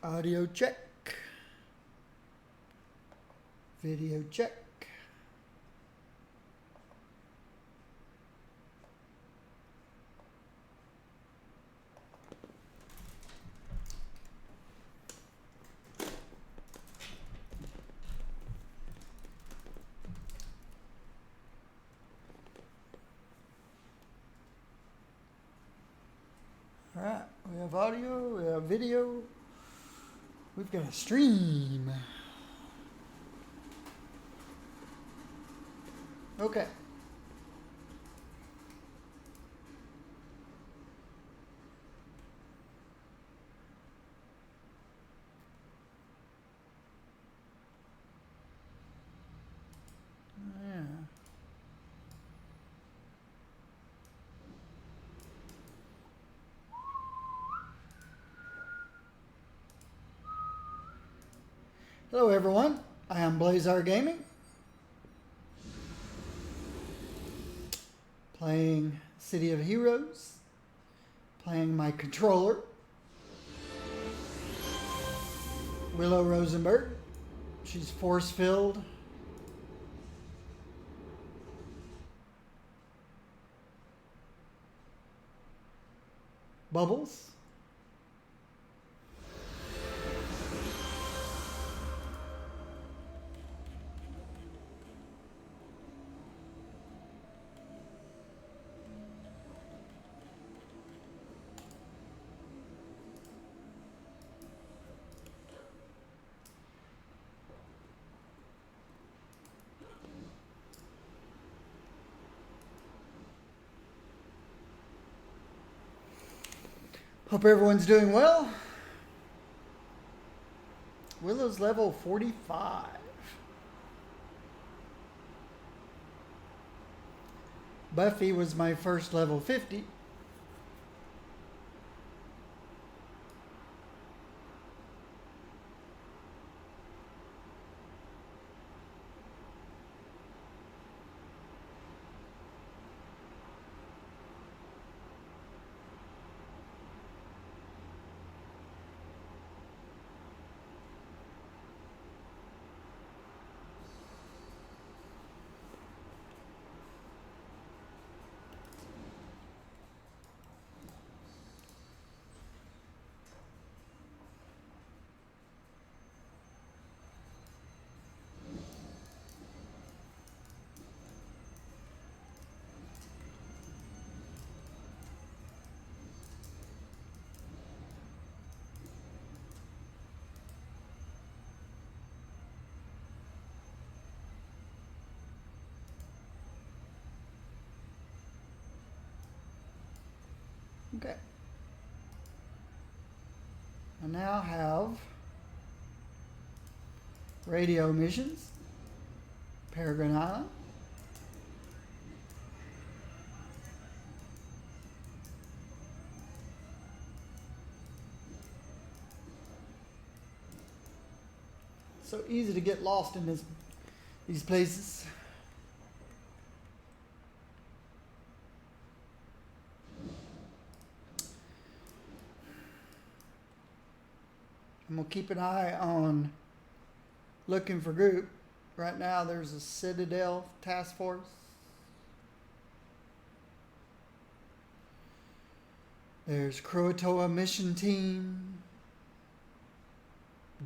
Audio check. Video check. All right, we have audio, we have video, we've got a stream. Okay. Yeah. Hello everyone, I am Blazar Gaming, playing City of Heroes, playing my controller, Willow Rosenberg. She's force-filled. Bubbles. Hope everyone's doing well. Willow's level 45. Buffy was my first level 50. Okay. I now have radio missions, Peregrine Island, so easy to get lost in these places. I'm going to keep an eye on looking for group. Right now there's a Citadel task force. There's Croatoa mission team.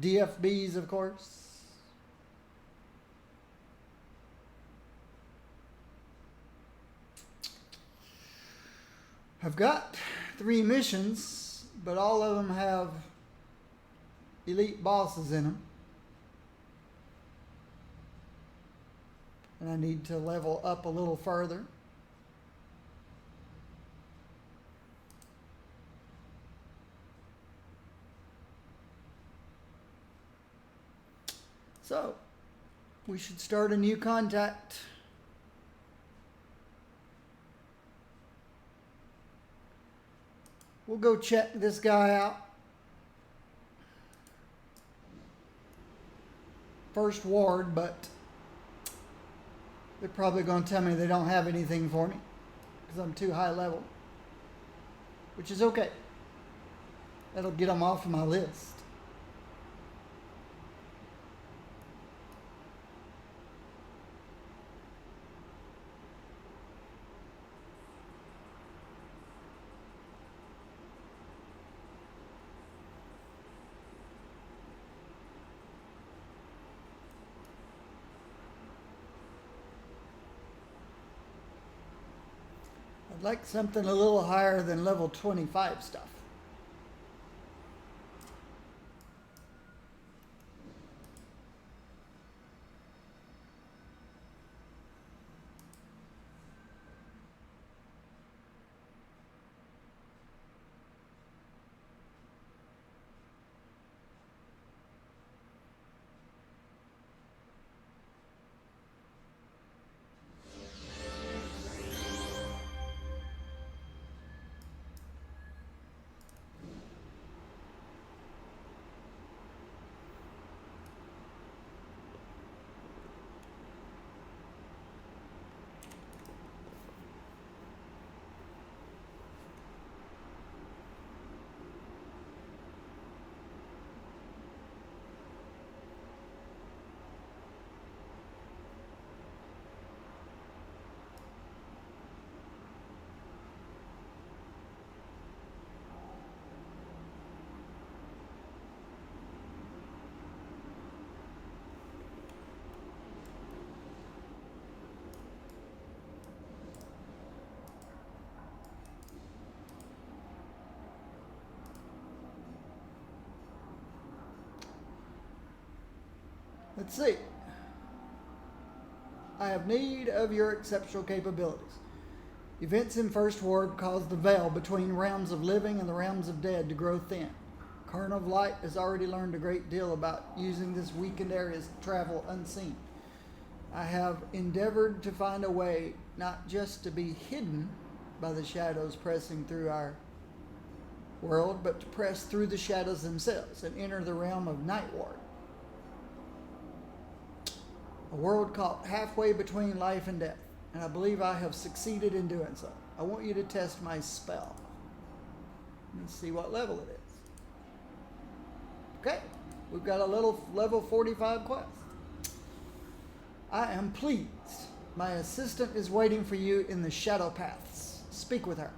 DFBs, of course. I've got 3 missions, but all of them have elite bosses in them. And I need to level up a little further. So, we should start a new contact. We'll go check this guy out. First ward, but they're probably going to tell me they don't have anything for me because I'm too high level, which is okay. That'll get them off of my list. like something a little higher than level 25 stuff. Let's see. I have need of your exceptional capabilities. Events in First Ward cause the veil between realms of living and the realms of dead to grow thin. Kernel of Light has already learned a great deal about using this weakened area's travel unseen. I have endeavored to find a way not just to be hidden by the shadows pressing through our world, but to press through the shadows themselves and enter the realm of Night Ward. A world caught halfway between life and death, and I believe I have succeeded in doing so. I want you to test my spell. Let me see what level it is. Okay, we've got a little level 45 quest. I am pleased. My assistant is waiting for you in the Shadow Paths. Speak with her.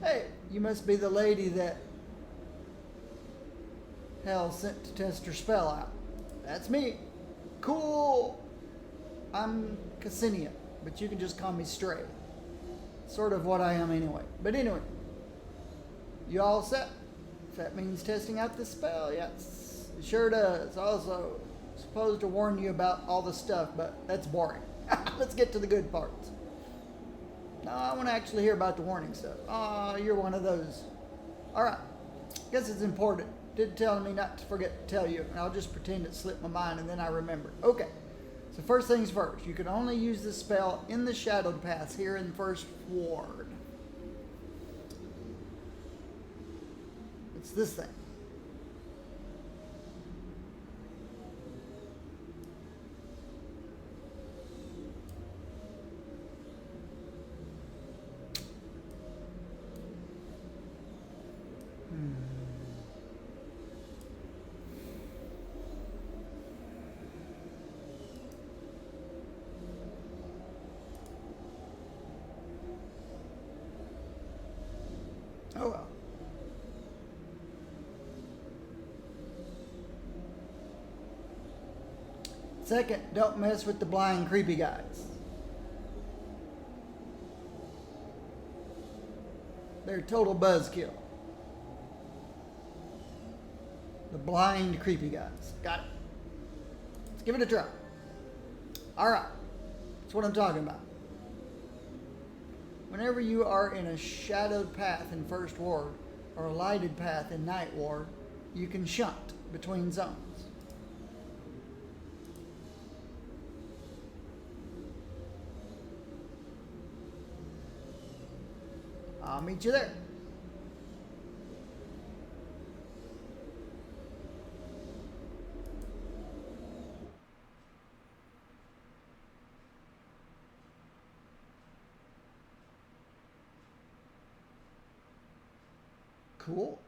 Hey, you must be the lady that Hell sent to test her spell out. That's me. Cool. I'm Cassinia, but you can just call me Stray. Sort of what I am anyway. But anyway, you all set? If that means testing out the spell, yes. It sure does. Also, supposed to warn you about all the stuff, but that's boring. Let's get to the good parts. No, I want to actually hear about the warning stuff. Oh, you're one of those. All right. Guess it's important. Did tell me not to forget to tell you, and I'll just pretend it slipped my mind, and then I remember. Okay. So first things first. You can only use this spell in the Shadowed Paths here in First Ward. It's this thing. Oh well. Second, don't mess with the blind, creepy guys. They're total buzzkill. The blind, creepy guys. Got it. Let's give it a try. All right. That's what I'm talking about. Whenever you are in a shadowed path in First Ward or a lighted path in Night Ward, you can shunt between zones. I'll meet you there. Cool.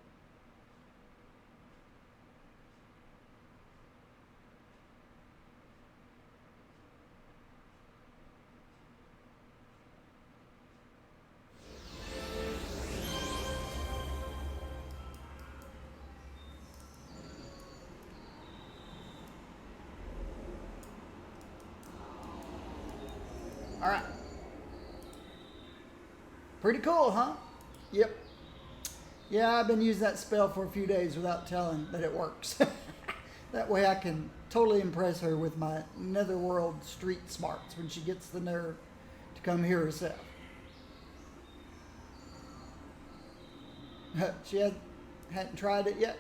All right. Pretty cool, huh? Yep. Yeah, I've been using that spell for a few days without telling that it works. That way I can totally impress her with my netherworld street smarts when she gets the nerve to come here herself. She hadn't tried it yet?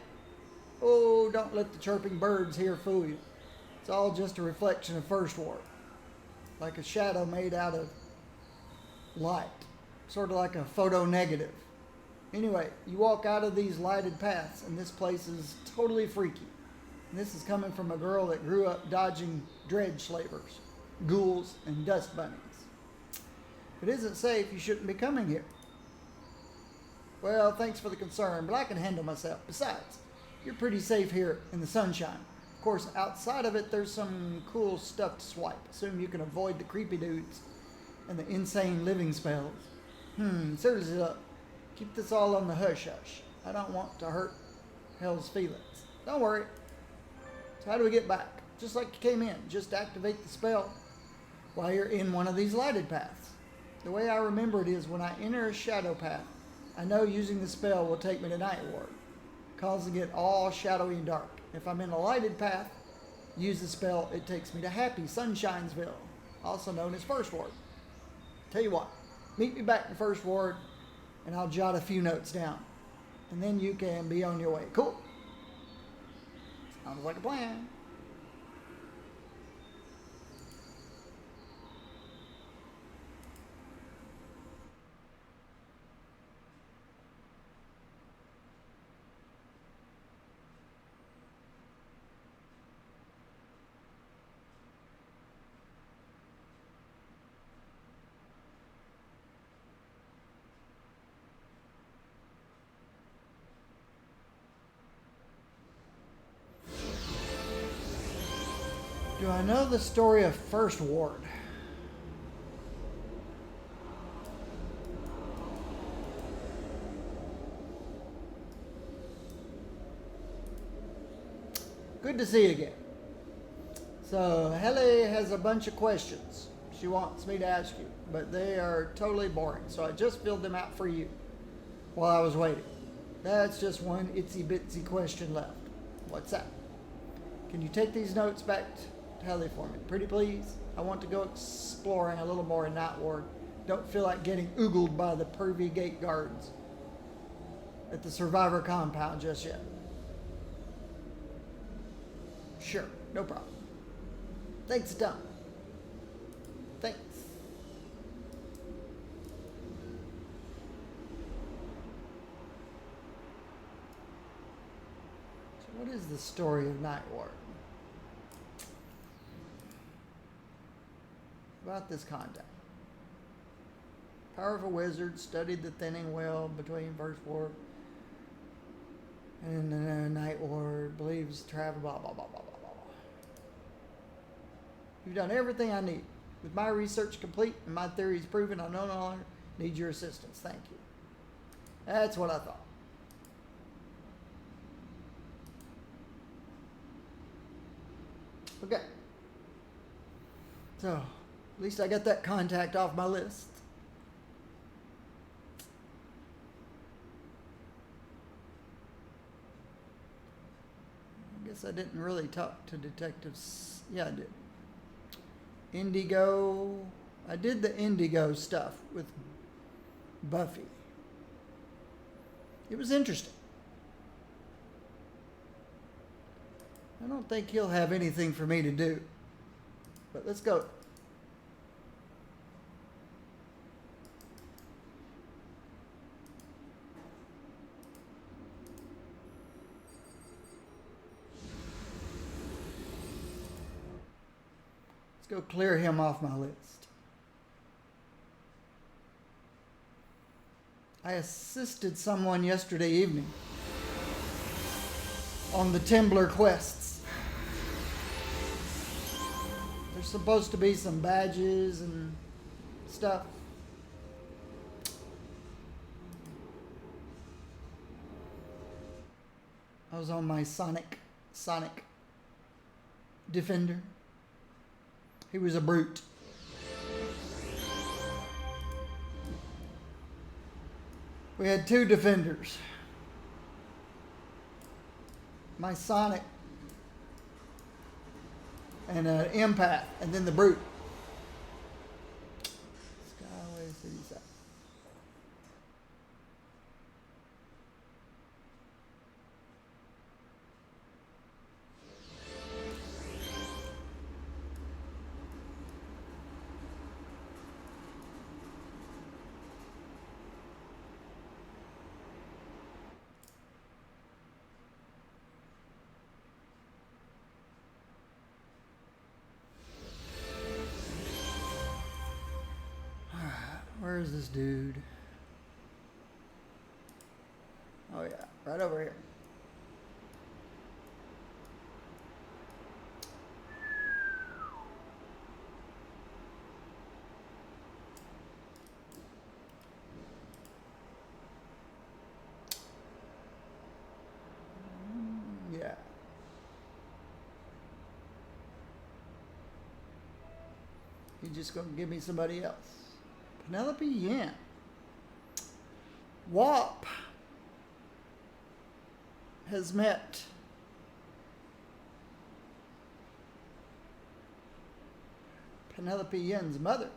Oh, don't let the chirping birds here fool you. It's all just a reflection of first ward. Like a shadow made out of light. Sort of like a photo negative. Anyway, you walk out of these lighted paths and this place is totally freaky. And this is coming from a girl that grew up dodging dredge slavers, ghouls, and dust bunnies. If it isn't safe, you shouldn't be coming here. Well, thanks for the concern, but I can handle myself. Besides, you're pretty safe here in the sunshine. Of course, outside of it, there's some cool stuff to swipe. Assume you can avoid the creepy dudes and the insane living spells. Seriously, look, keep this all on the hush-hush. I don't want to hurt Hell's feelings. Don't worry. So how do we get back? Just like you came in. Just activate the spell while you're in one of these lighted paths. The way I remember it is when I enter a shadow path, I know using the spell will take me to Night Ward, causing it all shadowy and dark. If I'm in a lighted path, use the spell, it takes me to Happy Sunshinesville, also known as First Ward. Tell you what, meet me back in First Ward, and I'll jot a few notes down. And then you can be on your way. Cool. Sounds like a plan. Do I know the story of First Ward? Good to see you again. So, Helly has a bunch of questions she wants me to ask you, but they are totally boring, so I just filled them out for you while I was waiting. That's just one itsy bitsy question left. What's that? Can you take these notes back to Helly for me? Pretty please? I want to go exploring a little more in Night Ward. Don't feel like getting oogled by the pervy gate guards at the survivor compound just yet. Sure, no problem. Thanks a ton. Thanks. So what is the story of Night Ward? About this contact. Powerful wizard studied the thinning well between First Ward and the Night Ward. Believes travel blah blah blah blah blah blah. You've done everything I need. With my research complete and my theories proven, I no longer need your assistance. Thank you. That's what I thought. Okay. So, at least I got that contact off my list. I guess I didn't really talk to detectives. Yeah, I did. Indigo. I did the Indigo stuff with Buffy. It was interesting. I don't think he'll have anything for me to do. But let's go. Go clear him off my list. I assisted someone yesterday evening on the Timber quests. There's supposed to be some badges and stuff. I was on my Sonic Defender. He was a brute. We had two defenders. My Sonic and an empath, and then the brute. Skyway City South. Where is this dude? Oh yeah, right over here. Yeah. He's just gonna give me somebody else. Penelope Yen. WAP has met Penelope Yen's mother.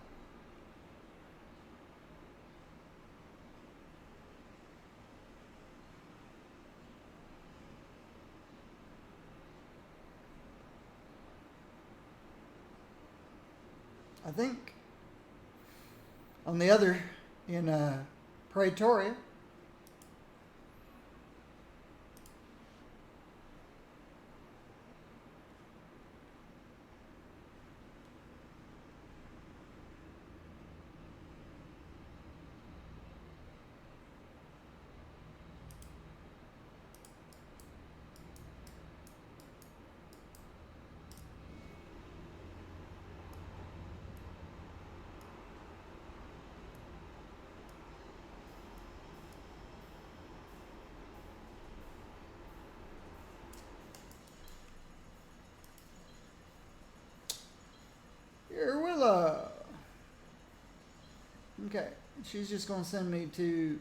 I think on the other in Pretoria. Here, Willow. Okay, she's just going to send me to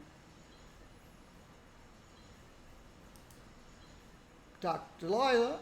Dr. Lila.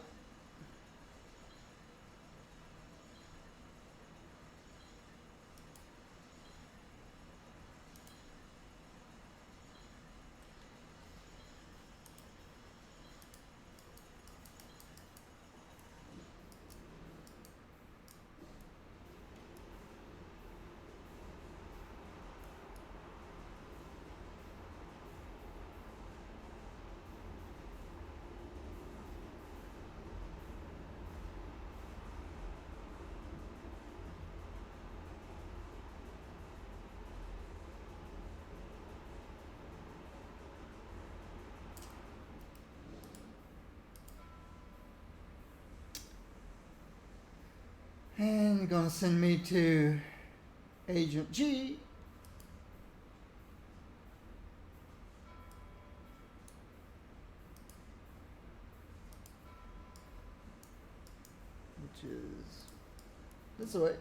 And you're going to send me to Agent G. Which is this way.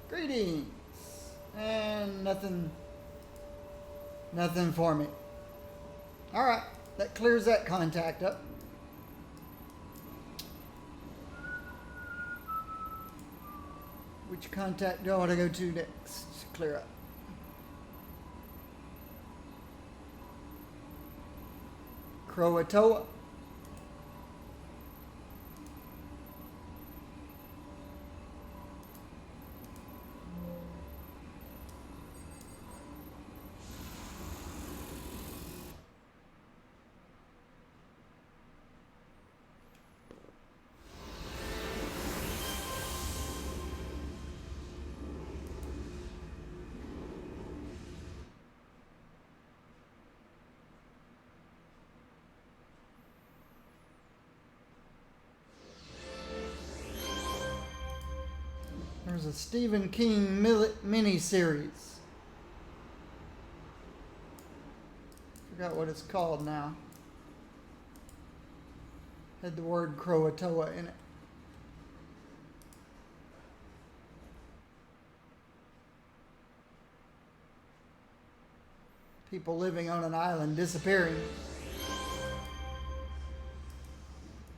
Greetings. And nothing for me. All right, that clears that contact up. Which contact do I want to go to next? Clear up. Croatoa. There's a Stephen King mini-series. Forgot what it's called now. Had the word Croatoa in it. People living on an island disappearing.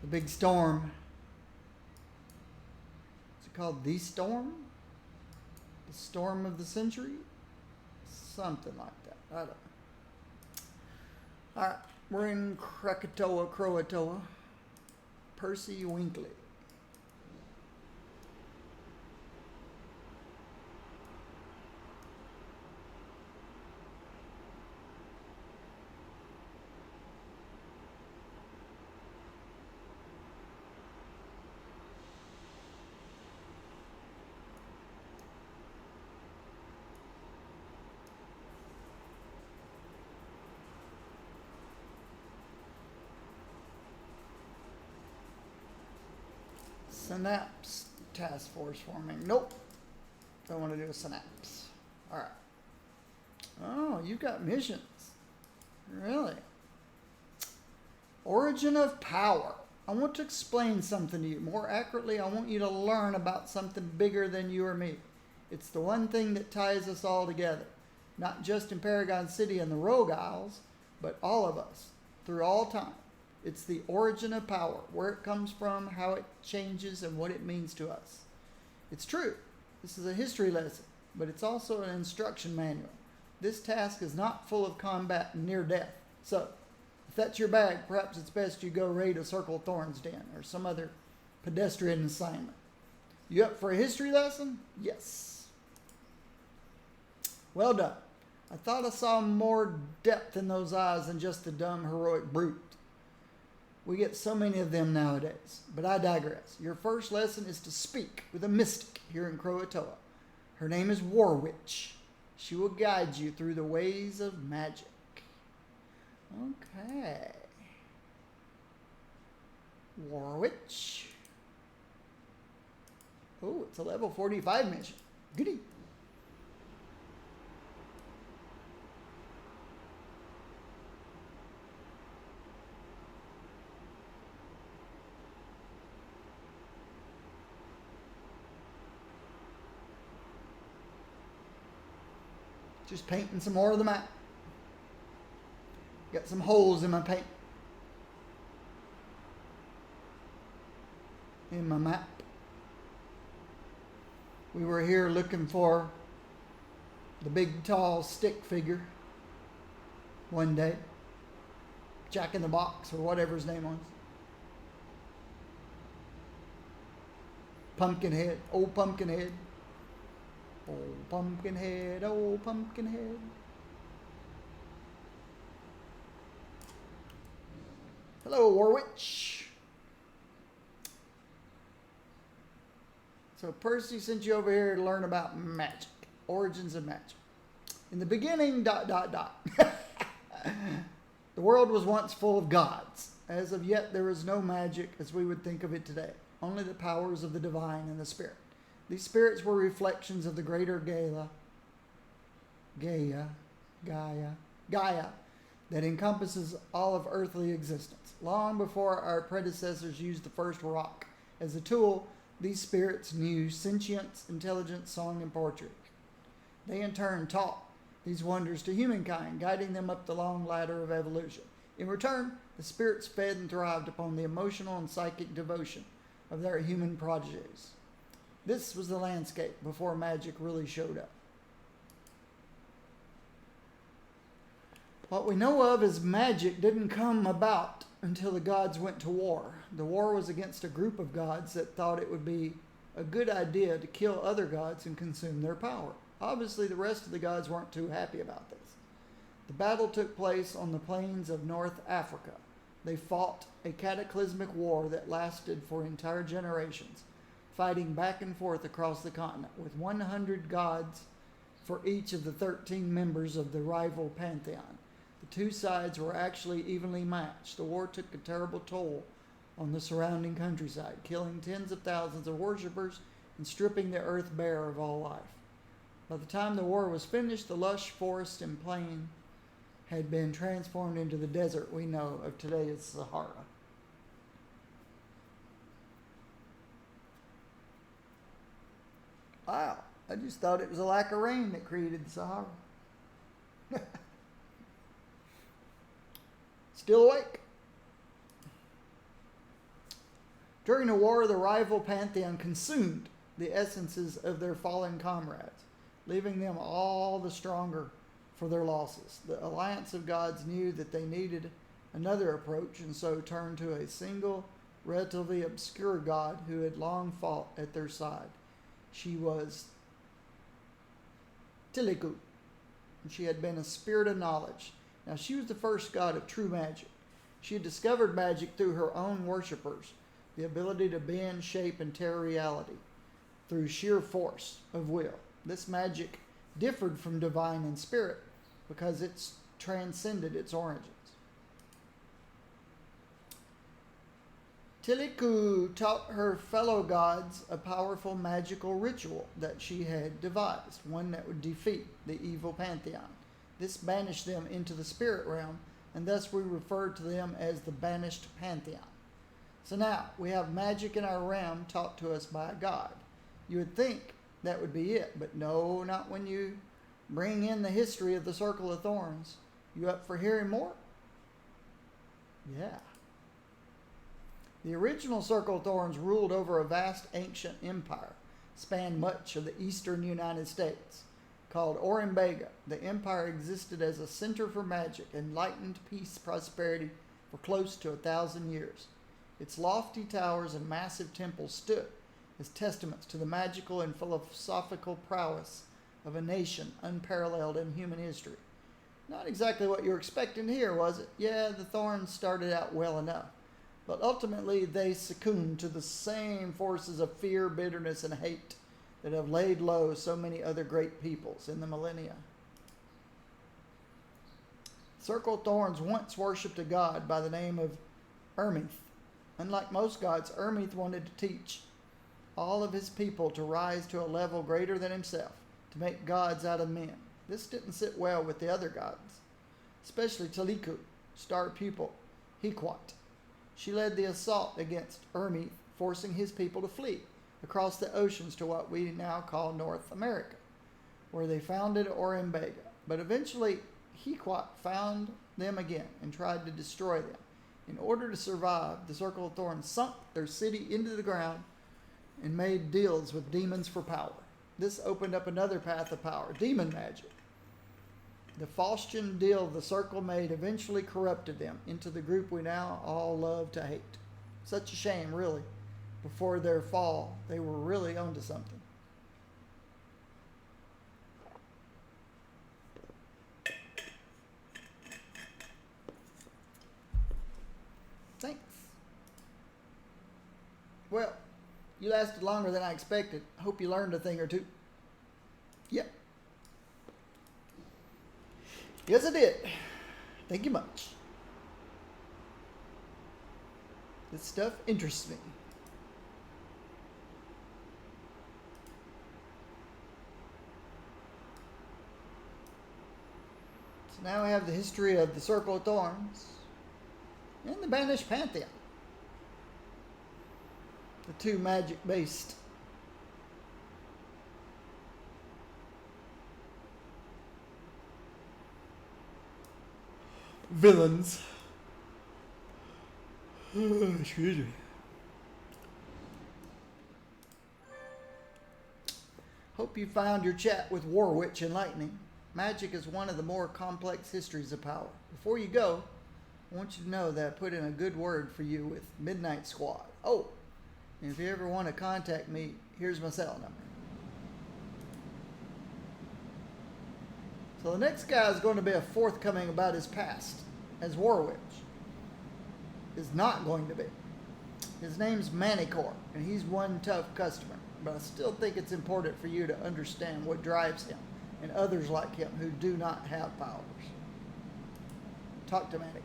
The big storm. Called The Storm? The Storm of the Century? Something like that. I don't know. Alright, we're in Krakatoa, Croatoa. Percy Winkley. Synapse task force forming. Nope. Don't want to do a synapse. Alright. Oh, you've got missions. Really? Origin of power. I want to explain something to you. More accurately, I want you to learn about something bigger than you or me. It's the one thing that ties us all together. Not just in Paragon City and the Rogue Isles, but all of us, through all time. It's the origin of power, where it comes from, how it changes, and what it means to us. It's true. This is a history lesson, but it's also an instruction manual. This task is not full of combat and near death. So, if that's your bag, perhaps it's best you go raid a Circle of Thorns den or some other pedestrian assignment. You up for a history lesson? Yes. Well done. I thought I saw more depth in those eyes than just the dumb, heroic brute. We get so many of them nowadays, but I digress. Your first lesson is to speak with a mystic here in Croatoa. Her name is Warwitch. She will guide you through the ways of magic. Okay. Warwitch. Oh, it's a level 45 mission. Goody. Just painting some more of the map. Got some holes in my paint. In my map. We were here looking for the big tall stick figure one day. Jack in the Box or whatever his name was. Pumpkinhead. Old Pumpkinhead. Old Pumpkinhead, old Pumpkinhead. Hello, Warwitch. So Percy sent you over here to learn about magic. Origins of magic. In the beginning, ... The world was once full of gods. As of yet, there is no magic as we would think of it today. Only the powers of the divine and the spirit. These spirits were reflections of the greater Gaia, that encompasses all of earthly existence. Long before our predecessors used the first rock as a tool, these spirits knew sentience, intelligence, song, and poetry. They in turn taught these wonders to humankind, guiding them up the long ladder of evolution. In return, the spirits fed and thrived upon the emotional and psychic devotion of their human prodigies. This was the landscape before magic really showed up. What we know of as magic didn't come about until the gods went to war. The war was against a group of gods that thought it would be a good idea to kill other gods and consume their power. Obviously, the rest of the gods weren't too happy about this. The battle took place on the plains of North Africa. They fought a cataclysmic war that lasted for entire generations, fighting back and forth across the continent with 100 gods for each of the 13 members of the rival pantheon. The two sides were actually evenly matched. The war took a terrible toll on the surrounding countryside, killing tens of thousands of worshippers and stripping the earth bare of all life. By the time the war was finished, the lush forest and plain had been transformed into the desert we know of today as Sahara. Wow, I just thought it was a lack of rain that created the Sahara. Still awake? During the war, the rival pantheon consumed the essences of their fallen comrades, leaving them all the stronger for their losses. The alliance of gods knew that they needed another approach, and so turned to a single, relatively obscure god who had long fought at their side. She was Tiliku, and she had been a spirit of knowledge. Now, she was the first god of true magic. She had discovered magic through her own worshippers, the ability to bend, shape, and tear reality through sheer force of will. This magic differed from divine in spirit because it transcended its origins. Tiliku taught her fellow gods a powerful magical ritual that she had devised, one that would defeat the evil pantheon. This banished them into the spirit realm, and thus we refer to them as the banished pantheon. So now, we have magic in our realm taught to us by a god. You would think that would be it, but no, not when you bring in the history of the Circle of Thorns. You up for hearing more? Yeah. The original Circle of Thorns ruled over a vast ancient empire, spanned much of the eastern United States. Called Orimbaga, the empire existed as a center for magic, enlightened peace, prosperity for close to 1,000 years. Its lofty towers and massive temples stood as testaments to the magical and philosophical prowess of a nation unparalleled in human history. Not exactly what you were expecting to hear, was it? Yeah, the Thorns started out well enough, but ultimately they succumbed to the same forces of fear, bitterness, and hate that have laid low so many other great peoples in the millennia. Circle of Thorns once worshipped a god by the name of Ermith. Unlike most gods, Ermith wanted to teach all of his people to rise to a level greater than himself, to make gods out of men. This didn't sit well with the other gods, especially Tiliku, star pupil Hequat. She led the assault against Ermith, forcing his people to flee across the oceans to what we now call North America, where they founded Orimbaga. But eventually, Hequat found them again and tried to destroy them. In order to survive, the Circle of Thorns sunk their city into the ground and made deals with demons for power. This opened up another path of power, demon magic. The Faustian deal the Circle made eventually corrupted them into the group we now all love to hate. Such a shame, really. Before their fall, they were really onto something. Thanks. Well, you lasted longer than I expected. Hope you learned a thing or two. Yep. Yes, I did. Thank you much. This stuff interests me. So now we have the history of the Circle of Thorns and the Banished Pantheon. The two magic-based villains. Excuse me. Hope you found your chat with Warwitch enlightening. Magic is one of the more complex histories of power. Before you go, I want you to know that I put in a good word for you with Midnight Squad. Oh, and if you ever want to contact me, here's my cell number. So the next guy is going to be a forthcoming about his past as Warwitch. Is not going to be. His name's Manicore, and he's one tough customer. But I still think it's important for you to understand what drives him and others like him who do not have powers. Talk to Manicore.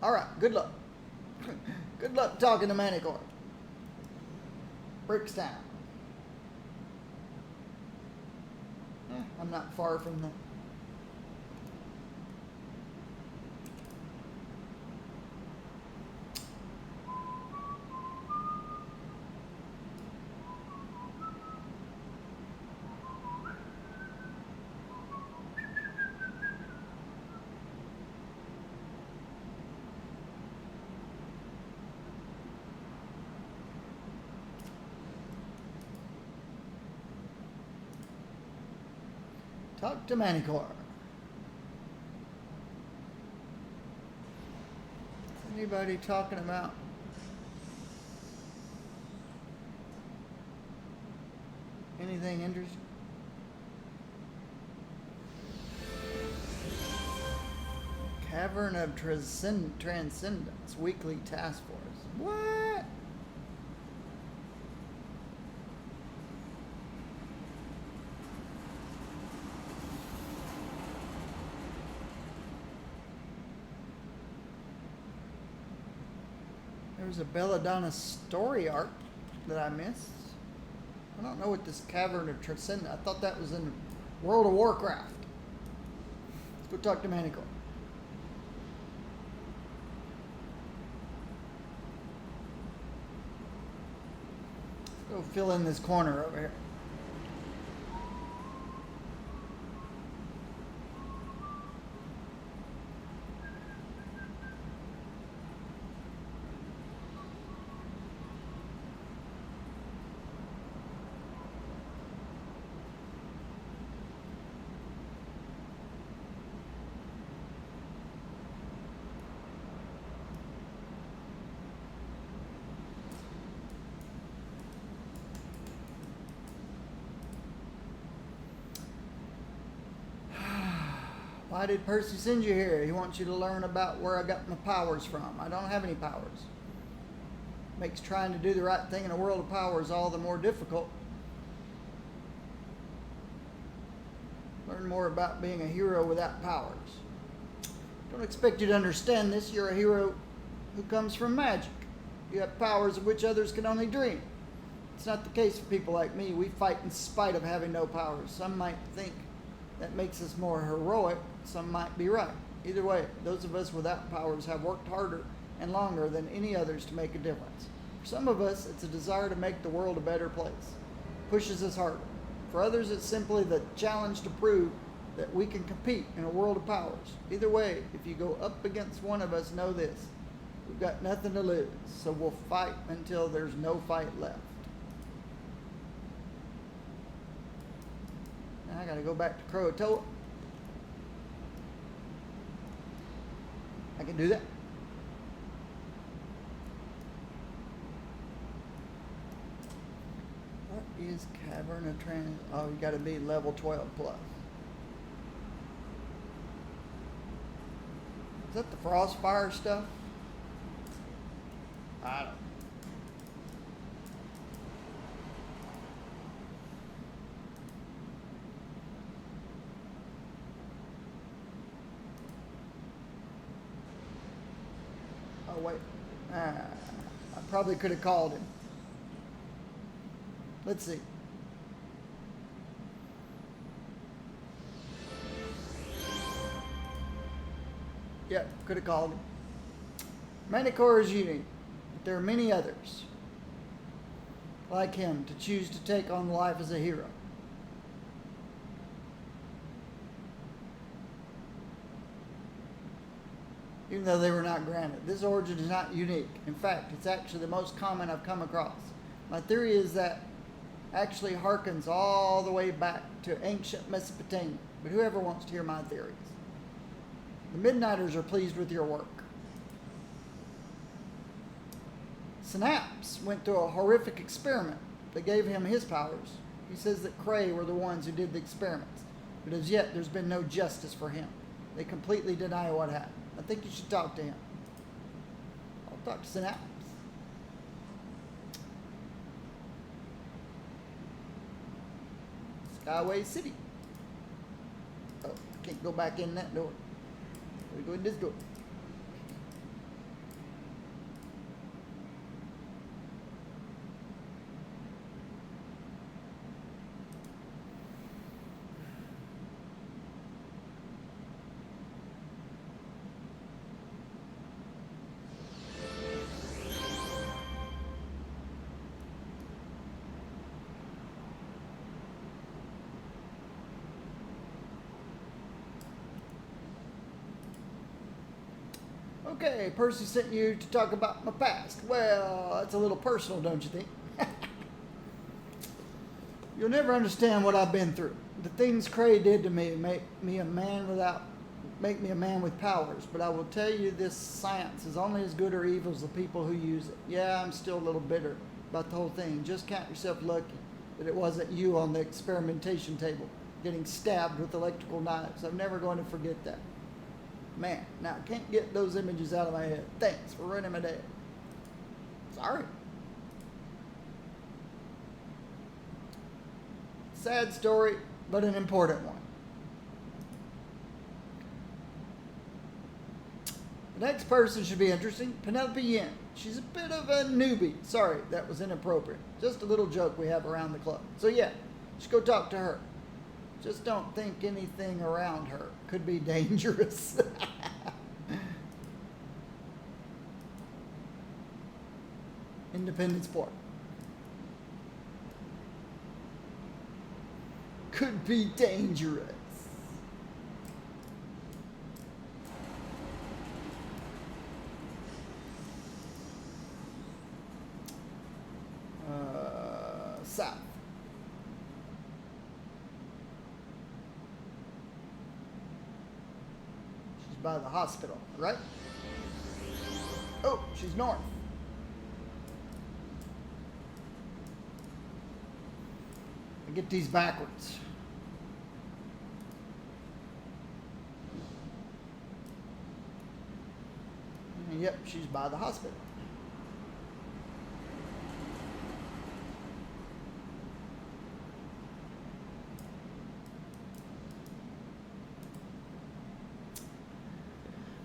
All right, good luck. Good luck talking to Manicore. Bricks down. I'm not far from them. Talk to Manicore. Anybody talking about anything interesting? Cavern of Transcendence Weekly Task Force. What? There's a Belladonna story arc that I missed. I don't know what this Cavern of Transcendence. I thought that was in World of Warcraft. Let's go talk to Manicore. Let's go fill in this corner over here. Why did Percy send you here? He wants you to learn about where I got my powers from. I don't have any powers. Makes trying to do the right thing in a world of powers all the more difficult. Learn more about being a hero without powers. Don't expect you to understand this. You're a hero who comes from magic. You have powers of which others can only dream. It's not the case for people like me. We fight in spite of having no powers. Some might think that makes us more heroic. Some might be right. Either way, those of us without powers have worked harder and longer than any others to make a difference. For some of us, it's a desire to make the world a better place. It pushes us harder. For others, it's simply the challenge to prove that we can compete in a world of powers. Either way, if you go up against one of us, know this. We've got nothing to lose, so we'll fight until there's no fight left. Now I gotta go back to Croatoa. I can do that. What is Cavern of Trans? Oh, you gotta be level 12 plus. Is that the Frostfire stuff? I don't. Oh wait, I probably could have called him. Let's see. Yep, could have called him. Manicore is unique, but there are many others like him to choose to take on life as a hero. Even though they were not granted. This origin is not unique. In fact, it's actually the most common I've come across. My theory is that actually harkens all the way back to ancient Mesopotamia. But whoever wants to hear my theories. The Midnighters are pleased with your work. Synapse went through a horrific experiment that gave him his powers. He says that Cray were the ones who did the experiments, but as yet there's been no justice for him. They completely deny what happened. I think you should talk to him. I'll talk to Synapse. Skyway City. Oh, I can't go back in that door. We go in this door. Okay, Percy sent you to talk about my past. Well, that's a little personal, don't you think? You'll never understand what I've been through. The things Cray did to me make me a man with powers. But I will tell you, this science is only as good or evil as the people who use it. Yeah, I'm still a little bitter about the whole thing. Just count yourself lucky that it wasn't you on the experimentation table getting stabbed with electrical knives. I'm never going to forget that. Man, now I can't get those images out of my head. Thanks for ruining my day. Sorry. Sad story, but an important one. The next person should be interesting. Penelope Yin. She's a bit of a newbie. Sorry, that was inappropriate. Just a little joke we have around the club. So yeah, you should go talk to her. Just don't think anything around her could be dangerous. Independence Park. Could be dangerous. South. She's by the hospital, right? Oh, she's north. I get these backwards. Yep, she's by the hospital.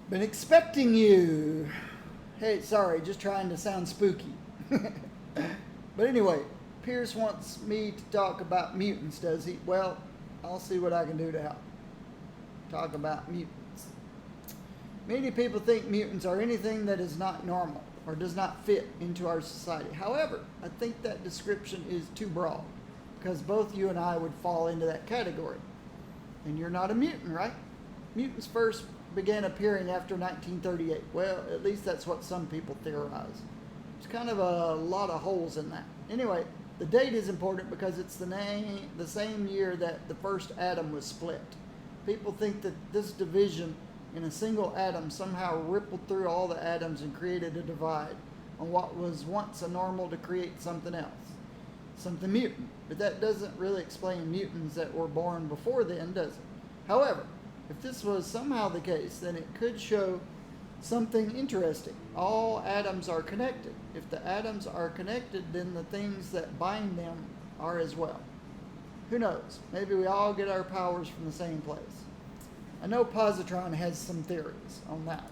Been expecting you. Hey, sorry, just trying to sound spooky. But anyway, Pierce wants me to talk about mutants, does he? Well, I'll see what I can do to help. Talk about mutants. Many people think mutants are anything that is not normal or does not fit into our society. However, I think that description is too broad because both you and I would fall into that category. And you're not a mutant, right? Mutants first began appearing after 1938. Well, at least that's what some people theorize. There's kind of a lot of holes in that. Anyway, the date is important because it's the same year that the first atom was split. People think that this division in a single atom somehow rippled through all the atoms and created a divide on what was once a normal to create something else, something mutant. But that doesn't really explain mutants that were born before then, does it? However, if this was somehow the case, then it could show something interesting. All atoms are connected. If the atoms are connected, then the things that bind them are as well. Who knows? Maybe we all get our powers from the same place. I know Positron has some theories on that.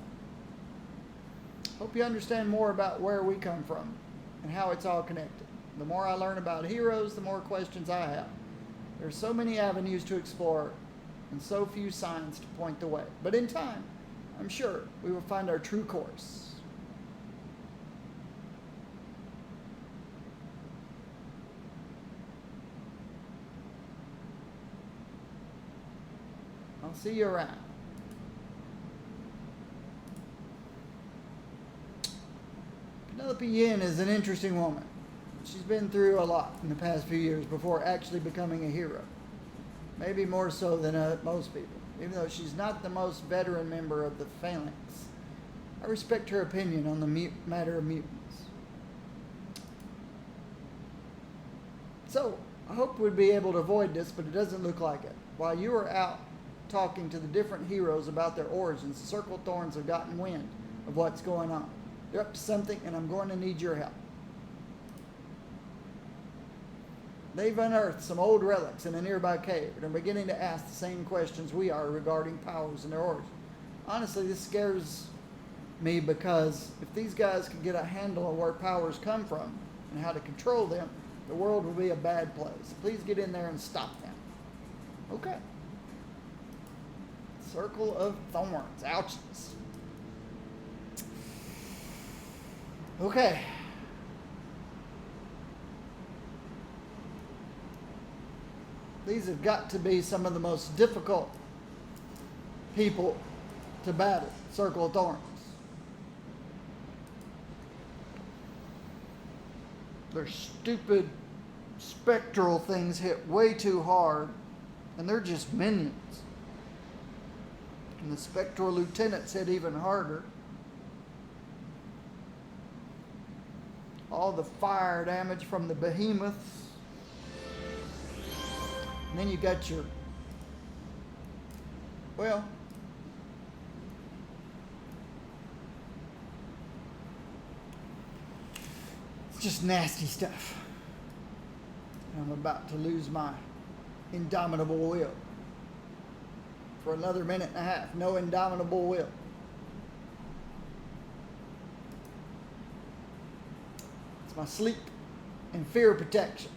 Hope you understand more about where we come from and how it's all connected. The more I learn about heroes, the more questions I have. There are so many avenues to explore and so few signs to point the way. But in time, I'm sure we will find our true course. I'll see you around. Penelope Yin is an interesting woman. She's been through a lot in the past few years before actually becoming a hero. Maybe more so than most people. Even though she's not the most veteran member of the phalanx, I respect her opinion on the matter of mutants. So, I hope we'd be able to avoid this, but it doesn't look like it. While you are out talking to the different heroes about their origins, the Circle of Thorns have gotten wind of what's going on. They're up to something, and I'm going to need your help. They've unearthed some old relics in a nearby cave and are beginning to ask the same questions we are regarding powers and their origin. Honestly, this scares me because if these guys can get a handle on where powers come from and how to control them, the world will be a bad place. Please get in there and stop them. Okay. Circle of Thorns. Ouchies. Okay. These have got to be some of the most difficult people to battle. Circle of Thorns. Their stupid spectral things hit way too hard, and they're just minions. And the spectral lieutenants hit even harder. All the fire damage from the behemoths. And then you got your, well, it's just nasty stuff. I'm about to lose my indomitable will. For another minute and a half, no indomitable will. It's my sleep and fear protection.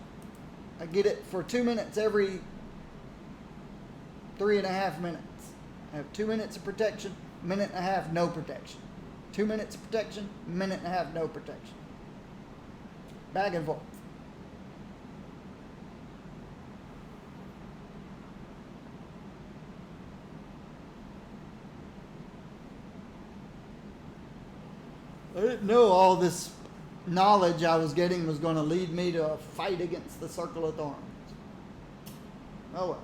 I get it for 2 minutes every 3.5 minutes. I have 2 minutes of protection, minute and a half, no protection. 2 minutes of protection, minute and a half, no protection. Back and forth. I didn't know all this knowledge I was getting was going to lead me to a fight against the Circle of Thorns. Oh well.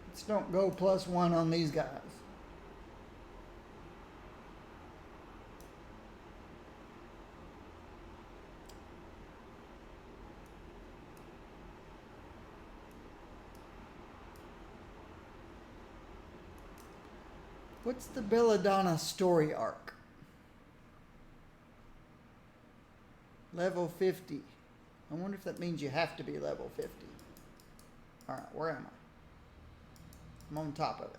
Let's don't go +1 on these guys. What's the Belladonna story arc? Level 50. I wonder if that means you have to be level 50. Alright, where am I? I'm on top of it.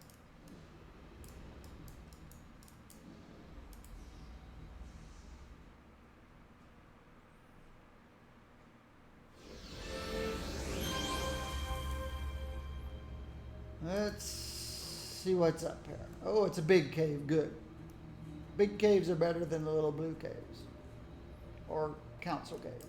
Let's see what's up here. Oh, it's a big cave. Good. Big caves are better than the little blue caves. Or council caves.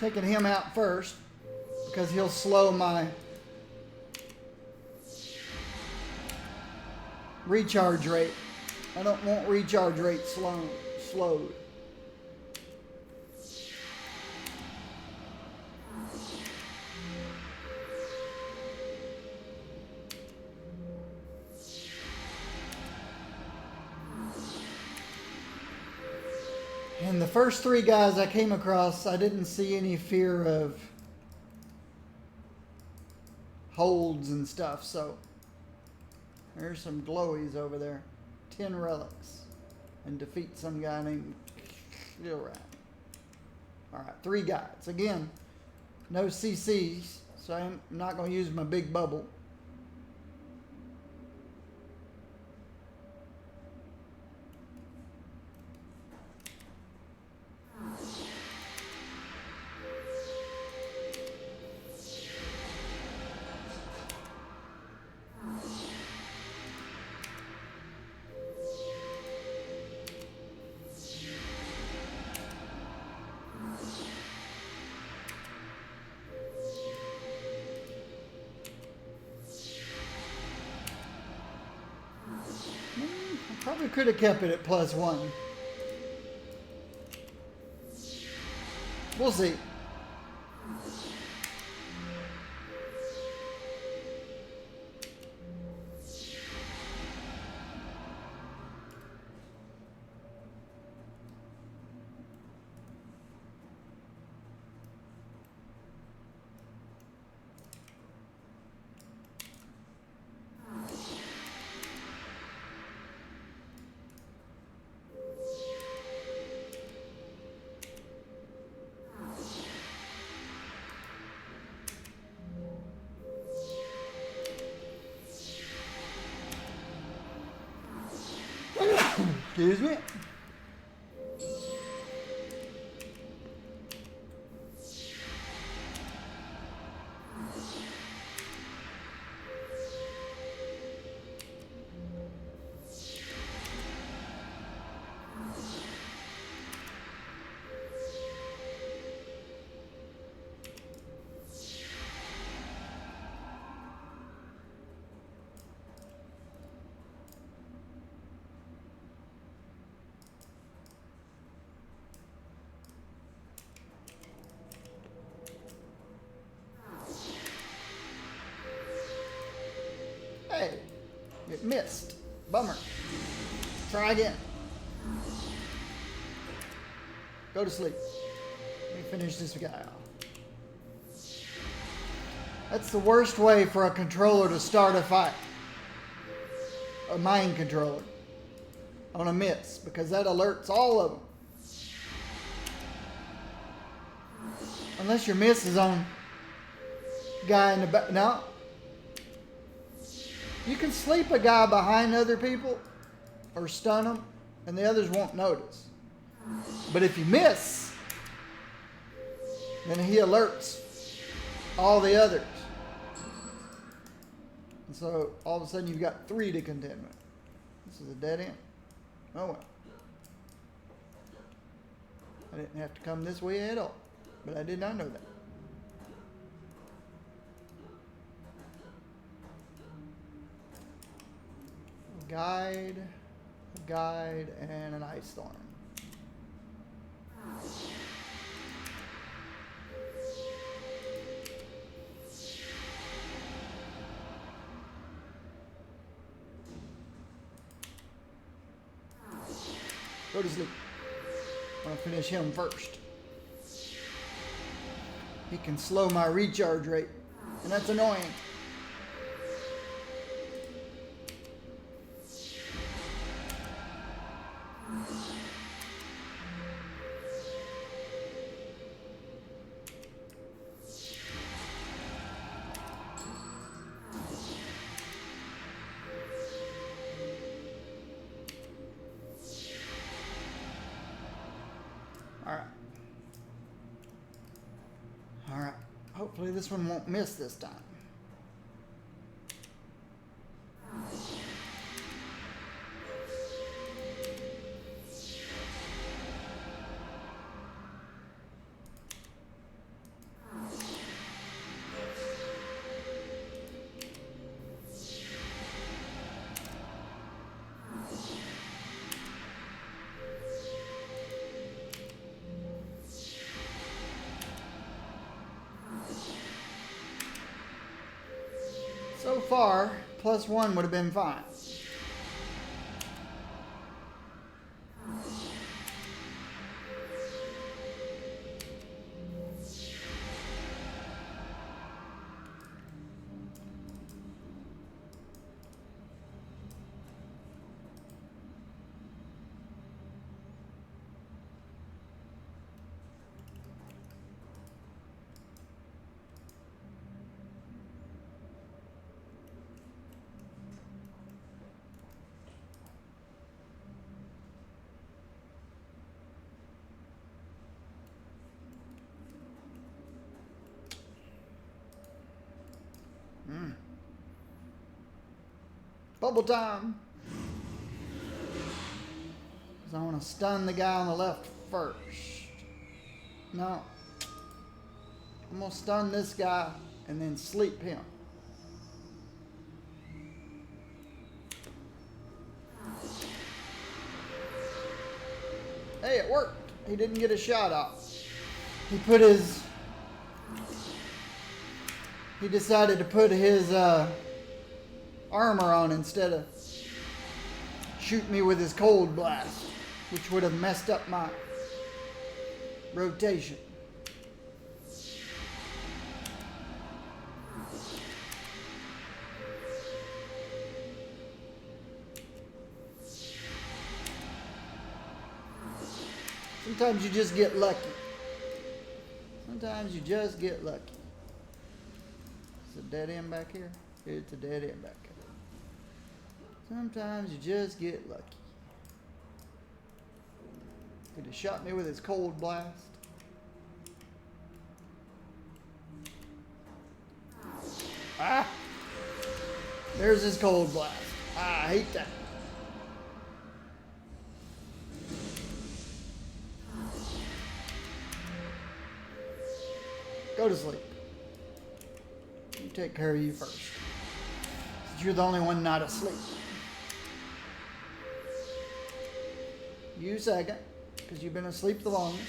Taking him out first because he'll slow my recharge rate. I don't want recharge rate slowed. And the first 3 guys I came across, I didn't see any fear of holds and stuff, so there's some glowies over there. 10 relics. And defeat some guy named Rat. Alright, 3 guides. Again, no CCs, so I'm not going to use my big bubble. Probably could have kept it at +1. We'll see. Excuse me. Hey, it missed. Bummer. Try again. Go to sleep. Let me finish this guy off. That's the worst way for a controller to start a fight. A mind controller. On a miss, because that alerts all of them. Unless your miss is on guy in the back. No. You can sleep a guy behind other people or stun them, and the others won't notice. But if you miss, then he alerts all the others. And so all of a sudden you've got 3 to contend with. This is a dead end. Oh well. I didn't have to come this way at all, but I did not know that. Guide, and an ice storm. Go to sleep. I'm gonna finish him first. He can slow my recharge rate, and that's annoying. Alright. Hopefully this one won't miss this time. So far, +1 would have been fine. Bubble time. Because I want to stun the guy on the left first. No. I'm going to stun this guy and then sleep him. Hey, it worked. He didn't get a shot off. He decided to put his armor on instead of shoot me with his cold blast, which would have messed up my rotation. Sometimes you just get lucky. Sometimes you just get lucky. It's a dead end back here. It's a dead end back here. Sometimes you just get lucky. Could have shot me with his cold blast. Ah! There's his cold blast. Ah, I hate that. Go to sleep. You take care of you first. Since you're the only one not asleep. You second, because you've been asleep the longest.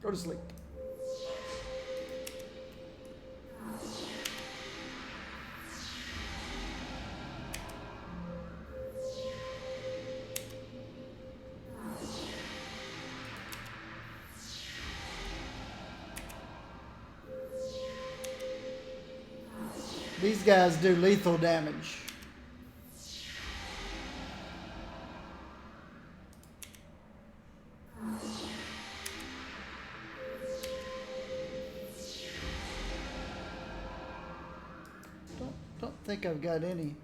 Go to sleep. These guys do lethal damage. Don't think I've got any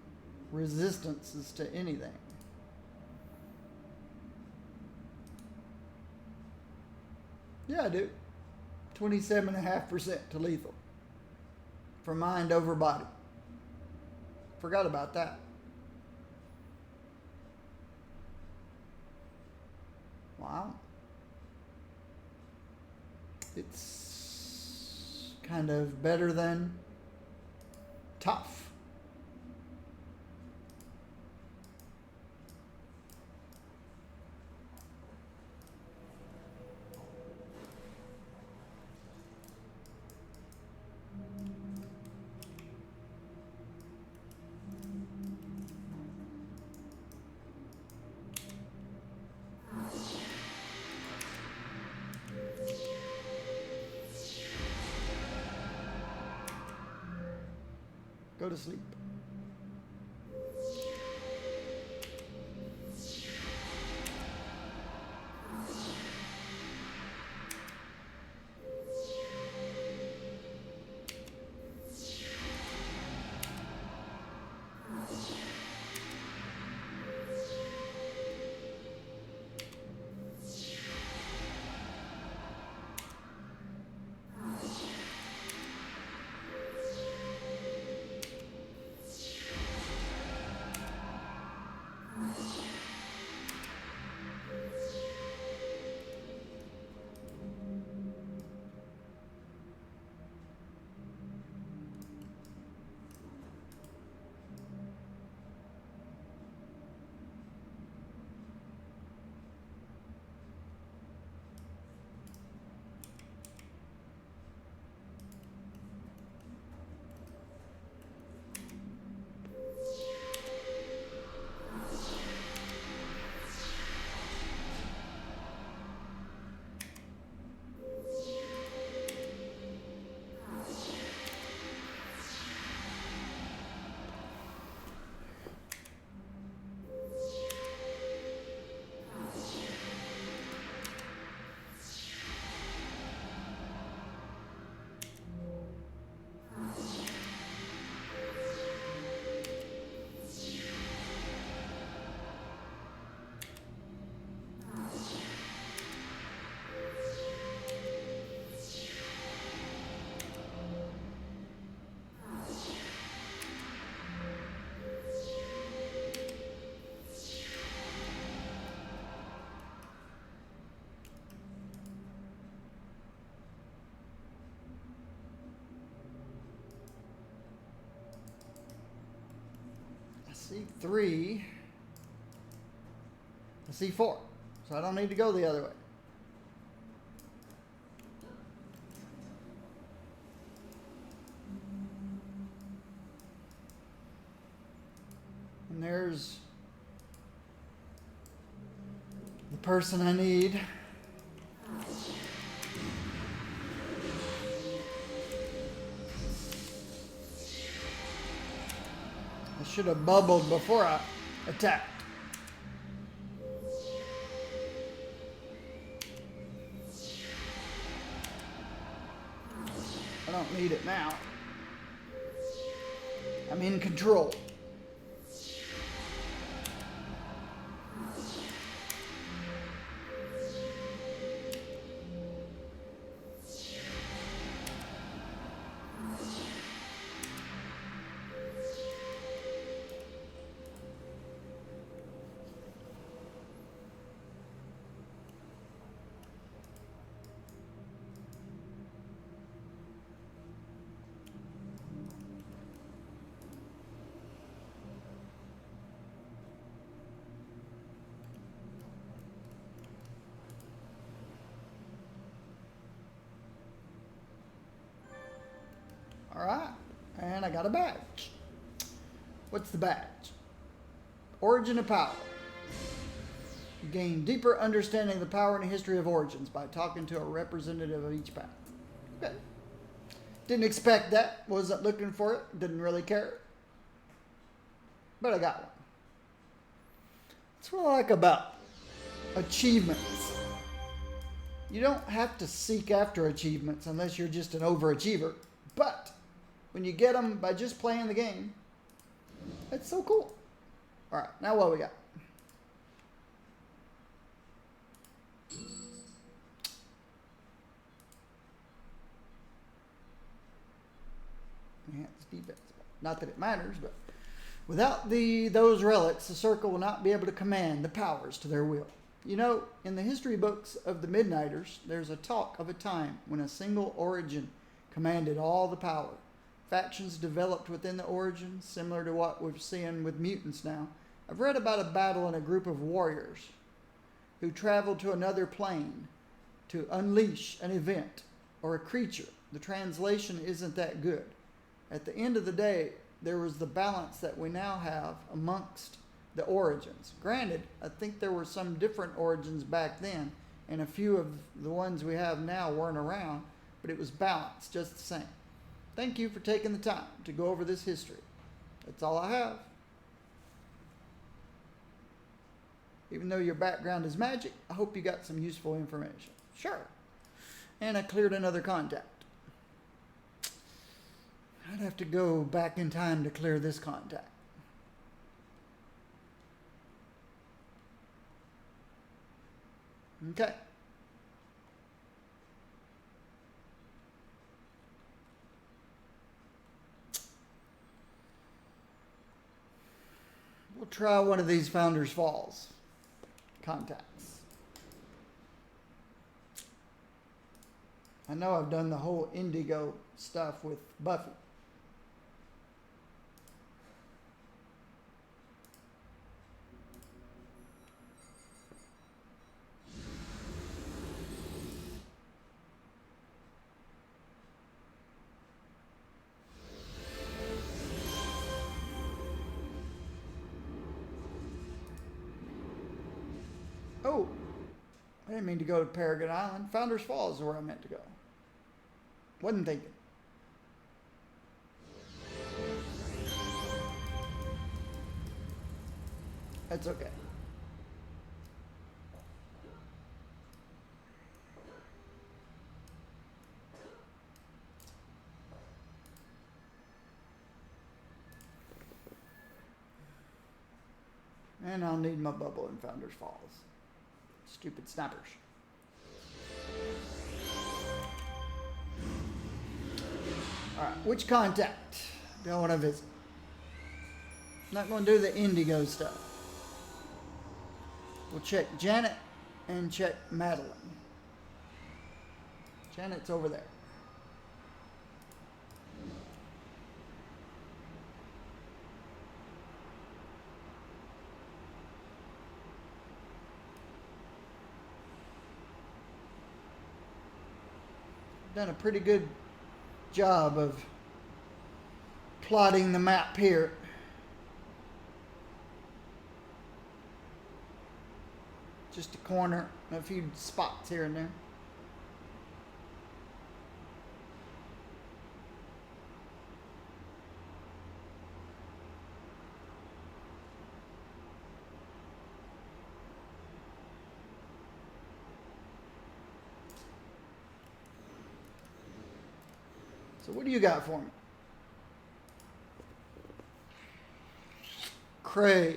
resistances to anything. Yeah, I do. 27.5% to lethal. For mind over body. Forgot about that. Wow. It's kind of better than tough. Go to sleep. C3 to C4. So I don't need to go the other way. And there's the person I need. I should have bubbled before I attacked. I don't need it now. I'm in control. Alright, and I got a badge. What's the badge? Origin of Power. You gain deeper understanding of the power and history of origins by talking to a representative of each path. Okay. Didn't expect that. Wasn't looking for it. Didn't really care. But I got one. That's what I like about achievements. You don't have to seek after achievements unless you're just an overachiever. But when you get them by just playing the game, it's so cool. All right, now what we got? Enhance defense. Not that it matters, but without those relics, the circle will not be able to command the powers to their will. You know, in the history books of the Midnighters, there's a talk of a time when a single origin commanded all the power. Factions developed within the origins, similar to what we're seeing with mutants now. I've read about a battle in a group of warriors who traveled to another plane to unleash an event or a creature. The translation isn't that good. At the end of the day, there was the balance that we now have amongst the origins. Granted, I think there were some different origins back then, and a few of the ones we have now weren't around, but it was balanced just the same. Thank you for taking the time to go over this history. That's all I have. Even though your background is magic, I hope you got some useful information. Sure. And I cleared another contact. I'd have to go back in time to clear this contact. Okay. We'll try one of these Founders Falls contacts. I know I've done the whole Indigo stuff with Buffy. Oh, I didn't mean to go to Paragon Island. Founders Falls is where I meant to go. Wasn't thinking. That's okay. And I'll need my bubble in Founders Falls. Stupid snappers. Alright, which contact do I want to visit? I'm not going to do the Indigo stuff. We'll check Janet and check Madeline. Janet's over there. done a pretty good job of plotting the map here. Just a corner and a few spots here and there. So what do you got for me? Cray.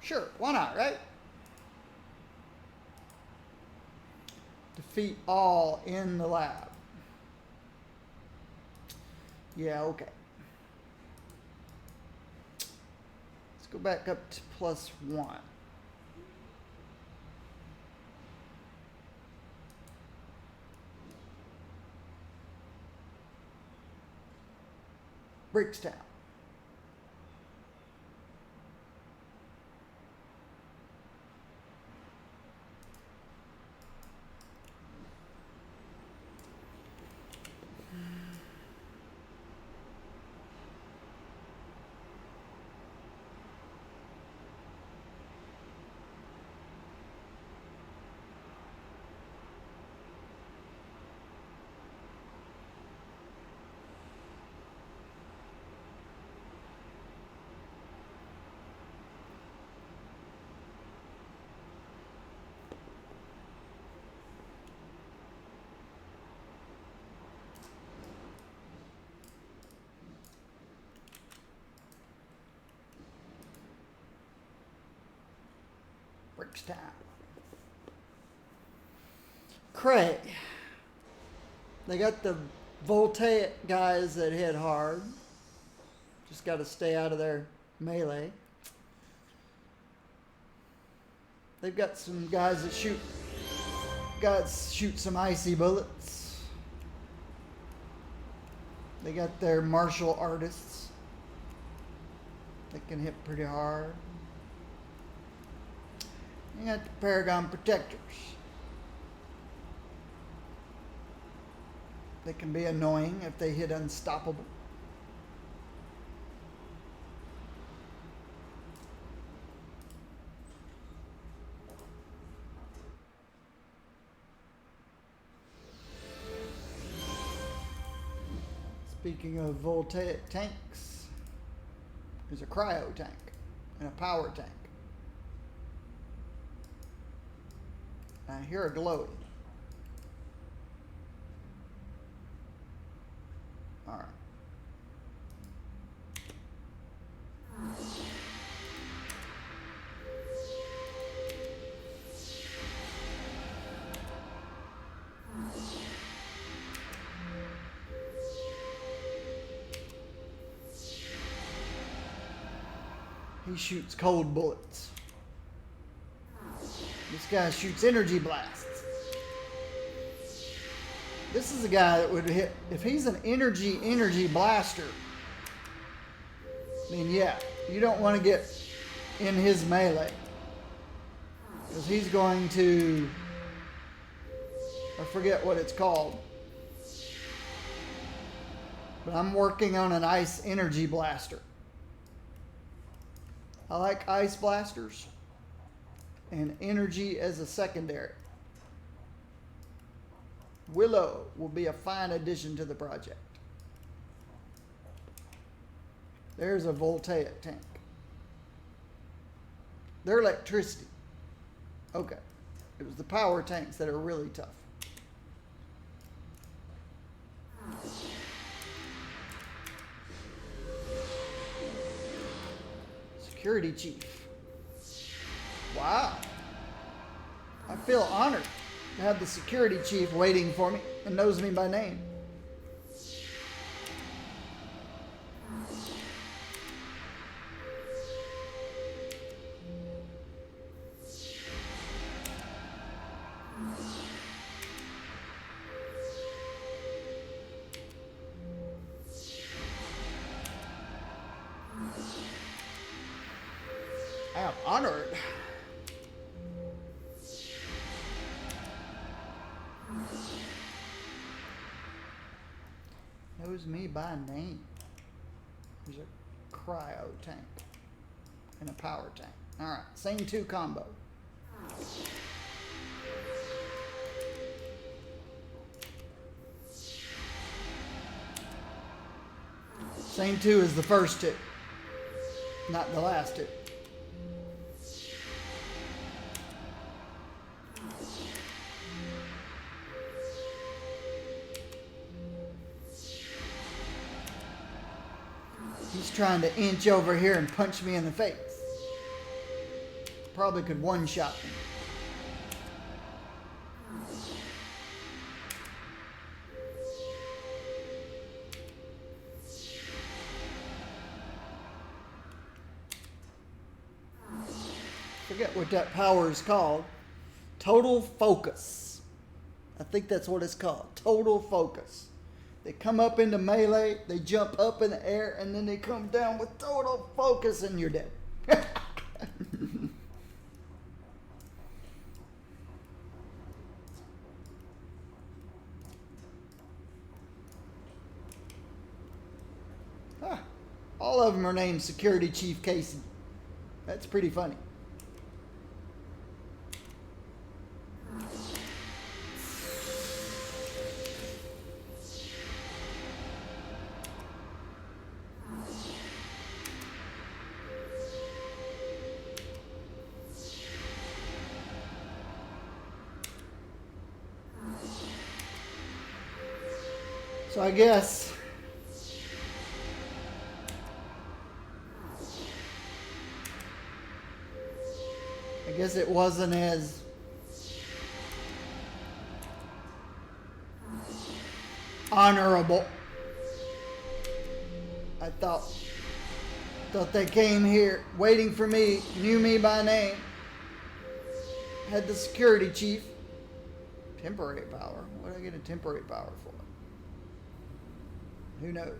Sure, why not, right? Defeat all in the lab. Yeah, okay. Let's go back up to +1. Brickstown. Brickstown. Cray. They got the voltaic guys that hit hard. Just got to stay out of their melee. They've got some guys that shoot some icy bullets. They got their martial artists that can hit pretty hard. You got the Paragon Protectors. They can be annoying if they hit unstoppable. Speaking of voltaic tanks, there's a cryo tank and a power tank. I hear a glowy. All right. He shoots cold bullets. This guy shoots energy blasts. This is a guy that would hit, if he's an energy blaster, then yeah, you don't want to get in his melee. Because he's going to, I forget what it's called. But I'm working on an ice energy blaster. I like ice blasters and energy as a secondary. Willow will be a fine addition to the project. There's a voltaic tank. They're electricity. Okay. It was the power tanks that are really tough. Security chief. Wow. I feel honored to have the security chief waiting for me and knows me by name. I'm honored. Knows me by name. There's a cryo tank and a power tank. Alright, same two combo. Same two as the first two, not the last two. He's trying to inch over here and punch me in the face. Probably could one-shot me. Forget what that power is called. Total focus. I think that's what it's called. Total focus. They come up into melee, they jump up in the air, and then they come down with total focus and you're dead. All of them are named Security Chief Casey. That's pretty funny. So I guess it wasn't as honorable. I thought they came here waiting for me, knew me by name, had the security chief. Temporary power. What did I get a temporary power for? Who knows?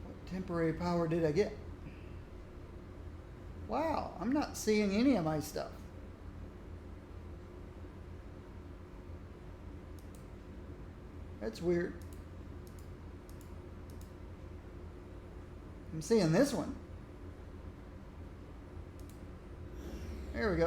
What temporary power did I get? Wow, I'm not seeing any of my stuff. That's weird. I'm seeing this one. There we go.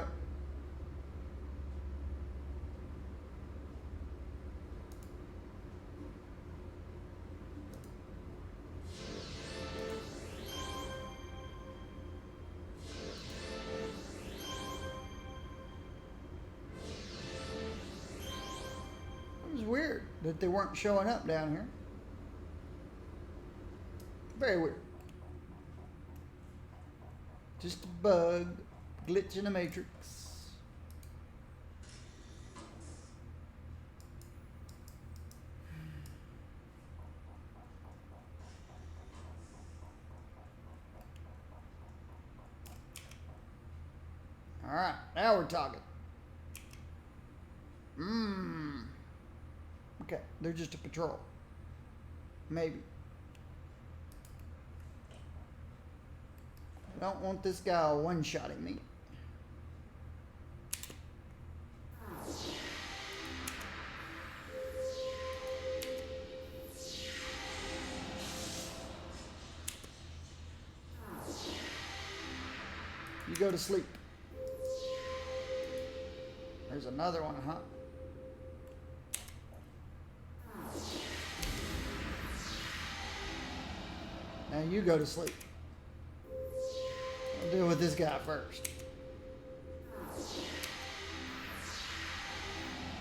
It was weird that they weren't showing up down here. Very weird. Just a bug. Glitch in the matrix. All right, now we're talking. Okay, they're just a patrol. Maybe. I don't want this guy one-shotting me. You go to sleep. There's another one, huh? Now you go to sleep. I'll deal with this guy first.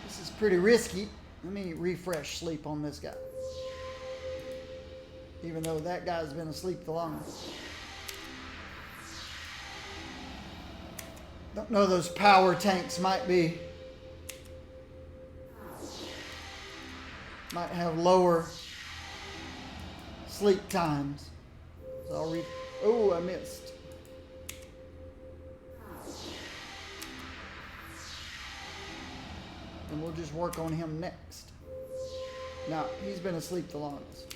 This is pretty risky. Let me refresh sleep on this guy. Even though that guy's been asleep the longest. Don't know, those power tanks might have lower sleep times. So I'll oh, I missed. and we'll just work on him next. Now, he's been asleep the longest.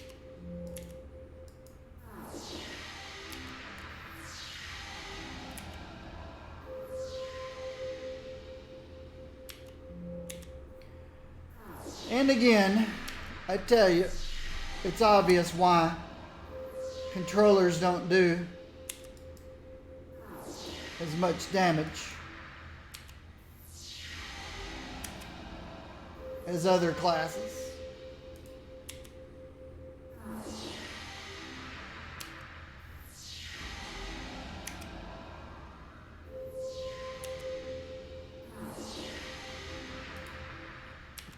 And again, I tell you, it's obvious why controllers don't do as much damage as other classes.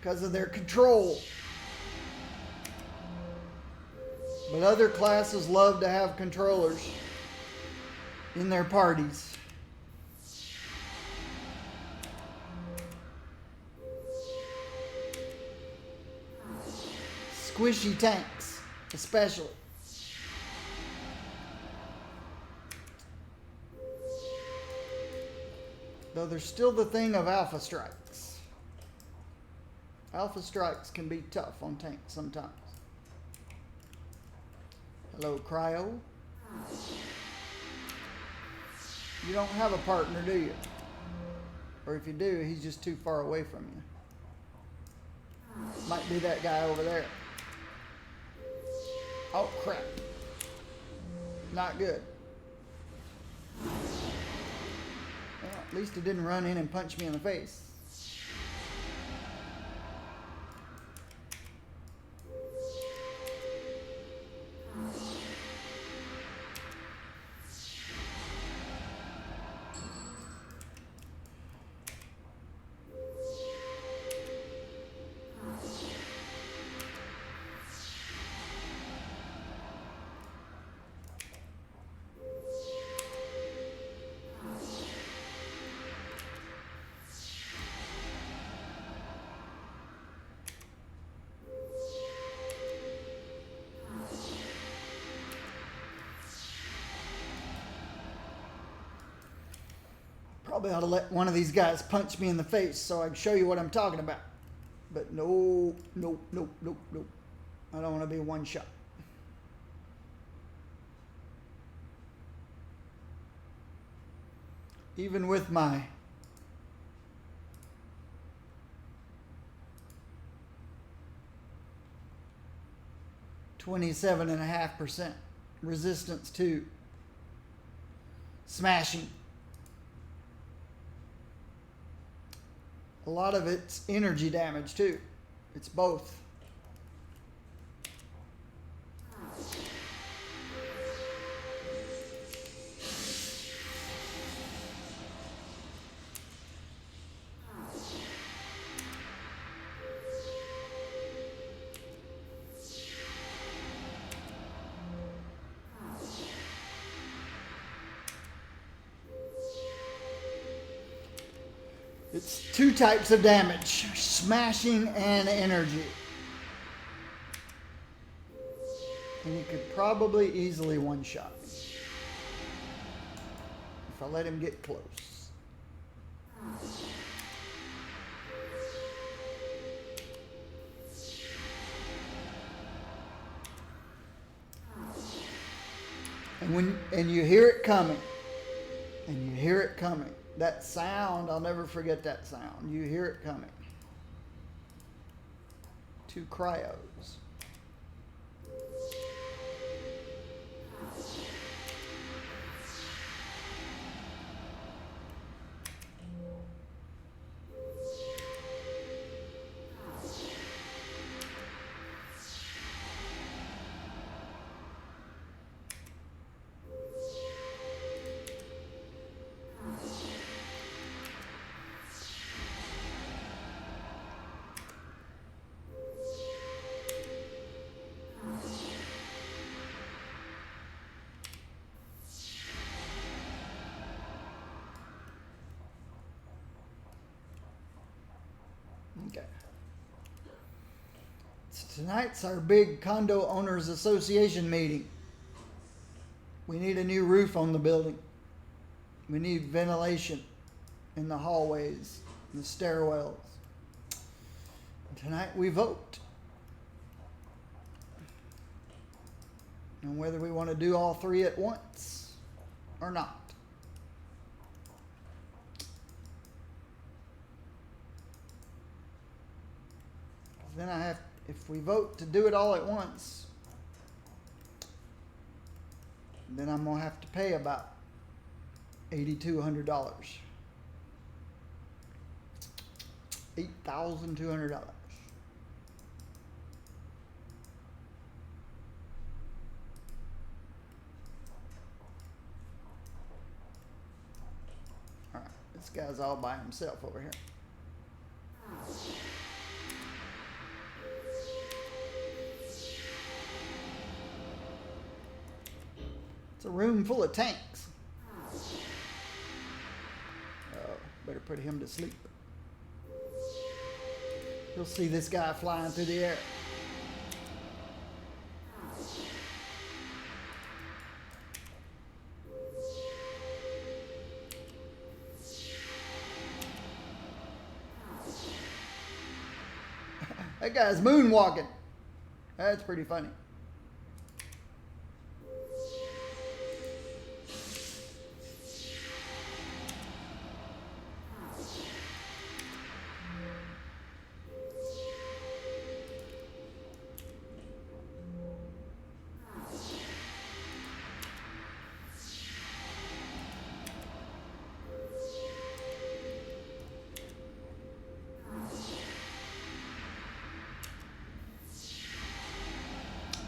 Because of their control. But other classes love to have controllers in their parties. Squishy tanks, especially. Though there's still the thing of alpha strikes. Alpha strikes can be tough on tanks sometimes. Hello, Cryo. You don't have a partner, do you? Or if you do, he's just too far away from you. Might be that guy over there. Oh, crap. Not good. Well, at least he didn't run in and punch me in the face. Probably ought to let one of these guys punch me in the face so I can show you what I'm talking about. But no. I don't want to be one shot. Even with my (27.5%) resistance to smashing. A lot of it's energy damage too. It's both. It's two types of damage, smashing and energy. And he could probably easily one-shot me if I let him get close. And you hear it coming, and you hear it coming. That sound, I'll never forget that sound. You hear it coming. Two cryos. Okay. Tonight's our big condo owners association meeting. We need a new roof on the building. We need ventilation in the hallways, the stairwells. Tonight we vote on whether we want to do all three at once or not. Then if we vote to do it all at once, then I'm going to have to pay about $8,200. $8,200. All right, this guy's all by himself over here. It's a room full of tanks. Oh, better put him to sleep. You'll see this guy flying through the air. That guy's moonwalking. That's pretty funny.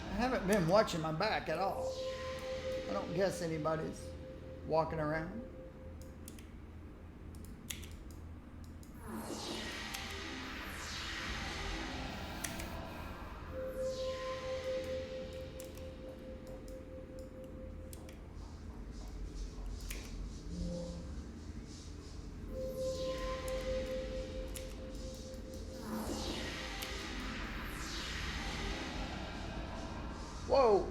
I haven't been watching my back at all. I don't guess anybody's walking around. Whoa.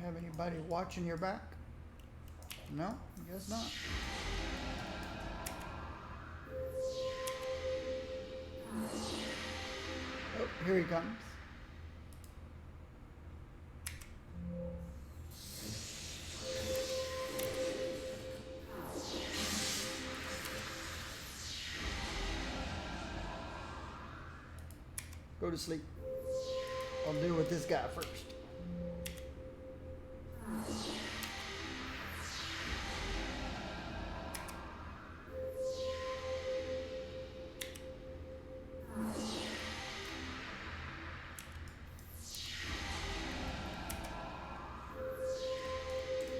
Have anybody watching your back? No, I guess not. Oh, here he comes. Go to sleep. I'll deal with this guy first.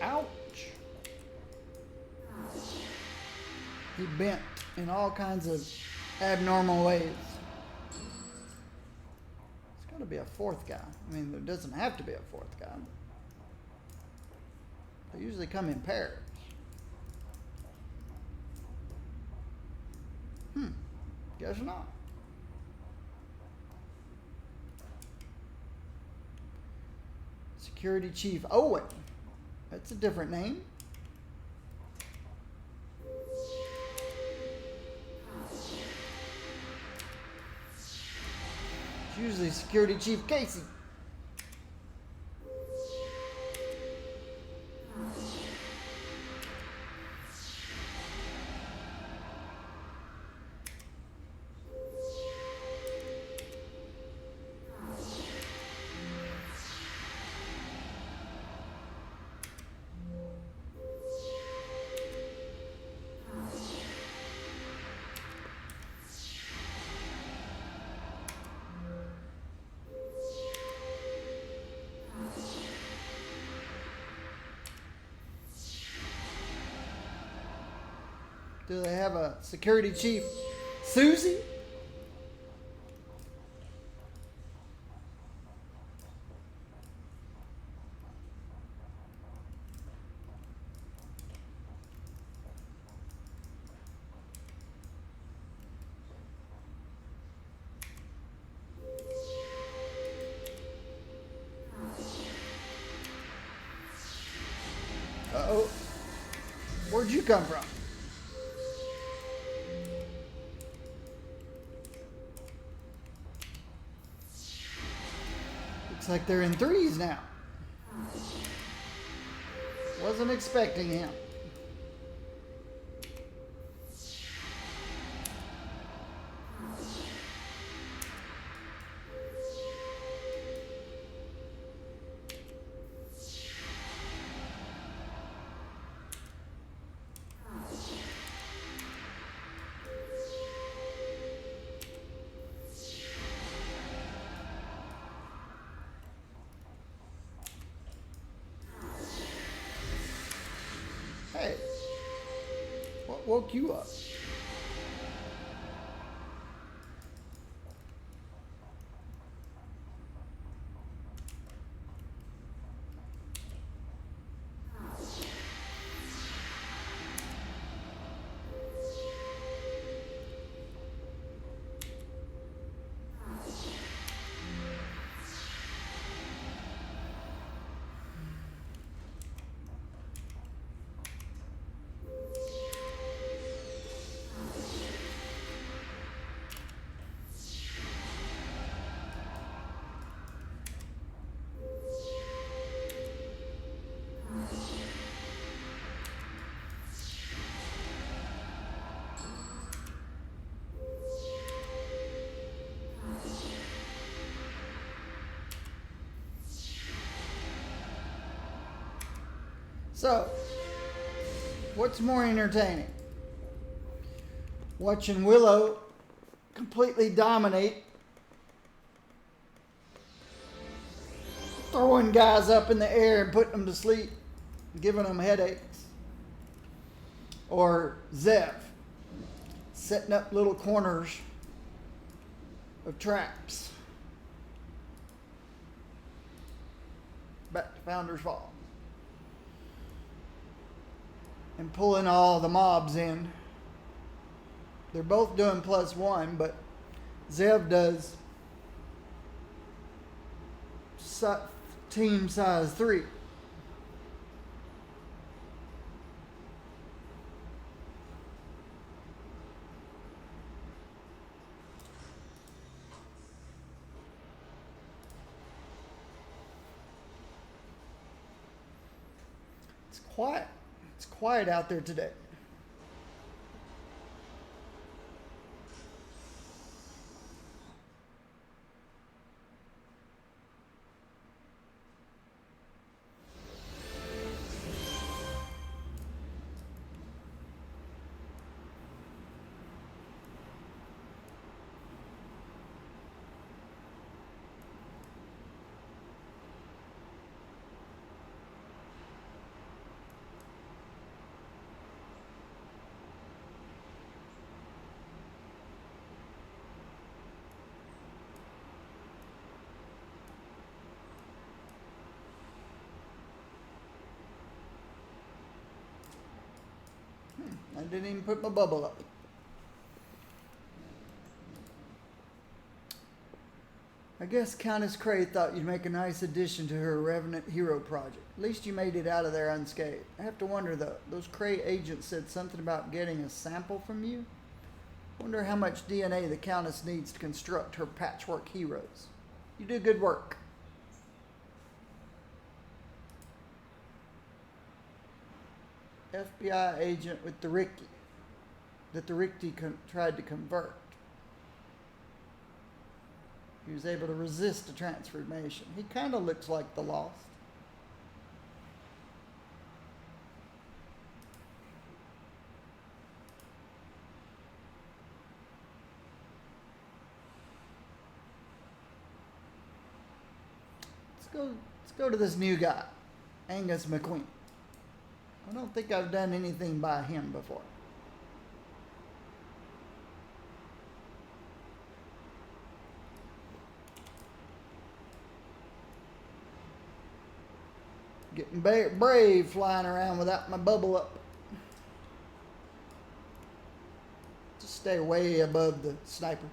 Ouch! He bent in all kinds of abnormal ways. There's got to be a fourth guy. I mean, there doesn't have to be a fourth guy. They usually come in pairs. Guess not. Security Chief Owen. That's a different name. It's usually Security Chief Casey. Do they have a security chief? Susie? Uh-oh. Where'd you come from? Looks like they're in threes now. Wasn't expecting him. Hey, what woke you up? So, what's more entertaining? Watching Willow completely dominate, throwing guys up in the air and putting them to sleep, giving them headaches. Or Zev setting up little corners of traps. Back to Founder's Fall. And pulling all the mobs in. They're both doing +1, but Zev does team size 3. It's quiet. It's quiet out there today. I didn't even put my bubble up. I guess Countess Cray thought you'd make a nice addition to her Revenant Hero project. At least you made it out of there unscathed. I have to wonder though, those Cray agents said something about getting a sample from you? Wonder how much DNA the Countess needs to construct her patchwork heroes. You do good work. FBI agent with the Ricky that the Ricky tried to convert. He was able to resist the transformation. He kind of looks like the Lost. Let's go to this new guy, Angus McQueen. I don't think I've done anything by him before. brave flying around without my bubble up. Just stay way above the snipers.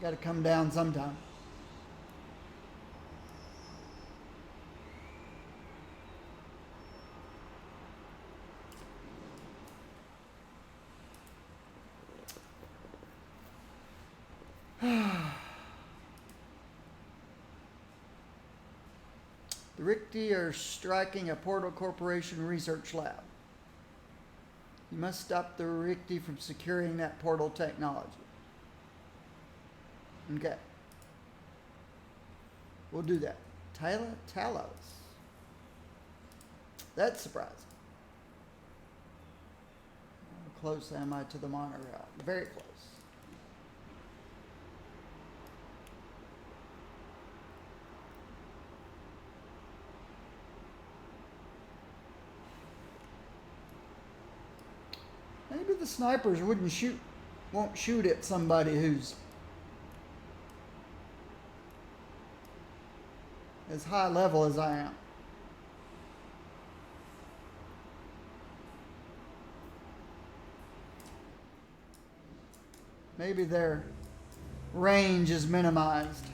Got to come down sometime. The Richti are striking a Portal Corporation research lab. You must stop the Richti from securing that portal technology. Okay. We'll do that. Talos. That's surprising. How close am I to the monorail? Very close. Maybe the snipers won't shoot at somebody who's as high level as I am. Maybe their range is minimized.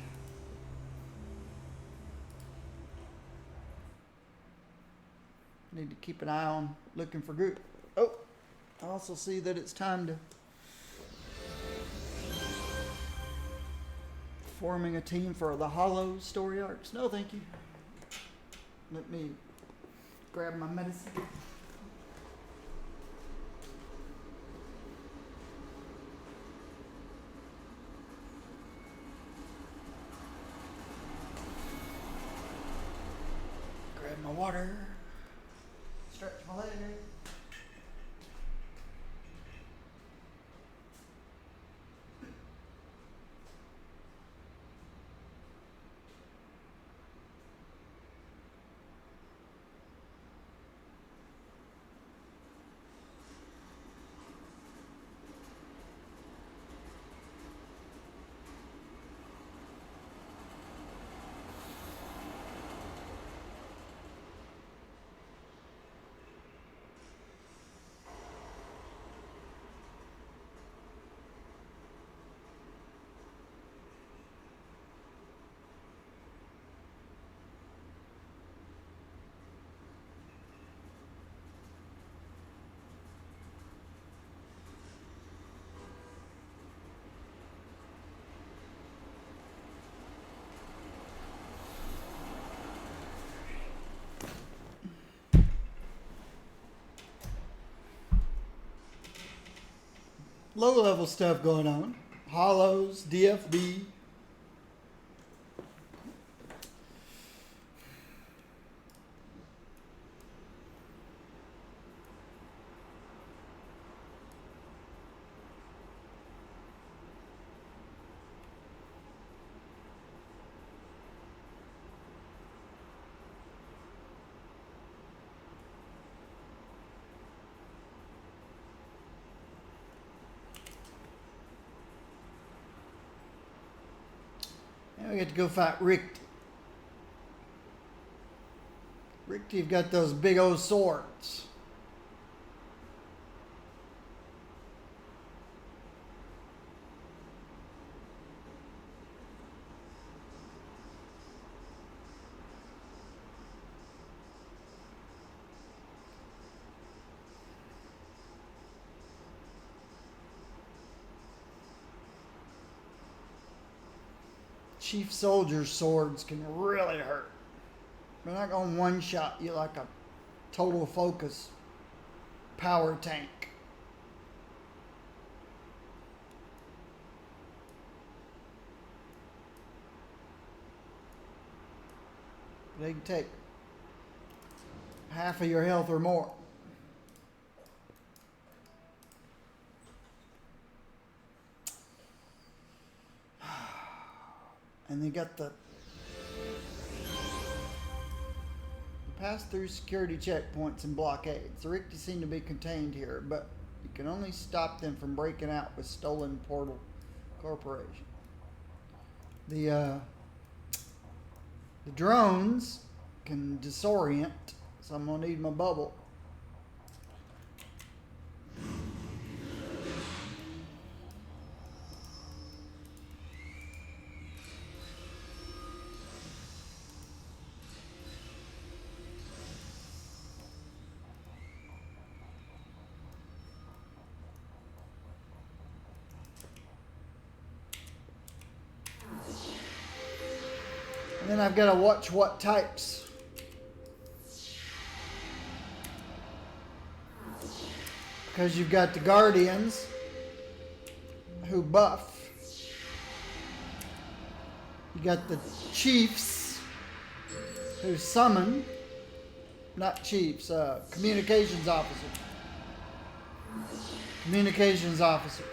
Need to keep an eye on looking for group. Oh, I also see that it's time to forming a team for the Hollow story arcs. No, thank you. Let me grab my medicine. Grab my water. Stretch my leg. Low level stuff going on. Hollows, DFB. Now we get to go fight Richti. Richti have got those big old swords. Chief soldiers' swords can really hurt. They're not going to one-shot you like a total focus power tank. They can take half of your health or more. And they got the Pass through security checkpoints and blockades. The Ricti seem to be contained here, but you can only stop them from breaking out with stolen portal corporation. The drones can disorient, so I'm gonna need my bubble. And then I've got to watch what types. Because you've got the Guardians who buff. You got the Chiefs who summon. Not Chiefs, communications officers. Communications officers.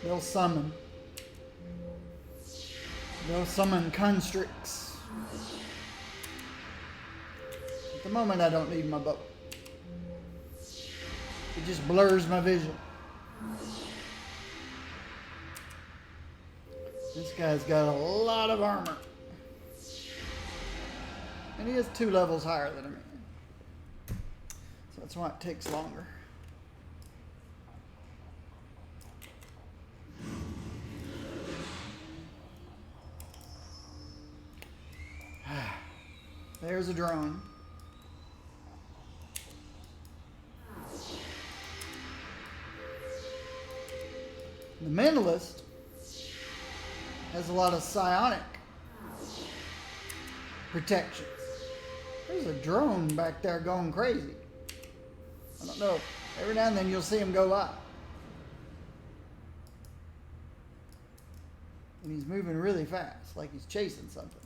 They'll summon. They'll summon constricts. At the moment, I don't need my bow. It just blurs my vision. This guy's got a lot of armor. And he is 2 levels higher than me. So that's why it takes longer. There's a drone. The Mentalist has a lot of psionic protections. There's a drone back there going crazy. I don't know. Every now and then you'll see him go by. And he's moving really fast, like he's chasing something.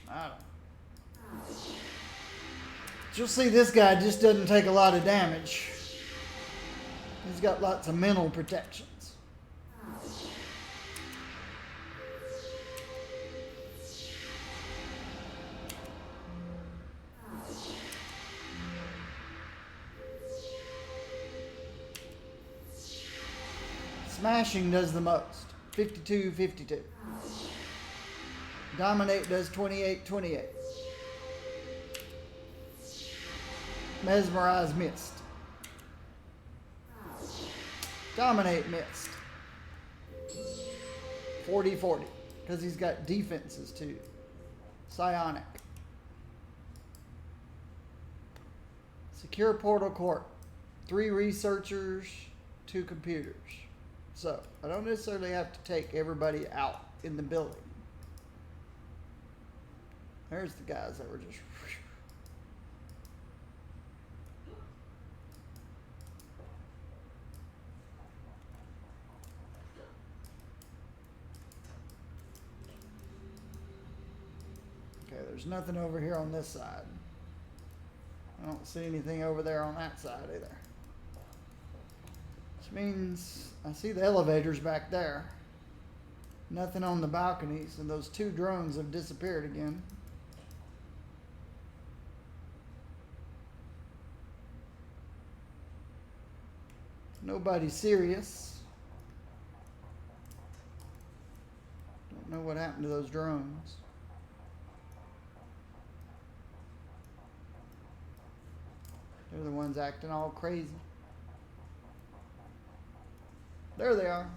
I don't know. You'll see this guy just doesn't take a lot of damage. He's got lots of mental protections. Smashing does the most. 52-52. Dominate does 28-28. Mesmerize missed. Dominate missed. 40-40. Because he's got defenses too. Psionic. Secure portal court. 3 researchers, 2 computers. So, I don't necessarily have to take everybody out in the building. There's the guys that were just... Okay, there's nothing over here on this side. I don't see anything over there on that side either. Which means I see the elevators back there. Nothing on the balconies, and those 2 drones have disappeared again. Nobody serious. Don't know what happened to those drones. They're the ones acting all crazy. There they are.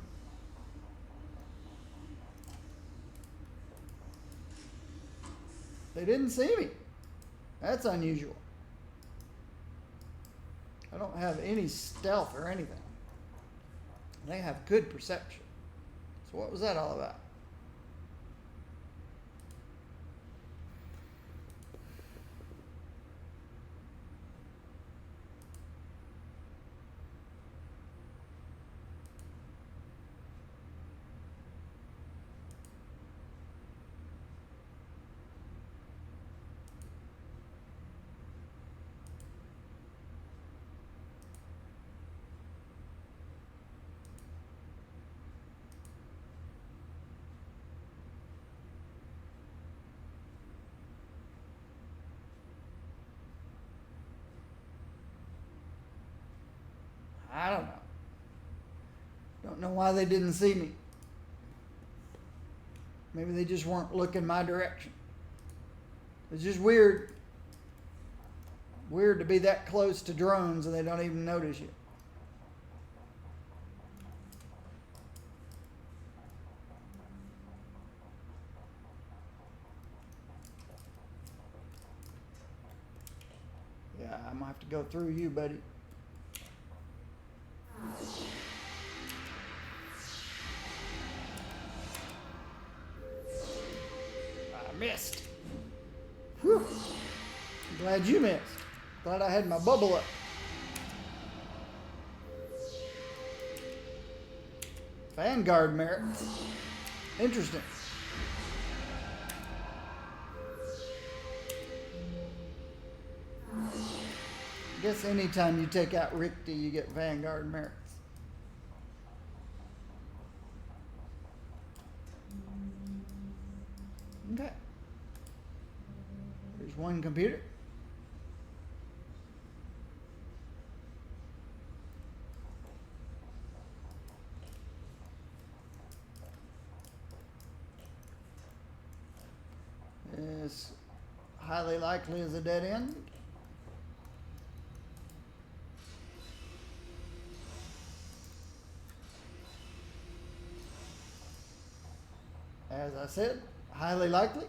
They didn't see me. That's unusual. I don't have any stealth or anything. They have good perception. So what was that all about? I don't know. Don't know why they didn't see me. Maybe they just weren't looking my direction. It's just weird. Weird to be that close to drones and they don't even notice you. Yeah, I'm gonna have to go through you, buddy. I missed. Whew. Glad you missed. Glad I had my bubble up. Vanguard merit. Interesting. I guess anytime you take out Richter, you get Vanguard merits. Okay. There's one computer. It's highly likely is a dead end. As I said, highly likely.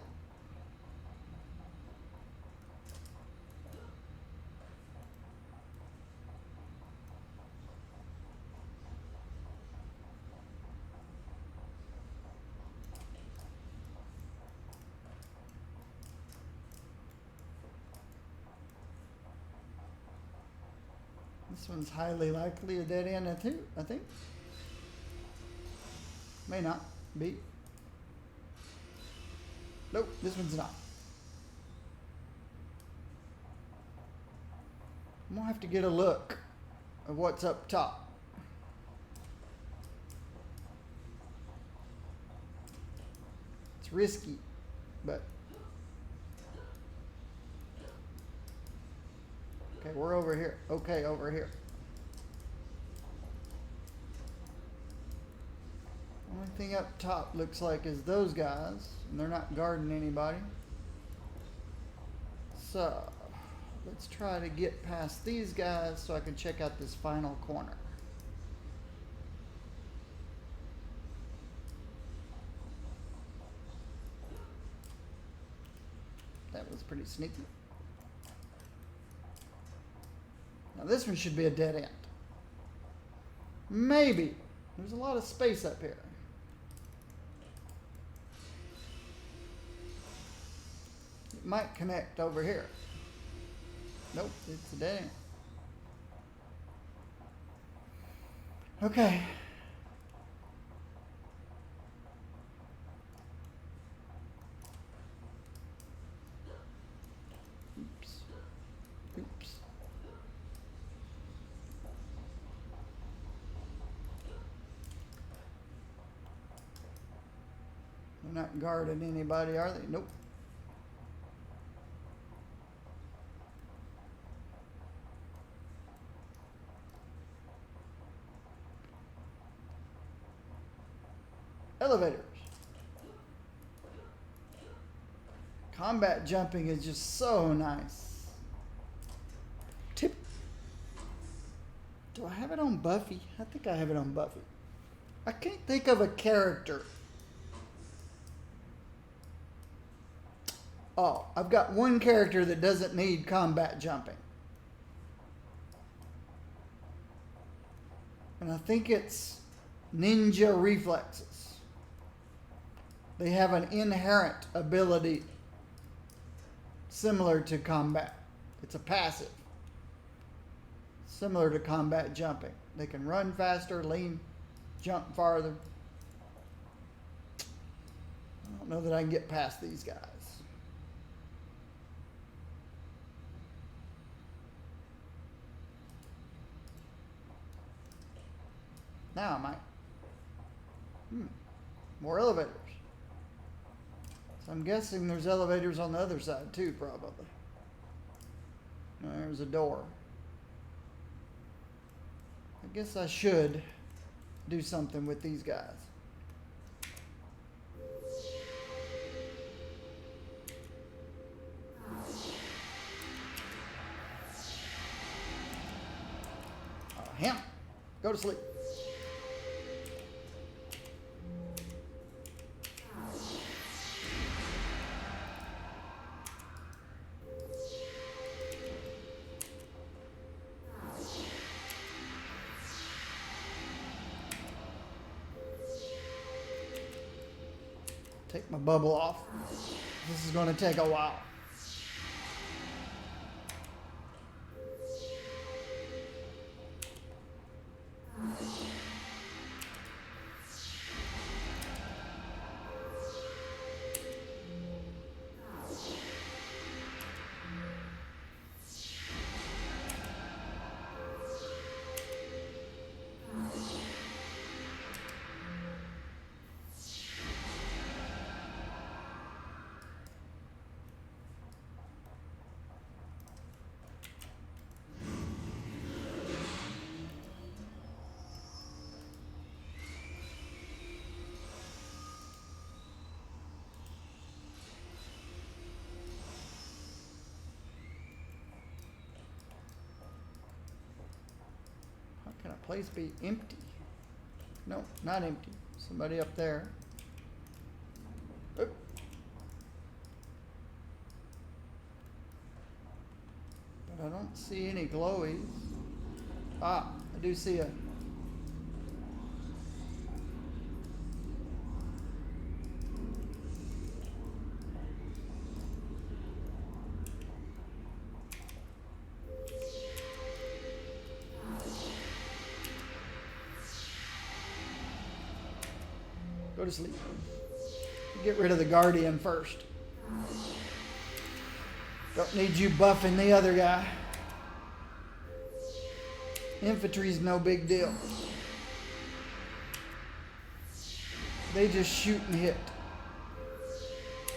This one's highly likely a dead end, I think. May not be. Nope, this one's not. I'm gonna have to get a look at what's up top. It's risky, but okay, we're over here. Okay, over here. Only thing up top looks like is those guys, and they're not guarding anybody. So, let's try to get past these guys so I can check out this final corner. That was pretty sneaky. Now this one should be a dead end. Maybe. There's a lot of space up here. It might connect over here. Nope, it's a dead end. Okay. Oops. Oops. They're not guarding anybody, are they? Nope. Elevators. Combat jumping is just so nice. Tip. Do I have it on Buffy? I think I have it on Buffy. I can't think of a character. Oh, I've got one character that doesn't need combat jumping. And I think it's ninja reflexes. They have an inherent ability similar to combat. It's a passive. Similar to combat jumping. They can run faster, lean, jump farther. I don't know that I can get past these guys. Now I might. More elevators. So I'm guessing there's elevators on the other side too, probably. There's a door. I guess I should do something with these guys. Him, go to sleep. Take my bubble off. This is going to take a while. How can a place be empty? No, not empty. Somebody up there. Oop. But I don't see any glowies. Ah, I do see a... Go to sleep. Get rid of the Guardian first. Don't need you buffing the other guy. Infantry's no big deal. They just shoot and hit.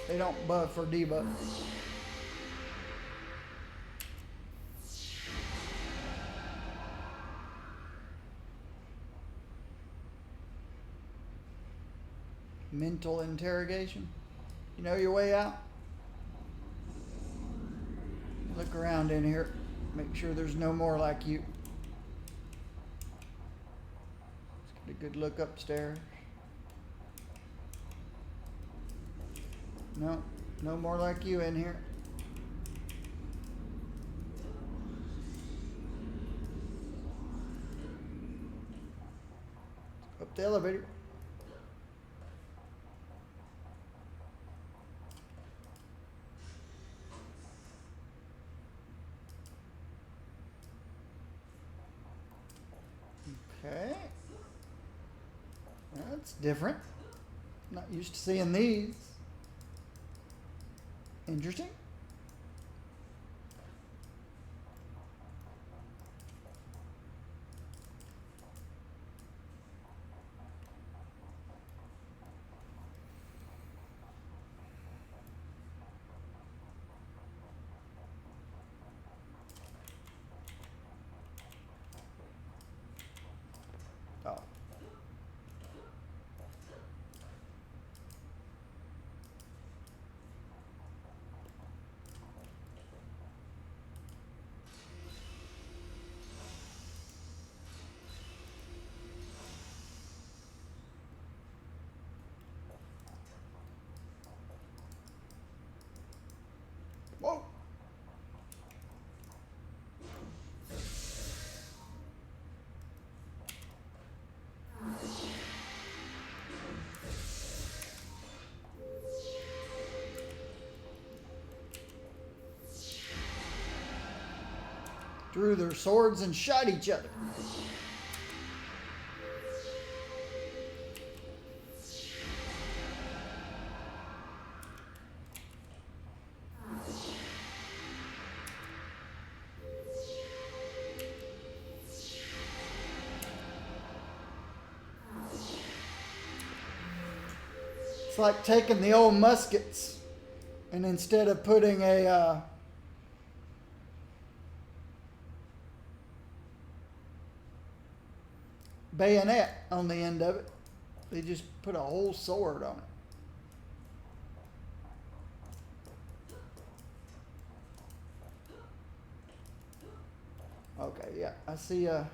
They don't buff or debuff. Mental interrogation. You know your way out? Look around in here. Make sure there's no more like you. Let's get a good look upstairs. No, no more like you in here. Up the elevator. Okay. That's different. Not used to seeing these. Interesting. Oh. Whoa. Drew their swords and shot each other. It's like taking the old muskets and instead of putting a bayonet on the end of it. They just put a whole sword on it. Okay, yeah, I see a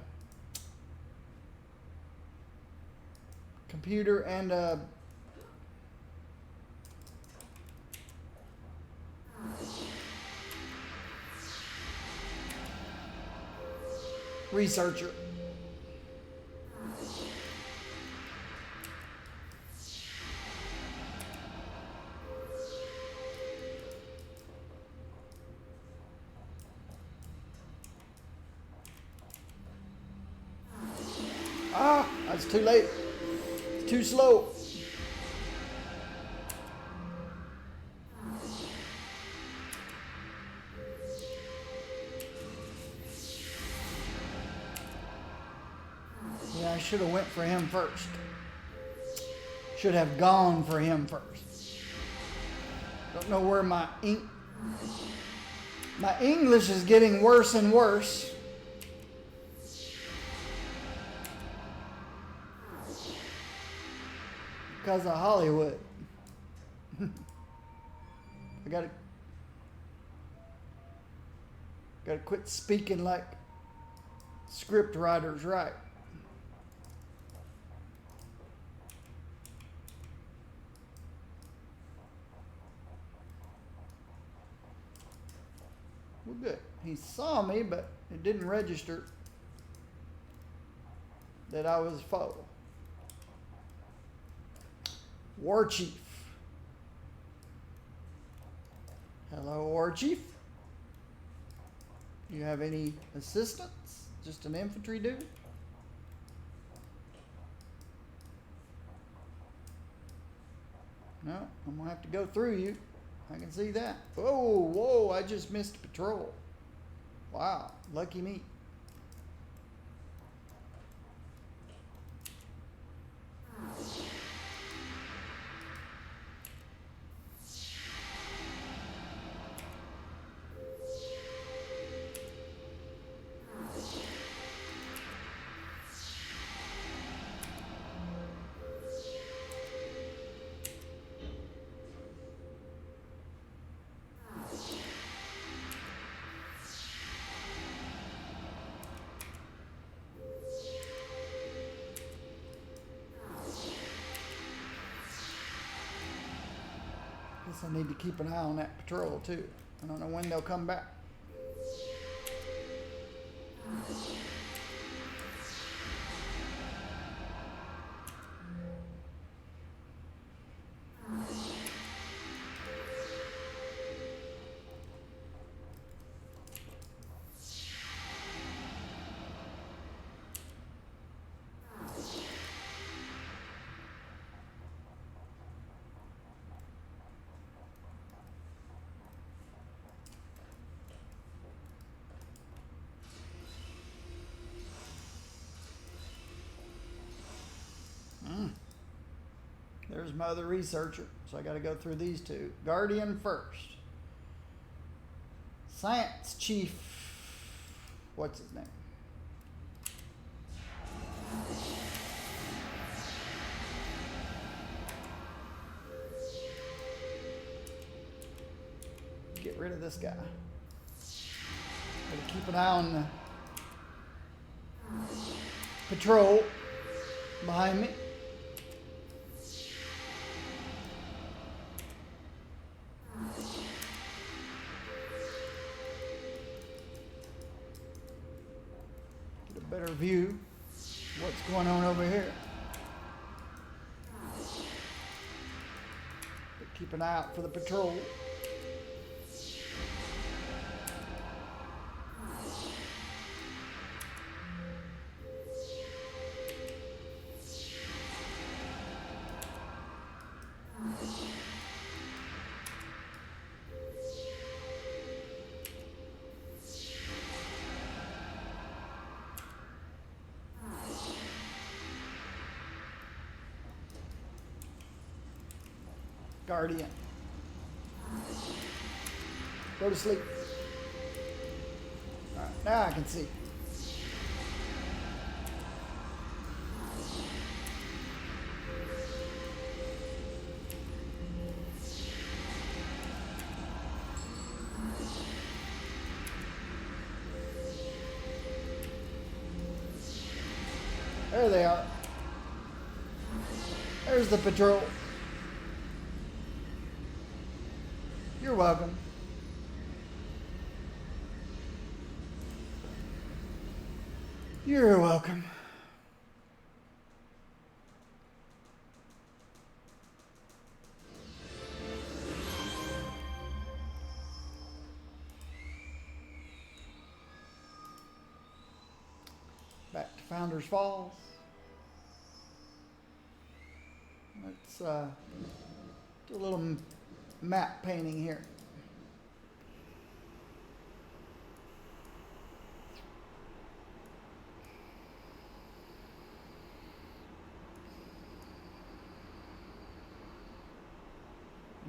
computer and a researcher. Ah, that's too late. It's too slow. Yeah, I should have went for him first. Should have gone for him first. Don't know where my English is getting worse and worse. Because of Hollywood. I gotta quit speaking like script writers write. Well, good. He saw me, but it didn't register that I was a foe. War Chief. Hello, War Chief. You have any assistance? Just an infantry dude? No, I'm gonna have to go through you. I can see that. Whoa, I just missed patrol. Wow, lucky me. Guess I need to keep an eye on that patrol too. I don't know when they'll come back. There's my other researcher, so I got to go through these two. Guardian first. Science Chief. What's his name? Get rid of this guy. Gotta keep an eye on the patrol behind me. Better view what's going on over here. But keep an eye out for the patrol. Guardian. Go to sleep. All right, now I can see. There they are. There's the patrol. You're welcome. You're welcome. Back to Founders Falls. Let's do a little map painting here.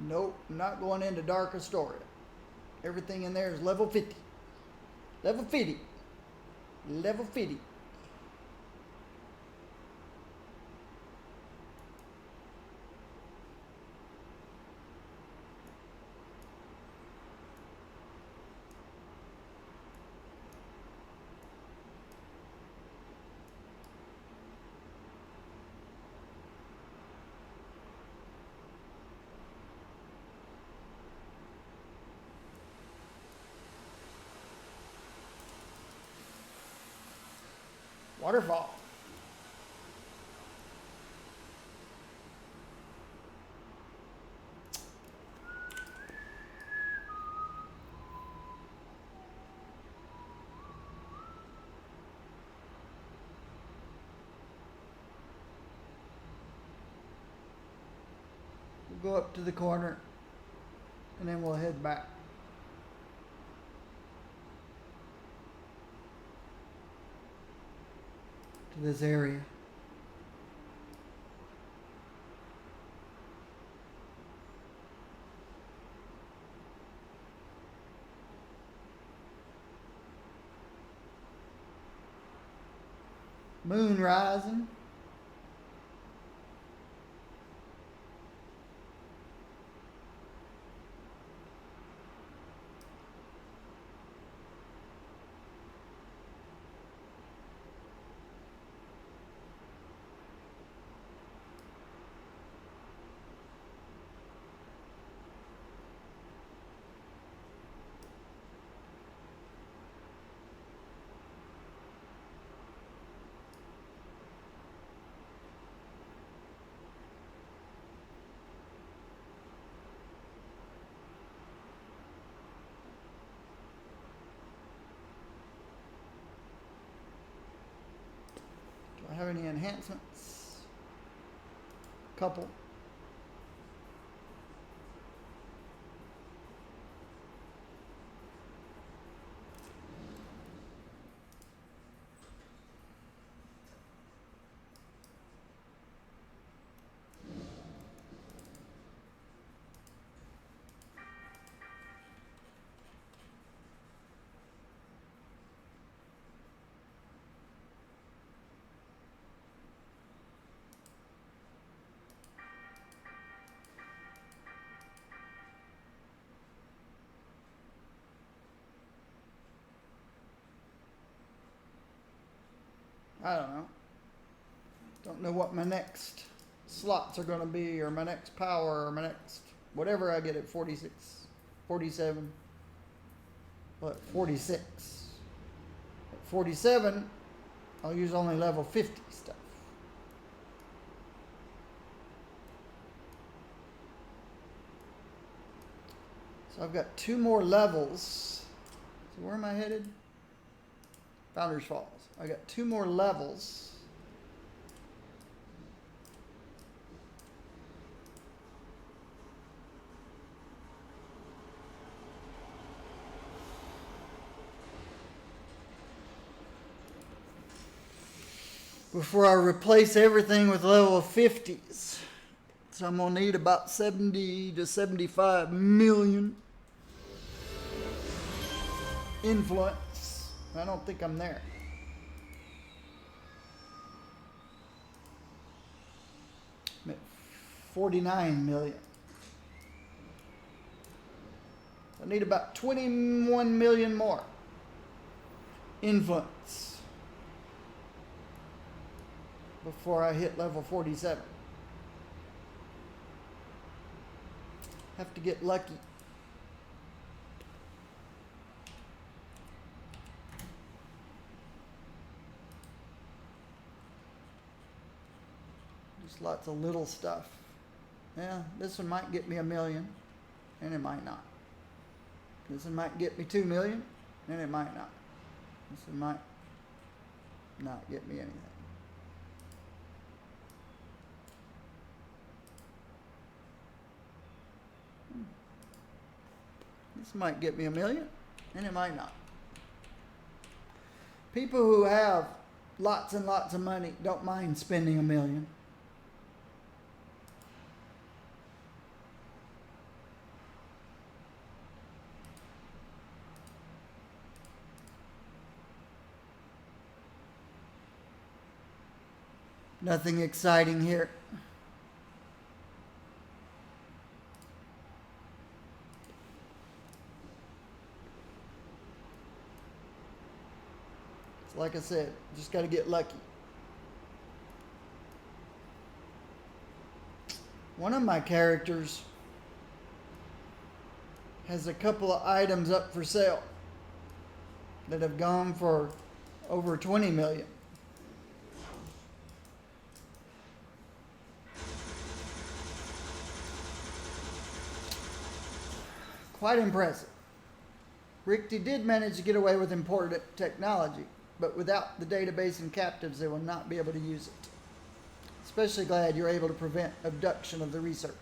Nope, not going into Dark Astoria. Everything in there is level 50. Level 50. Level 50. Waterfall. We'll go up to the corner and then we'll head back to this area. Moon rising. Do I have any enhancements? Couple. I don't know. Don't know what my next slots are going to be, or my next power, or my next whatever I get at 46, 47, but 46. At 47, I'll use only level 50 stuff. So I've got 2 more levels. So where am I headed? Founders Falls. I got 2 more levels. Before I replace everything with level 50s. So I'm going to need about 70 to 75 million influence. I don't think I'm there. I'm at 49 million. I need about 21 million more influence. before I hit level 47. Have to get lucky. Just lots of little stuff. Yeah, this one might get me 1 million, and it might not. This one might get me 2 million, and it might not. This one might not get me anything. This might get me 1 million, and it might not. People who have lots and lots of money don't mind spending 1 million. Nothing exciting here. So like I said, just got to get lucky. One of my characters has a couple of items up for sale that have gone for over 20 million. Quite impressive. Richter did manage to get away with important technology, but without the database and captives, they will not be able to use it. Especially glad you're able to prevent abduction of the researchers.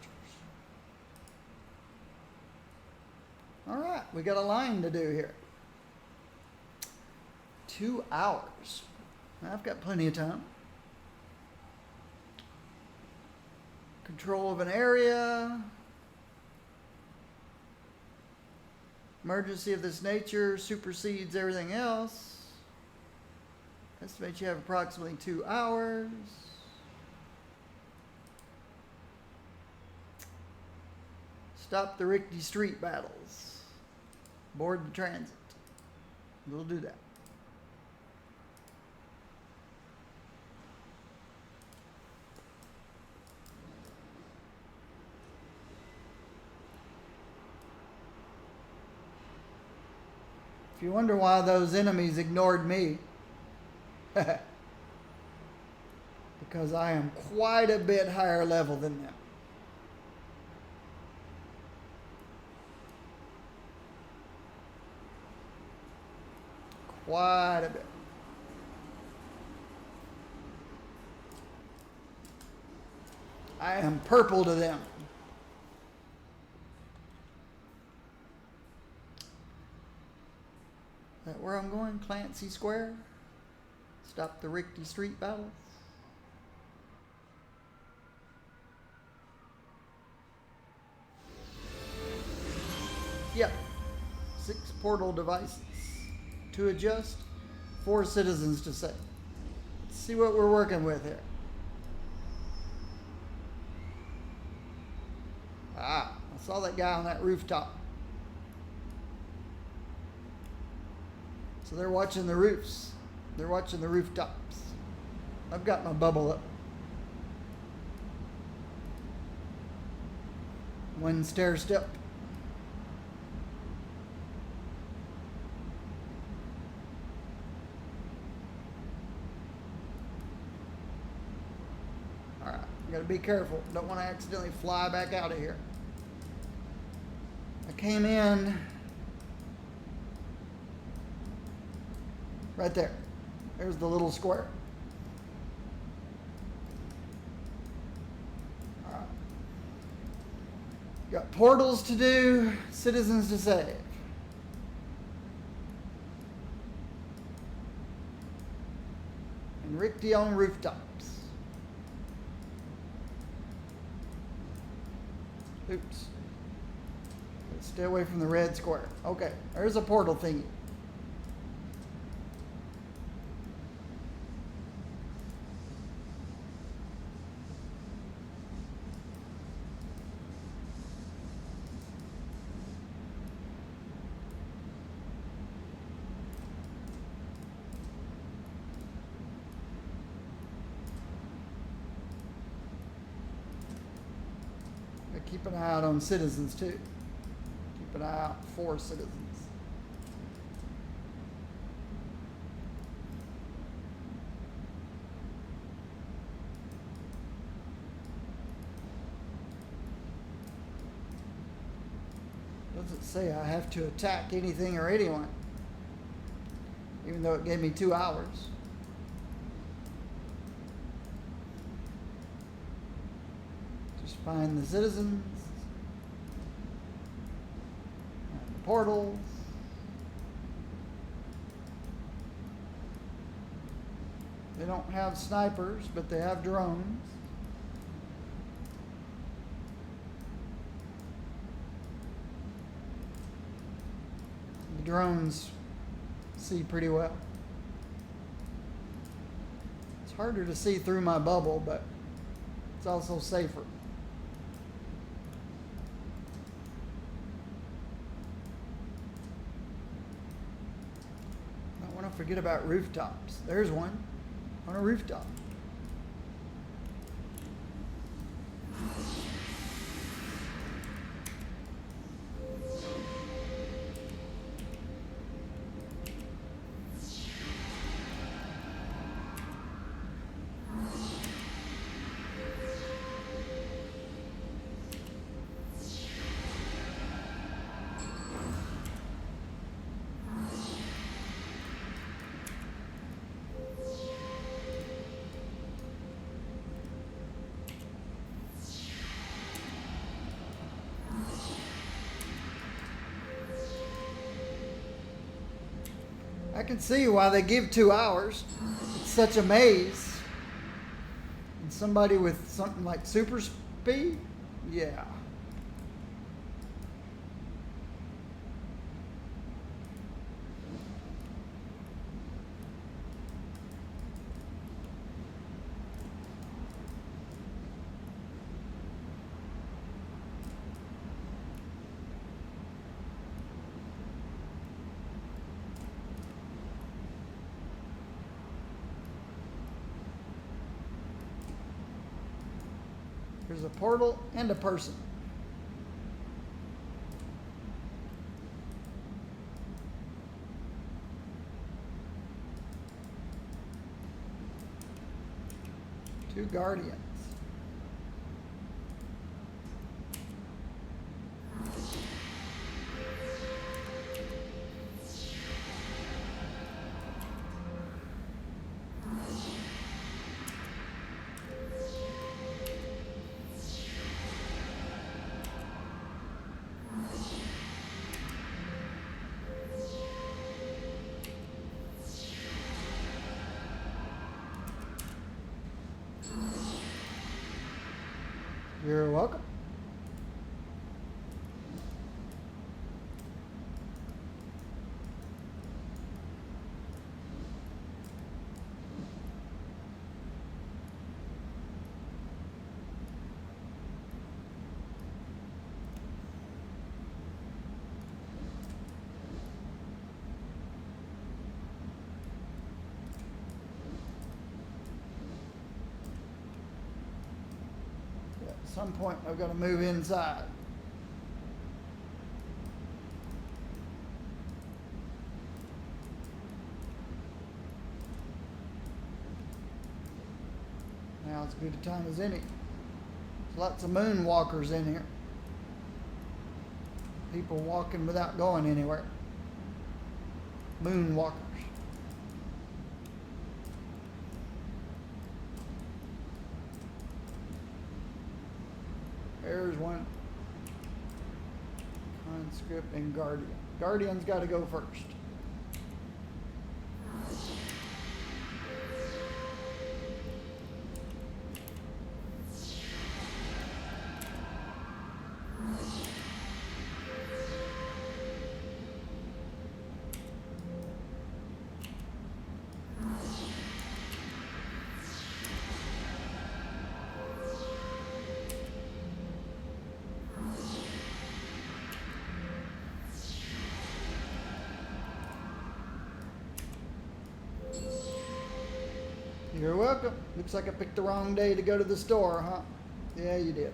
All right, we got a line to do here. 2 hours. I've got plenty of time. Control of an area. Emergency of this nature supersedes everything else. Estimate you have approximately 2 hours. Stop the Richter street battles. Board the transit. We'll do that. If you wonder why those enemies ignored me, because I am quite a bit higher level than them. Quite a bit. I am purple to them. Is that where I'm going? Clancy Square? Stop the Richter street battles? Yep. 6 portal devices to adjust, 4 citizens to save. Let's see what we're working with here. Ah, I saw that guy on that rooftop. So they're watching the roofs. They're watching the rooftops. I've got my bubble up. 1 stair step. Alright, gotta be careful. Don't want to accidentally fly back out of here. I came in right there. There's the little square. All right. Got portals to do, citizens to save. And Richter on rooftops. Oops. Stay away from the red square. Okay, there's a portal thingy. Keep an eye out on citizens too. Keep an eye out for citizens. Doesn't say I have to attack anything or anyone, even though it gave me 2 hours. Just find the citizens, and the portals, they don't have snipers, but they have drones. The drones see pretty well. It's harder to see through my bubble, but it's also safer. I don't want to forget about rooftops. There's one on a rooftop. I can see why they give 2 hours. It's such a maze. And somebody with something like super speed? Yeah. There's a portal and a person. Two guardians. You're welcome. At some point, I've got to move inside. Now it's as good a time as any. There's lots of moonwalkers in here. People walking without going anywhere. Moonwalkers. There's one. Conscript and Guardian. Guardian's got to go first. You're welcome. Looks like I picked the wrong day to go to the store, huh? Yeah, you did.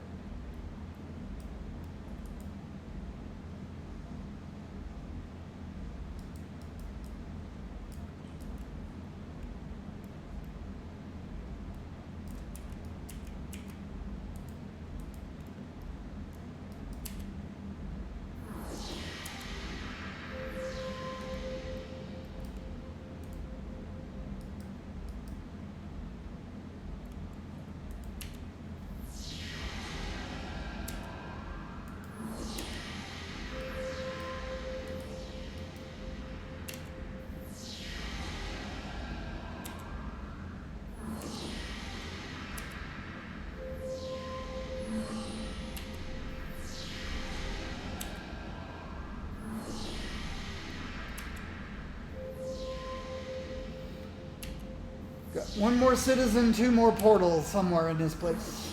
One more citizen, two more portals somewhere in this place.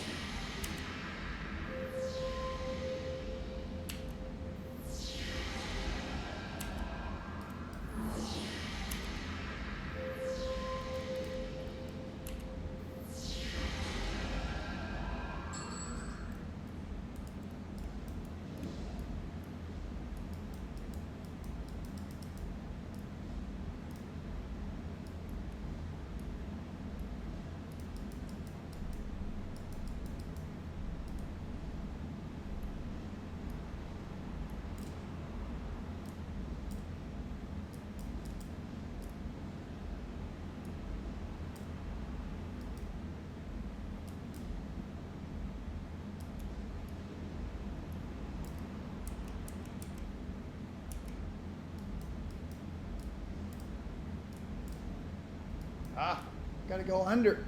Ah, gotta go under.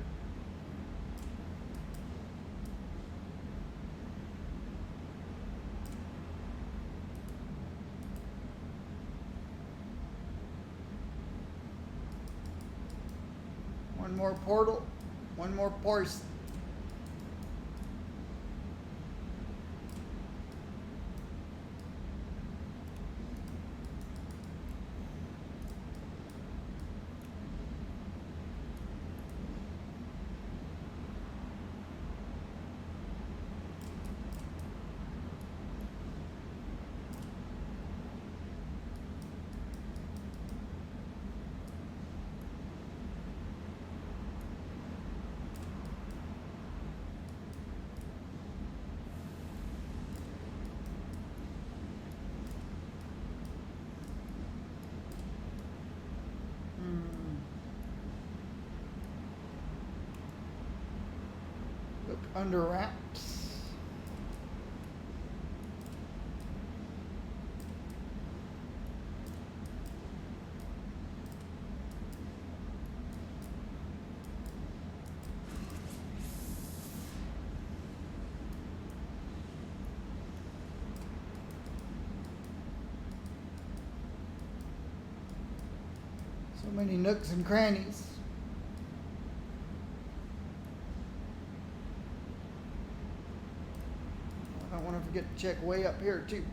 One more portal, one more person. Look under wraps. So many nooks and crannies. I don't want to forget to check way up here too.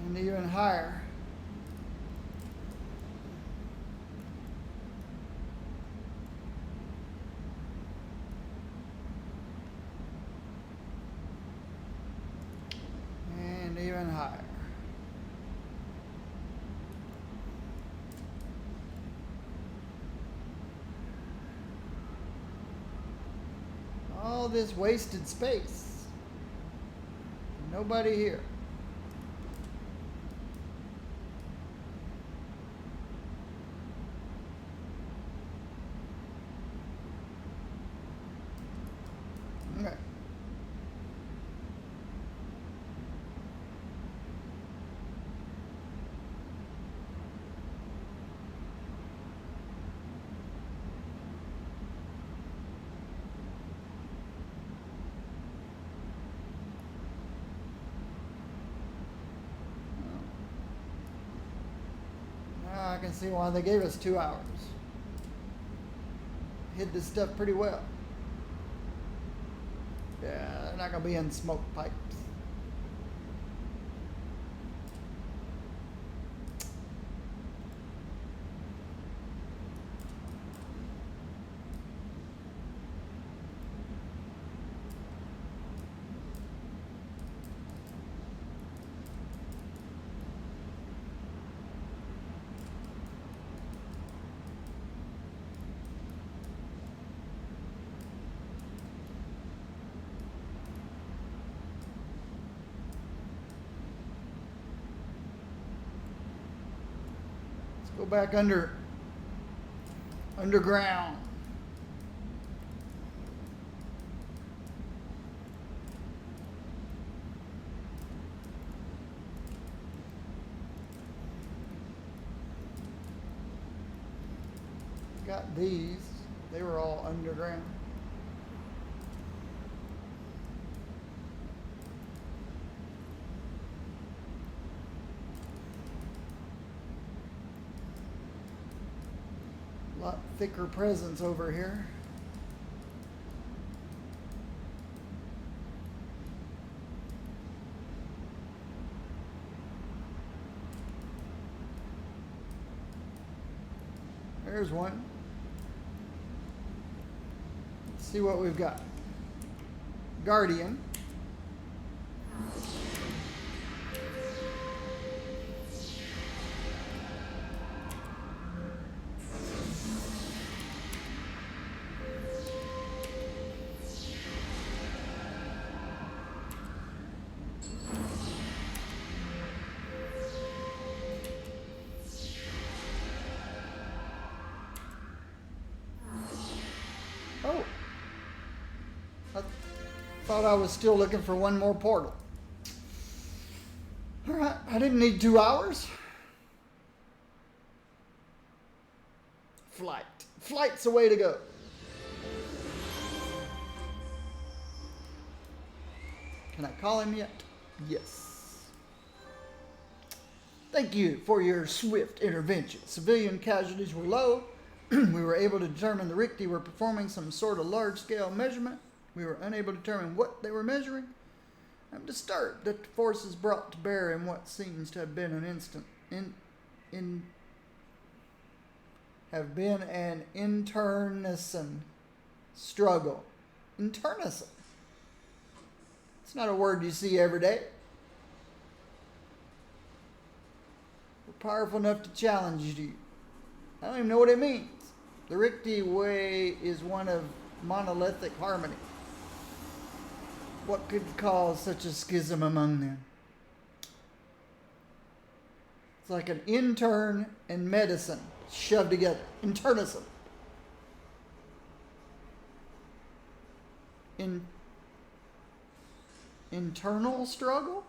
And even higher. And even higher. All this wasted space. Nobody here. Okay. Now I can see why they gave us 2 hours. Hid this stuff pretty well. Yeah, they're not going to be in smoke pipes. Go back underground. Got these. They were all underground. lot thicker presence over here. There's one. Let's see what we've got. Guardian. Oh, I thought I was still looking for one more portal. All right, I didn't need 2 hours. Flight. Flight's the way to go. Can I call him yet? Yes. Thank you for your swift intervention. Civilian casualties were low. We were able to determine the Rikti were performing some sort of large-scale measurement. We were unable to determine what they were measuring. I'm disturbed that the forces brought to bear in what seems to have been an internecine struggle. Internecine. It's not a word you see every day. We're powerful enough to challenge you. I don't even know what it means. The Rikti way is one of monolithic harmony. What could cause such a schism among them? It's like an intern and medicine shoved together. Internecine. Internal struggle?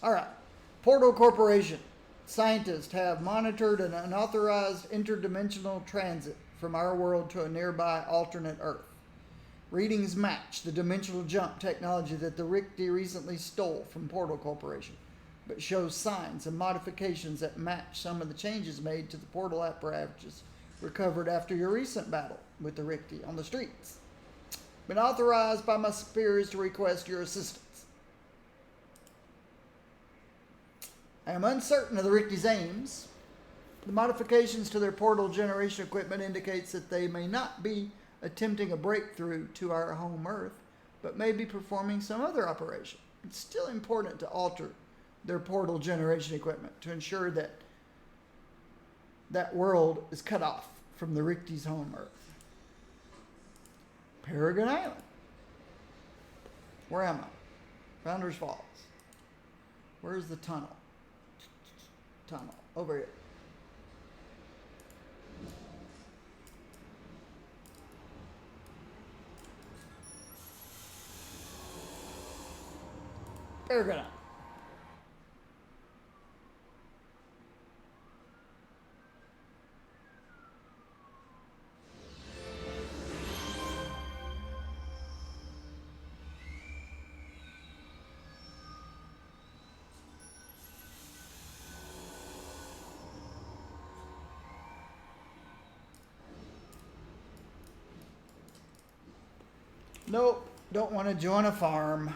All right. Portal Corporation. Scientists have monitored an unauthorized interdimensional transit from our world to a nearby alternate Earth. Readings match the dimensional jump technology that the Rikti recently stole from Portal Corporation, but shows signs and modifications that match some of the changes made to the portal apparatus recovered after your recent battle with the Rikti on the streets. Been authorized by my superiors to request your assistance. I am uncertain of the Rikti's aims. The modifications to their portal generation equipment indicates that they may not be attempting a breakthrough to our home Earth, but may be performing some other operation. It's still important to alter their portal generation equipment to ensure that that world is cut off from the Rikti's home Earth. Paragon Island. Where am I? Founders Falls. Where's the tunnel? Tunnel. Over here. Paragon Island. Nope, don't want to join a farm.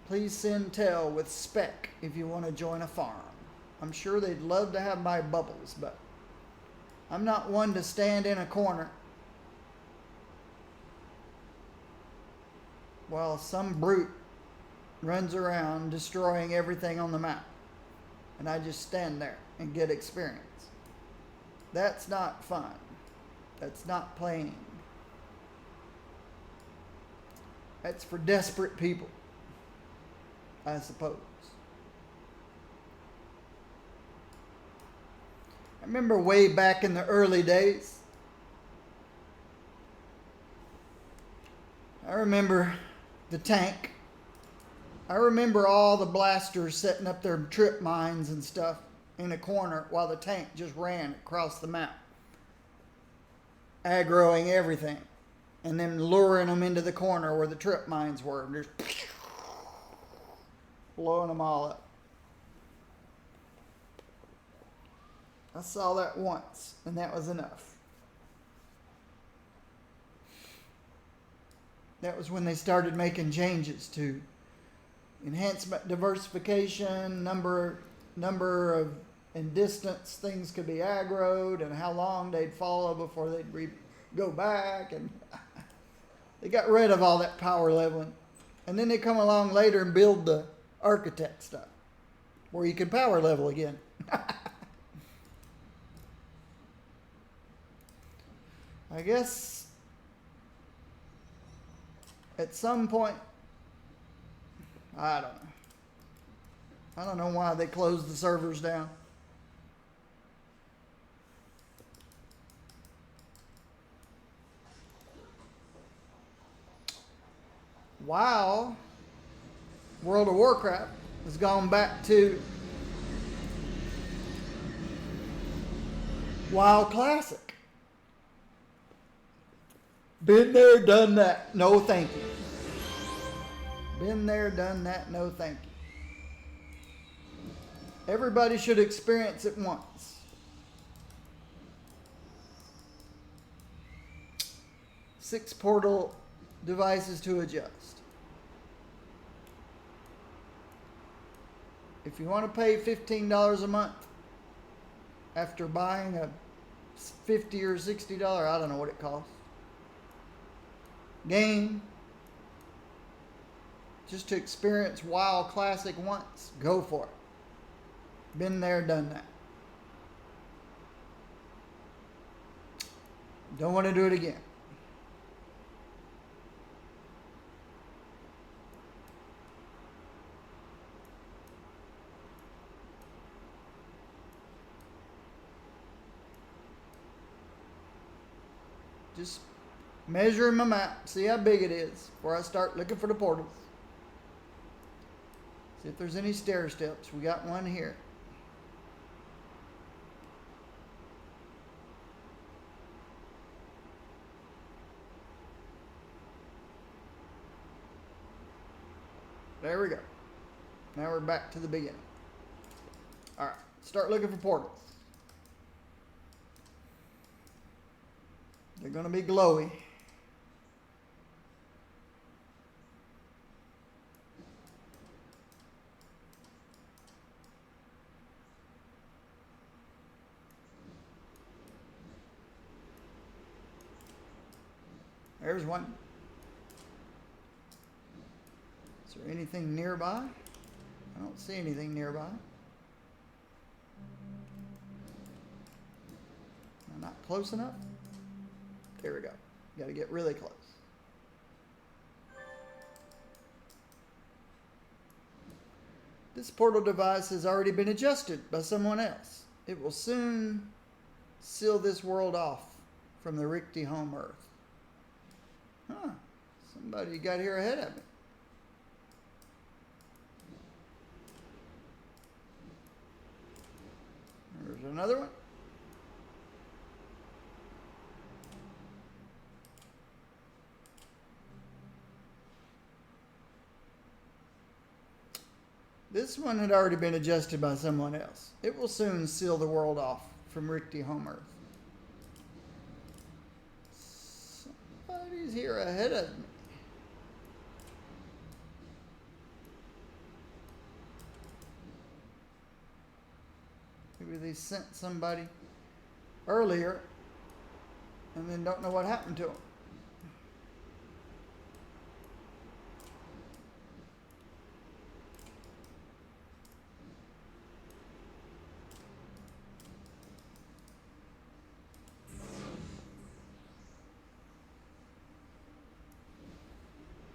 Please send Tell with spec if you want to join a farm. I'm sure they'd love to have my bubbles, but I'm not one to stand in a corner while some brute runs around destroying everything on the map. And I just stand there and get experience. That's not fun. That's not playing. That's for desperate people, I suppose. I remember way back in the early days. I remember the tank. I remember all the blasters setting up their trip mines and stuff in a corner while the tank just ran across the map, aggroing everything. and then luring them into the corner where the trip mines were, and just blowing them all up. I saw that once, and that was enough. That was when they started making changes to enhancement, diversification, number of and distance things could be aggroed, and how long they'd follow before they'd go back, and they got rid of all that power leveling. And then they come along later and build the architect stuff, where you can power level again. I guess at some point, I don't know. I don't know why they closed the servers down. WoW, World of Warcraft, has gone back to WoW Classic. Been there, done that. No, thank you. Been there, done that. No, thank you. Everybody should experience it once. 6 portal devices to adjust. If you want to pay $15 a month after buying a $50 or $60, I don't know what it costs, game, just to experience WoW Classic once, go for it. Been there, done that. Don't want to do it again. Just measuring my map, see how big it is before I start looking for the portals. See if there's any stair steps. We got one here. There we go. Now we're back to the beginning. All right, start looking for portals. They're going to be glowy. There's one. Is there anything nearby? I don't see anything nearby. Am I not close enough? There we go. Got to get really close. This portal device has already been adjusted by someone else. It will soon seal this world off from the Richte home Earth. Huh. Somebody got here ahead of me. There's another one. This one had already been adjusted by someone else. It will soon seal the world off from Richte home Earth. Somebody's here ahead of me. Maybe they sent somebody earlier and then don't know what happened to them.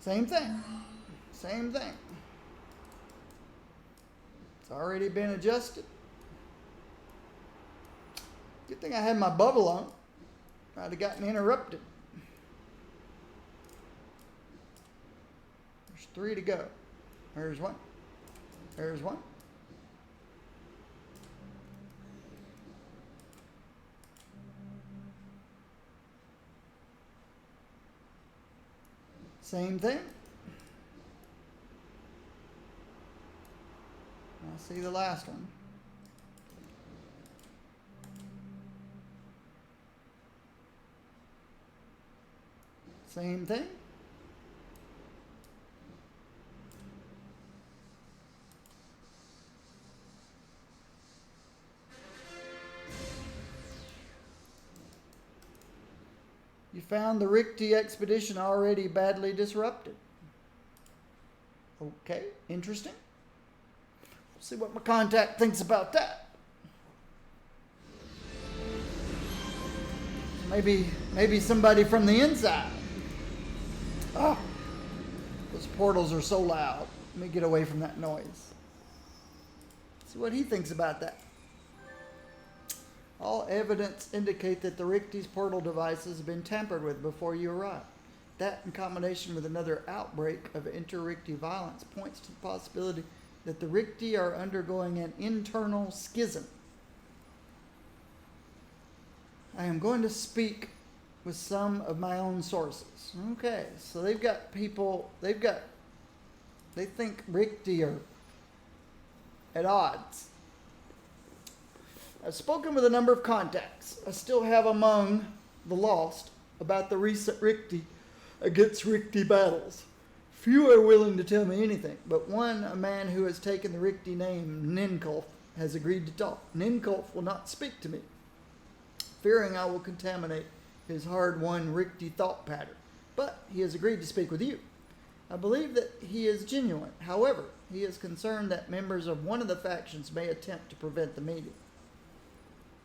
Same thing. Same thing. It's already been adjusted. Good thing I had my bubble on. I'd have gotten interrupted. There's 3 to go. There's one. There's one. Same thing. I see the last one. Same thing. You found the Richty expedition already badly disrupted. Okay, interesting. We'll see what my contact thinks about that. Maybe somebody from the inside. Oh, those portals are so loud. Let me get away from that noise. See what he thinks about that. All evidence indicate that the Richty's portal devices have been tampered with before you arrived. That, in combination with another outbreak of inter-Richty violence, points to the possibility that the Richty are undergoing an internal schism. I am going to speak with some of my own sources. Okay, so they've got people, they think Richty are at odds. I've spoken with a number of contacts I still have among the lost about the recent Richty against Richty battles. Few are willing to tell me anything, but one, a man who has taken the Richty name, Ninkulf, has agreed to talk. Ninkulf will not speak to me, fearing I will contaminate his hard-won Richty thought pattern, but he has agreed to speak with you. I believe that he is genuine. However, he is concerned that members of one of the factions may attempt to prevent the meeting.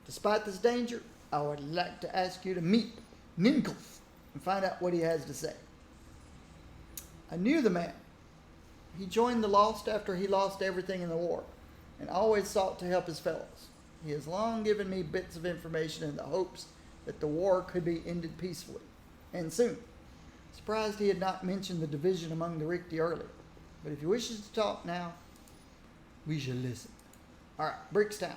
Despite this danger, I would like to ask you to meet Ninkulf and find out what he has to say. I knew the man. He joined the Lost after he lost everything in the war and always sought to help his fellows. He has long given me bits of information in the hopes that the war could be ended peacefully, and soon. Surprised he had not mentioned the division among the Richty earlier. But if he wishes to talk now, we shall listen. All right, Brickstown.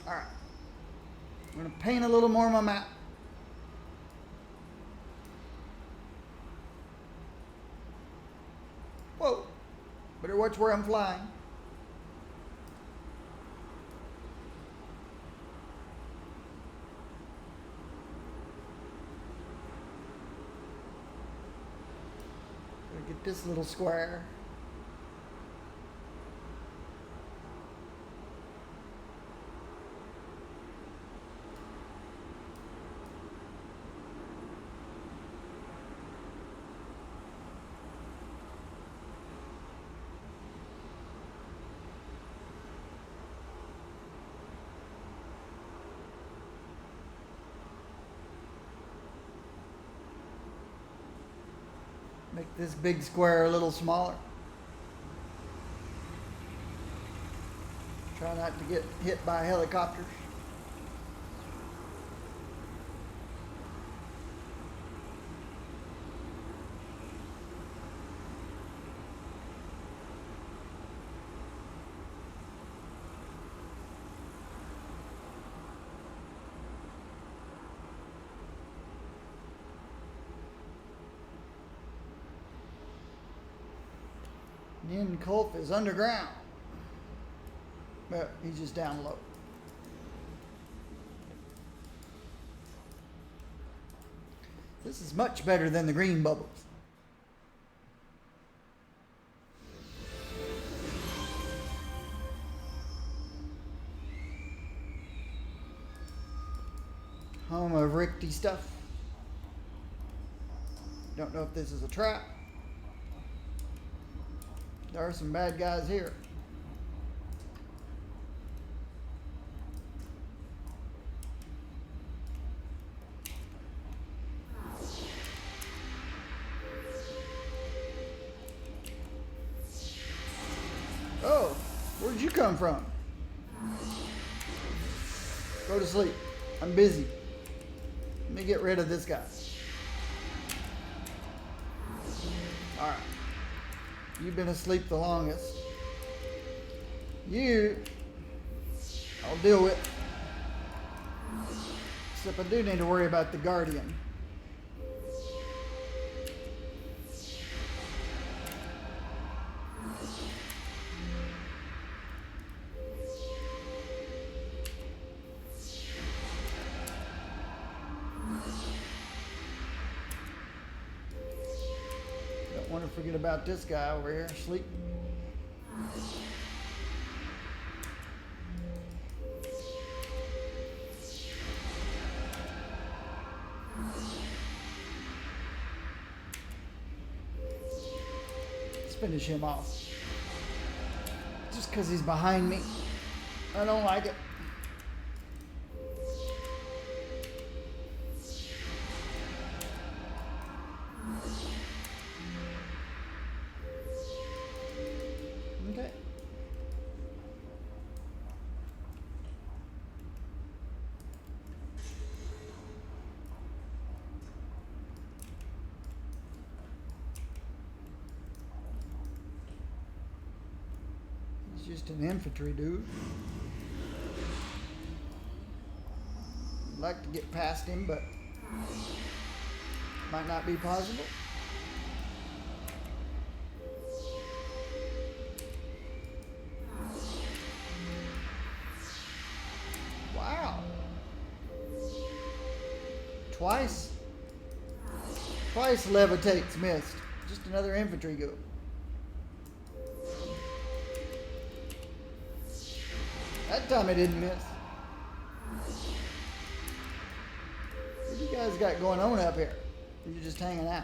All right. I'm going to paint a little more on my map. Whoa. Better watch where I'm flying. Gotta get this little square. Make this big square a little smaller. Try not to get hit by helicopters. Inculf is underground. But he's just down low. This is much better than the green bubbles. Home of Rickety stuff. Don't know if this is a trap. There are some bad guys here. Oh, where'd you come from? Go to sleep. I'm busy. Let me get rid of this guy. Alright. You've been asleep the longest. I'll deal with. Except I do need to worry about the Guardian. Don't want to forget about this guy over here asleep. Let's finish him off. Just because he's behind me. I don't like it. Okay. He's just an infantry dude. I'd like to get past him, but might not be possible. Twice levitates, missed. Just another infantry go. That time it didn't miss. What you guys got going on up here? Or you just hanging out?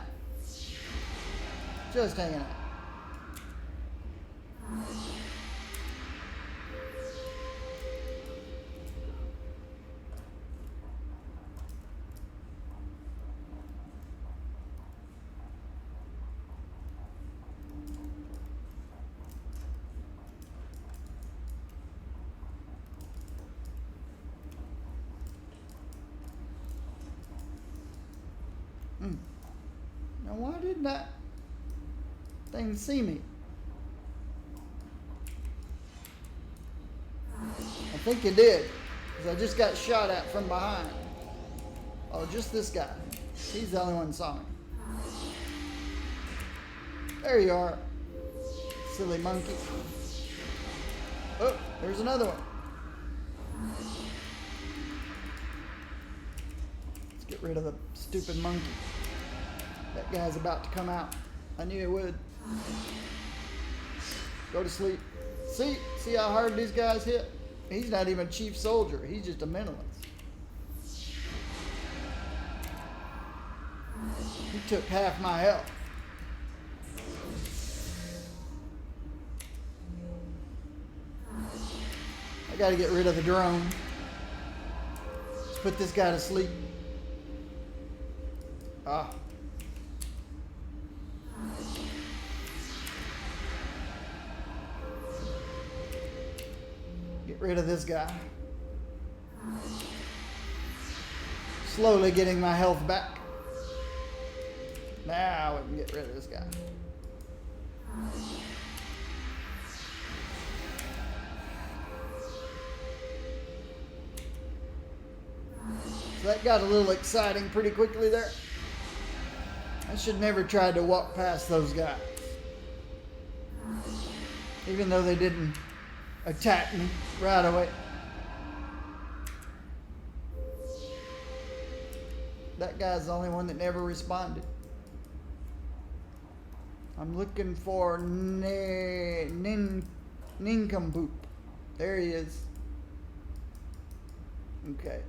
Just hanging out. Now why didn't that thing see me? I think it did, because I just got shot at from behind. Oh, just this guy. He's the only one that saw me. There you are, silly monkey. Oh, there's another one. Let's get rid of the stupid monkey. That guy's about to come out. I knew he would. Go to sleep. See how hard these guys hit? He's not even a chief soldier. He's just a mentalist. He took half my health. I gotta get rid of the drone. Let's put this guy to sleep. Ah. Get rid of this guy. Slowly getting my health back. Now we can get rid of this guy. So that got a little exciting pretty quickly there. I should never try to walk past those guys. Even though they didn't attack me right away. That guy's the only one that never responded. I'm looking for Nincompoop. There he is. Okay.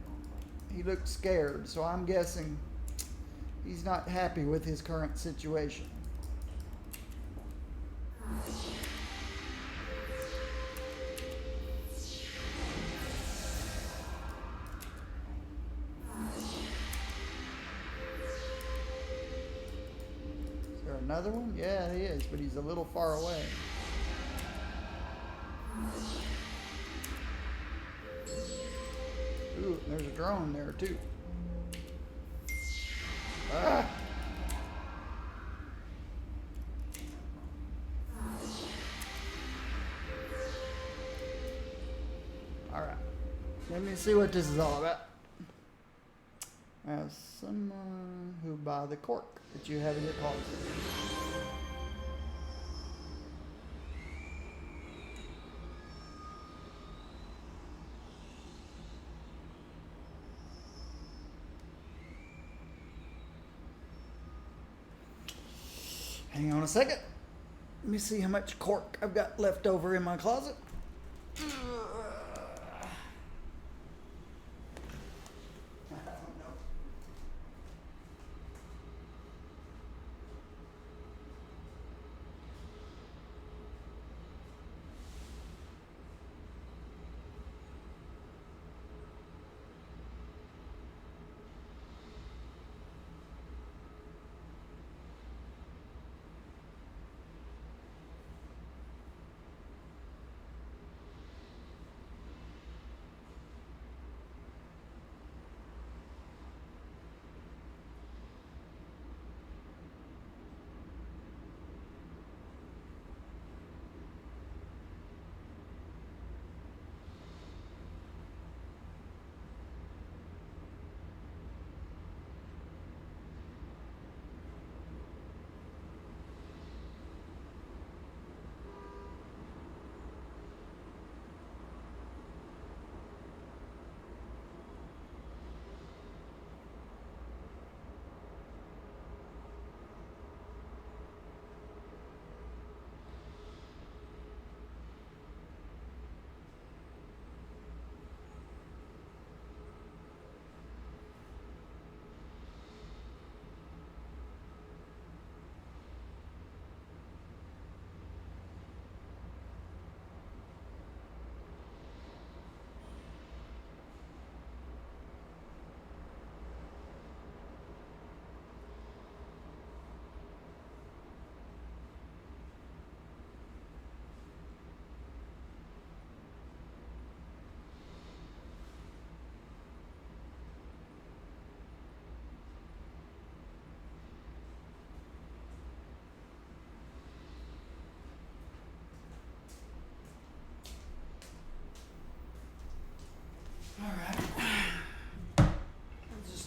He looks scared, so I'm guessing he's not happy with his current situation. Is there another one? Yeah, he is, but he's a little far away. Ooh, there's a drone there too. Ah! Alright. Let me see what this is all about. As someone who buy the cork that you have in your closet. Hang on a second. Let me see how much cork I've got left over in my closet. I don't know.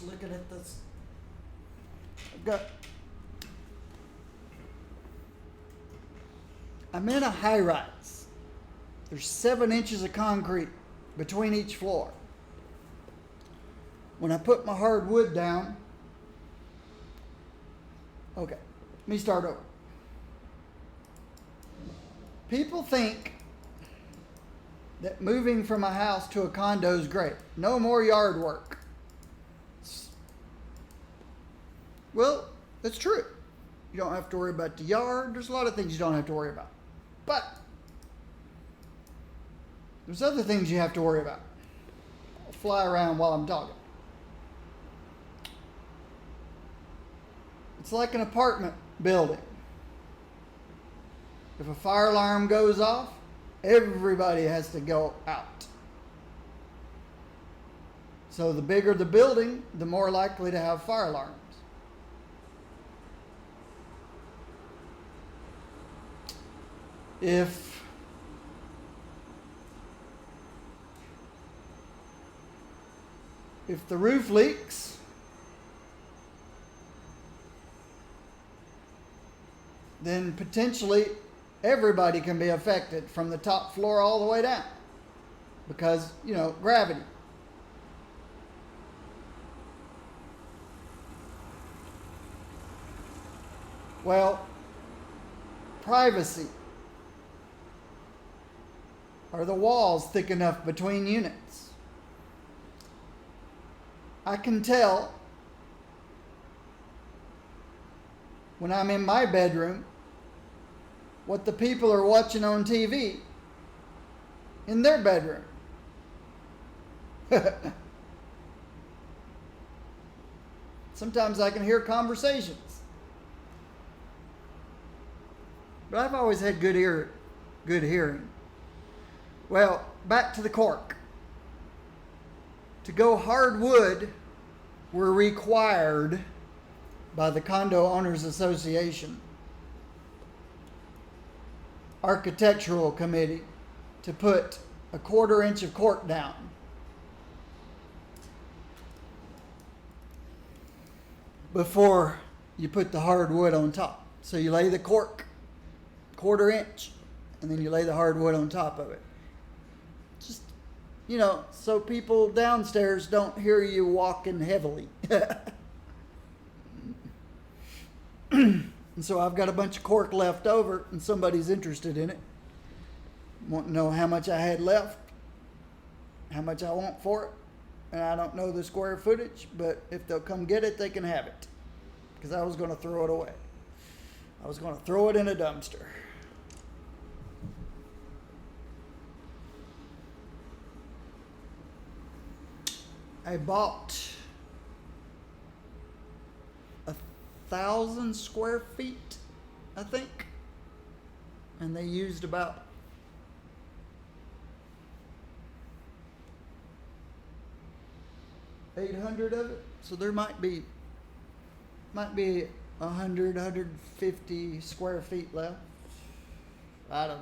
Looking at this, I'm in a high rise. There's 7 inches of concrete between each floor. When I put my hardwood down, okay, let me start over. People think that moving from a house to a condo is great. No more yard work. Well, that's true. You don't have to worry about the yard. There's a lot of things you don't have to worry about. But there's other things you have to worry about. I'll fly around while I'm talking. It's like an apartment building. If a fire alarm goes off, everybody has to go out. So the bigger the building, the more likely to have fire alarms. If the roof leaks, then potentially everybody can be affected from the top floor all the way down because, gravity. Well, privacy. Are the walls thick enough between units? I can tell when I'm in my bedroom what the people are watching on TV in their bedroom. Sometimes I can hear conversations. But I've always had good hearing. Well, back to the cork. To go hardwood, we're required by the Condo Owners Association Architectural Committee to put a 1/4 inch of cork down. Before you put the hardwood on top. So you lay the cork 1/4 inch and then you lay the hardwood on top of it. Just, so people downstairs don't hear you walking heavily. And so I've got a bunch of cork left over and somebody's interested in it. Want to know how much I had left, how much I want for it. And I don't know the square footage, but if they'll come get it, they can have it. Because I was going to throw it away. I was going to throw it in a dumpster. I bought 1,000 square feet, I think. And they used about 800 of it. So there might be 100, 150 square feet left. I don't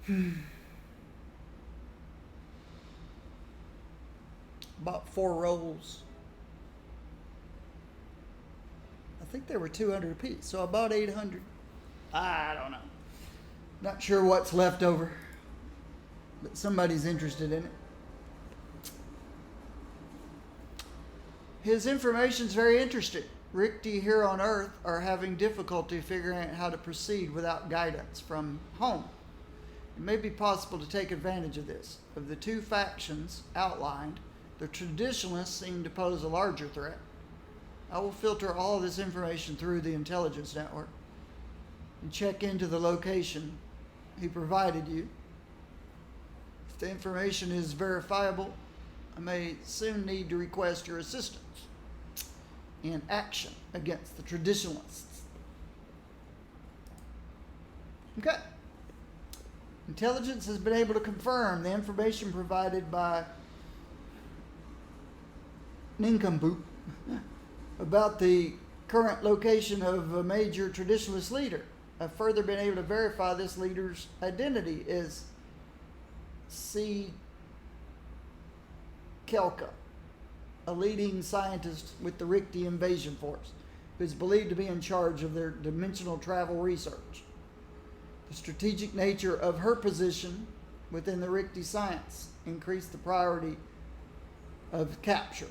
know. Bought 4 rolls. I think they were 200 apiece, so I bought 800. I don't know. Not sure what's left over, but somebody's interested in it. His information's very interesting. Richte here on Earth are having difficulty figuring out how to proceed without guidance from home. It may be possible to take advantage of this. Of the 2 factions outlined, the traditionalists seem to pose a larger threat. I will filter all of this information through the intelligence network and check into the location he provided you. If the information is verifiable, I may soon need to request your assistance in action against the traditionalists. Okay. Intelligence has been able to confirm the information provided by Nincompoop about the current location of a major traditionalist leader. I've further been able to verify this leader's identity is C. Kelka, a leading scientist with the Richte Invasion Force, who is believed to be in charge of their dimensional travel research. The strategic nature of her position within the Richte science increased the priority of capture.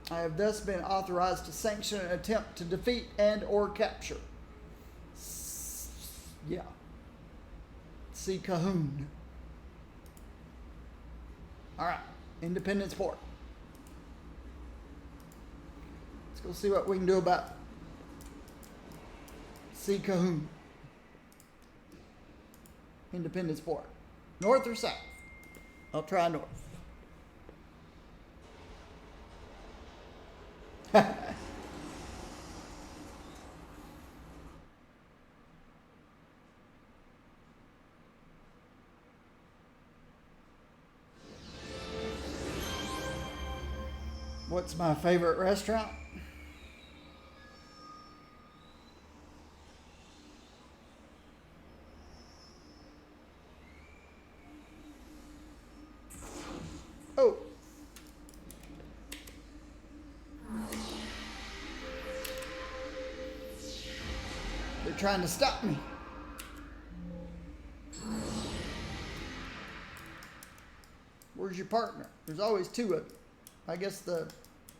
I have thus been authorized to sanction an attempt to defeat and or capture. See Cahoon. All right, Independence Port. Let's go see what we can do about C. Cahoon. Independence Port. North or south? I'll try north. What's my favorite restaurant? Oh. trying to stop me. Where's your partner? There's always two of you. I guess the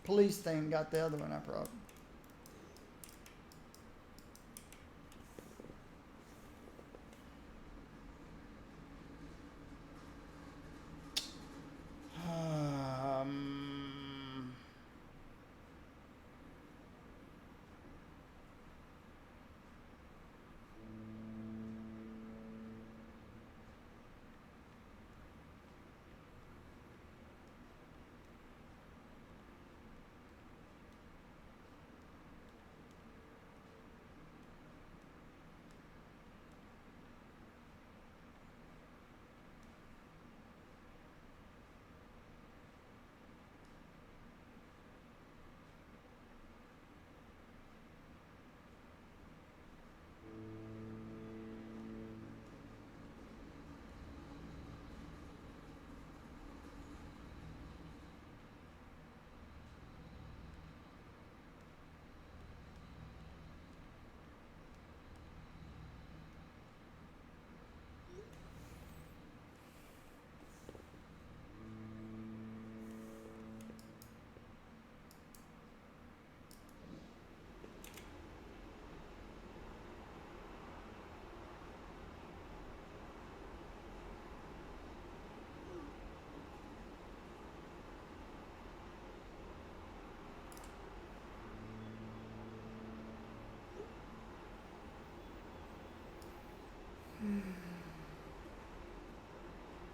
police thing got the other one, I probably.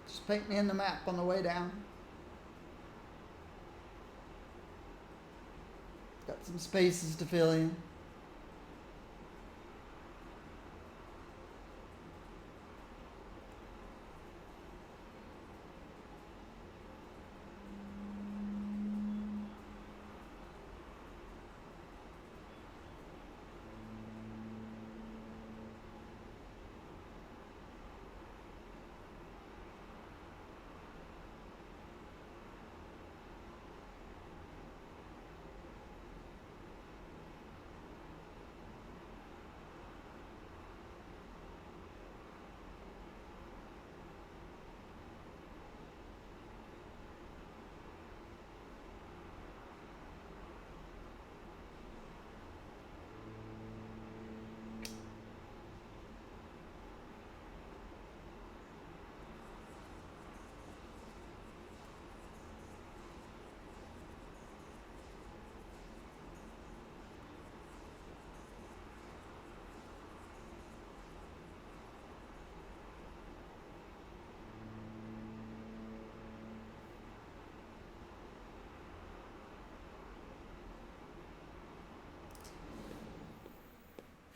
Just paint me in the map on the way down. Got some spaces to fill in.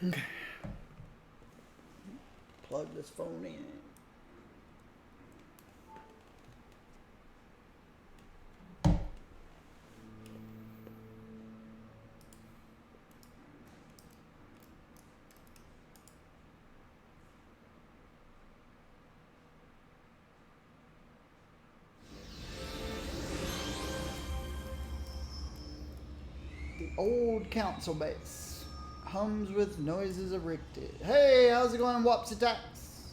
Okay. Plug this phone in. The old council base. Hums with noises of Richter. Hey, how's it going, Wops Attacks?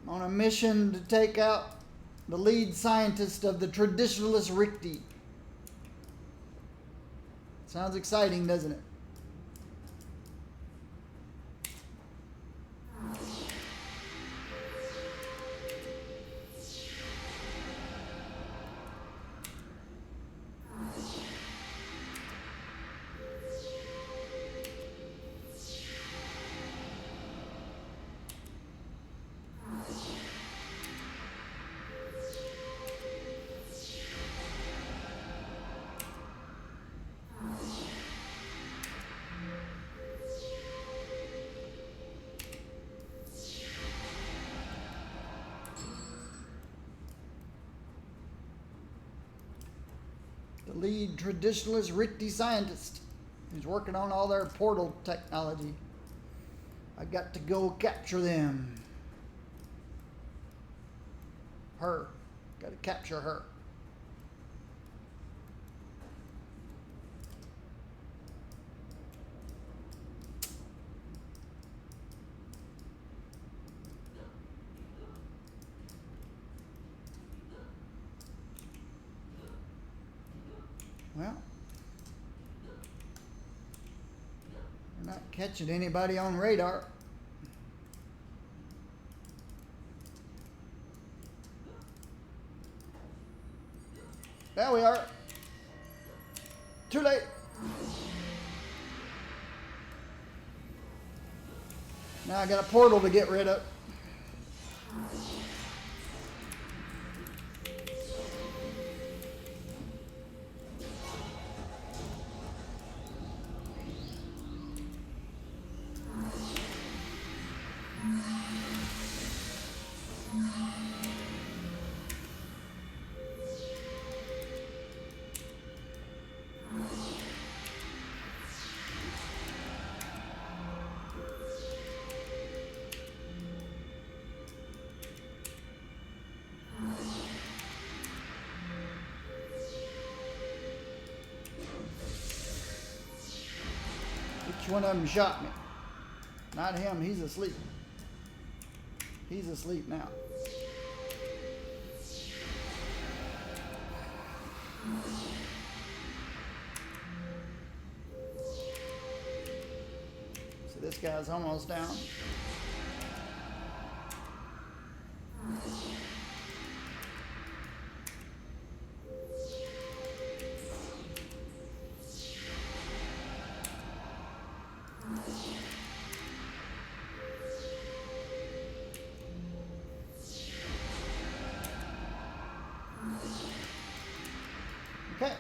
I'm on a mission to take out the lead scientist of the traditionalist Richter. Sounds exciting, doesn't it? The lead traditionalist Richter scientist who's working on all their portal technology. I got to go capture them. Her. Got to capture her. Well, we're not catching anybody on radar. There we are. Too late. Now I got a portal to get rid of. Which one of them shot me? Not him, he's asleep. He's asleep now. So this guy's almost down. Okay.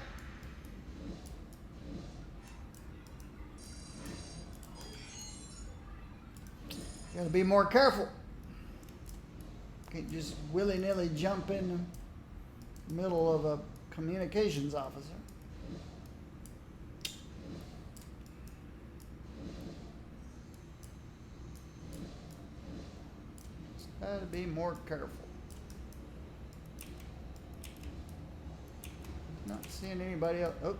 Gotta be more careful. Can't just willy-nilly jump in the middle of a communications officer. Just gotta be more careful. Not seeing anybody else. Oh,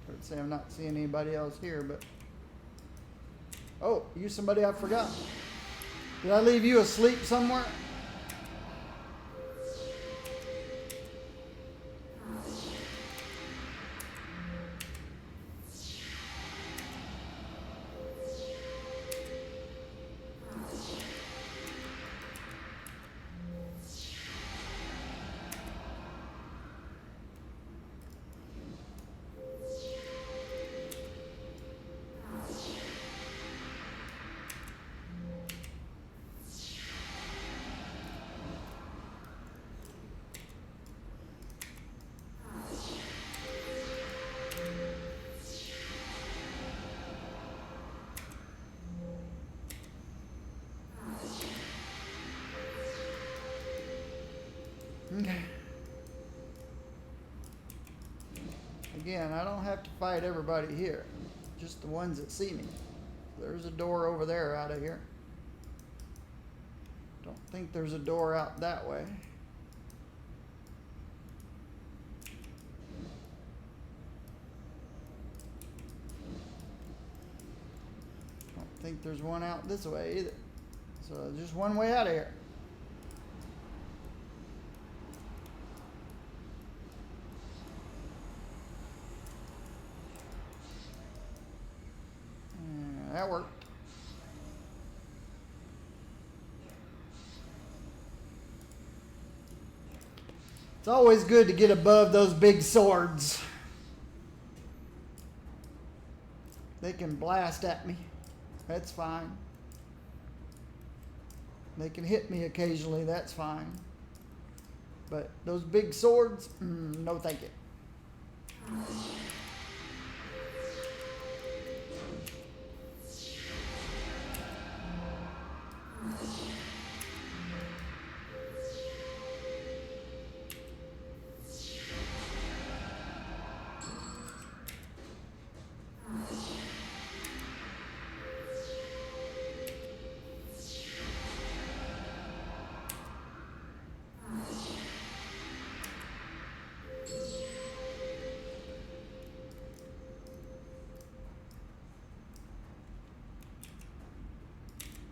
I'd say I'm not seeing anybody else here, but oh, you somebody I forgot. Did I leave you asleep somewhere? Okay. Again, I don't have to fight everybody here, just the ones that see me. There's a door over there out of here. Don't think there's a door out that way. Don't think there's one out this way either. So just one way out of here. That worked. It's always good to get above those big swords. They can blast at me. That's fine. They can hit me occasionally. That's fine. But those big swords, no thank you.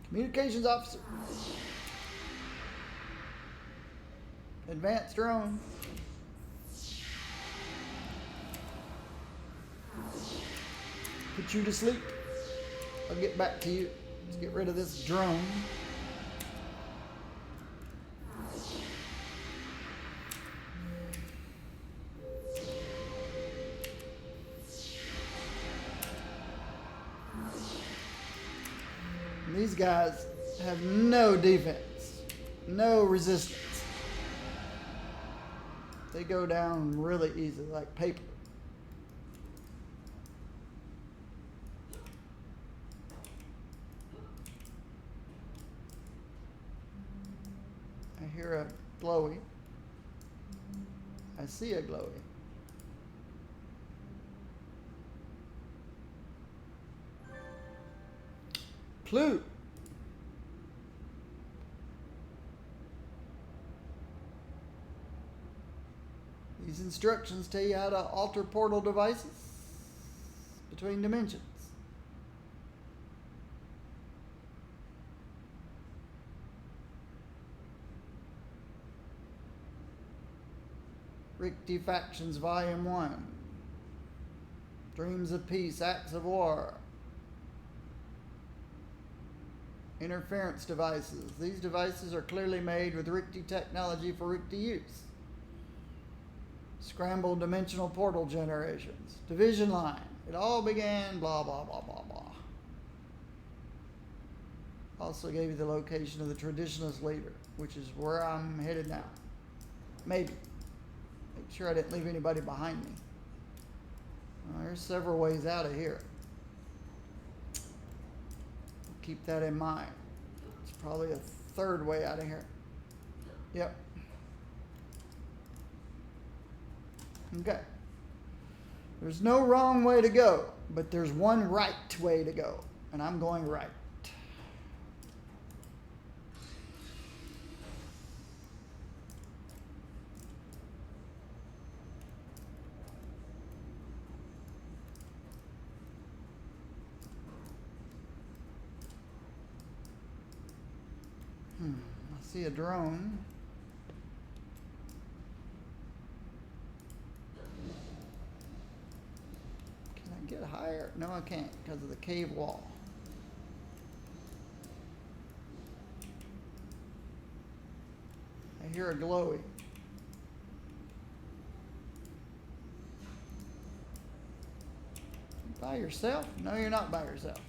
Communications officer. Advanced drone. Put you to sleep. I'll get back to you. Let's get rid of this drone. And these guys have no defense, no resistance. They go down really easy, like paper. I hear a glowy. I see a glowy. Clue. These instructions tell you how to alter portal devices between dimensions. Ricti Factions Volume 1. Dreams of Peace, Acts of War. Interference devices. These devices are clearly made with Ricti technology for Ricti use. Scrambled dimensional portal generations. Division line. It all began blah, blah, blah, blah, blah. Also gave you the location of the traditionalist leader, which is where I'm headed now. Maybe. Make sure I didn't leave anybody behind me. Well, there's several ways out of here. Keep that in mind. It's probably a third way out of here. Yep. Okay. There's no wrong way to go, but there's one right way to go, and I'm going right. I see a drone. Can I get higher? No, I can't because of the cave wall. I hear a glowy. By yourself? No, you're not by yourself.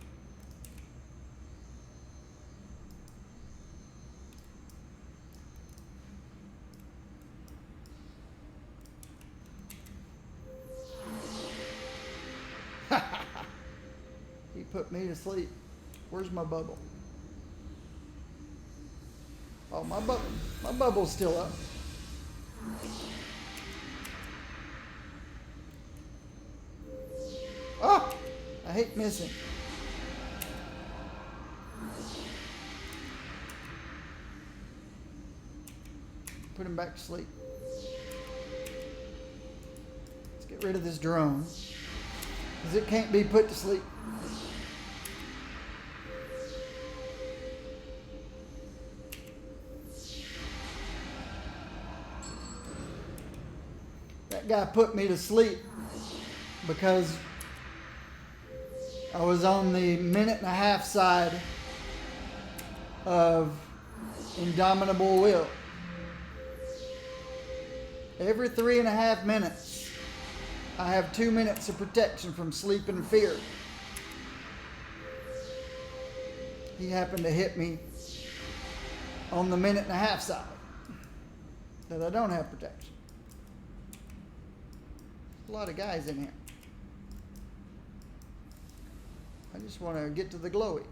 He put me to sleep. Where's my bubble? Oh, my bubble's still up. Oh, I hate missing. Put him back to sleep. Let's get rid of this drone, because it can't be put to sleep. That guy put me to sleep because I was on the minute-and-a-half side of Indomitable Will. Every 3.5 minutes, I have 2 minutes of protection from sleep and fear. He happened to hit me on the minute-and-a-half side that I don't have protection. A lot of guys in here. I just want to get to the glowy.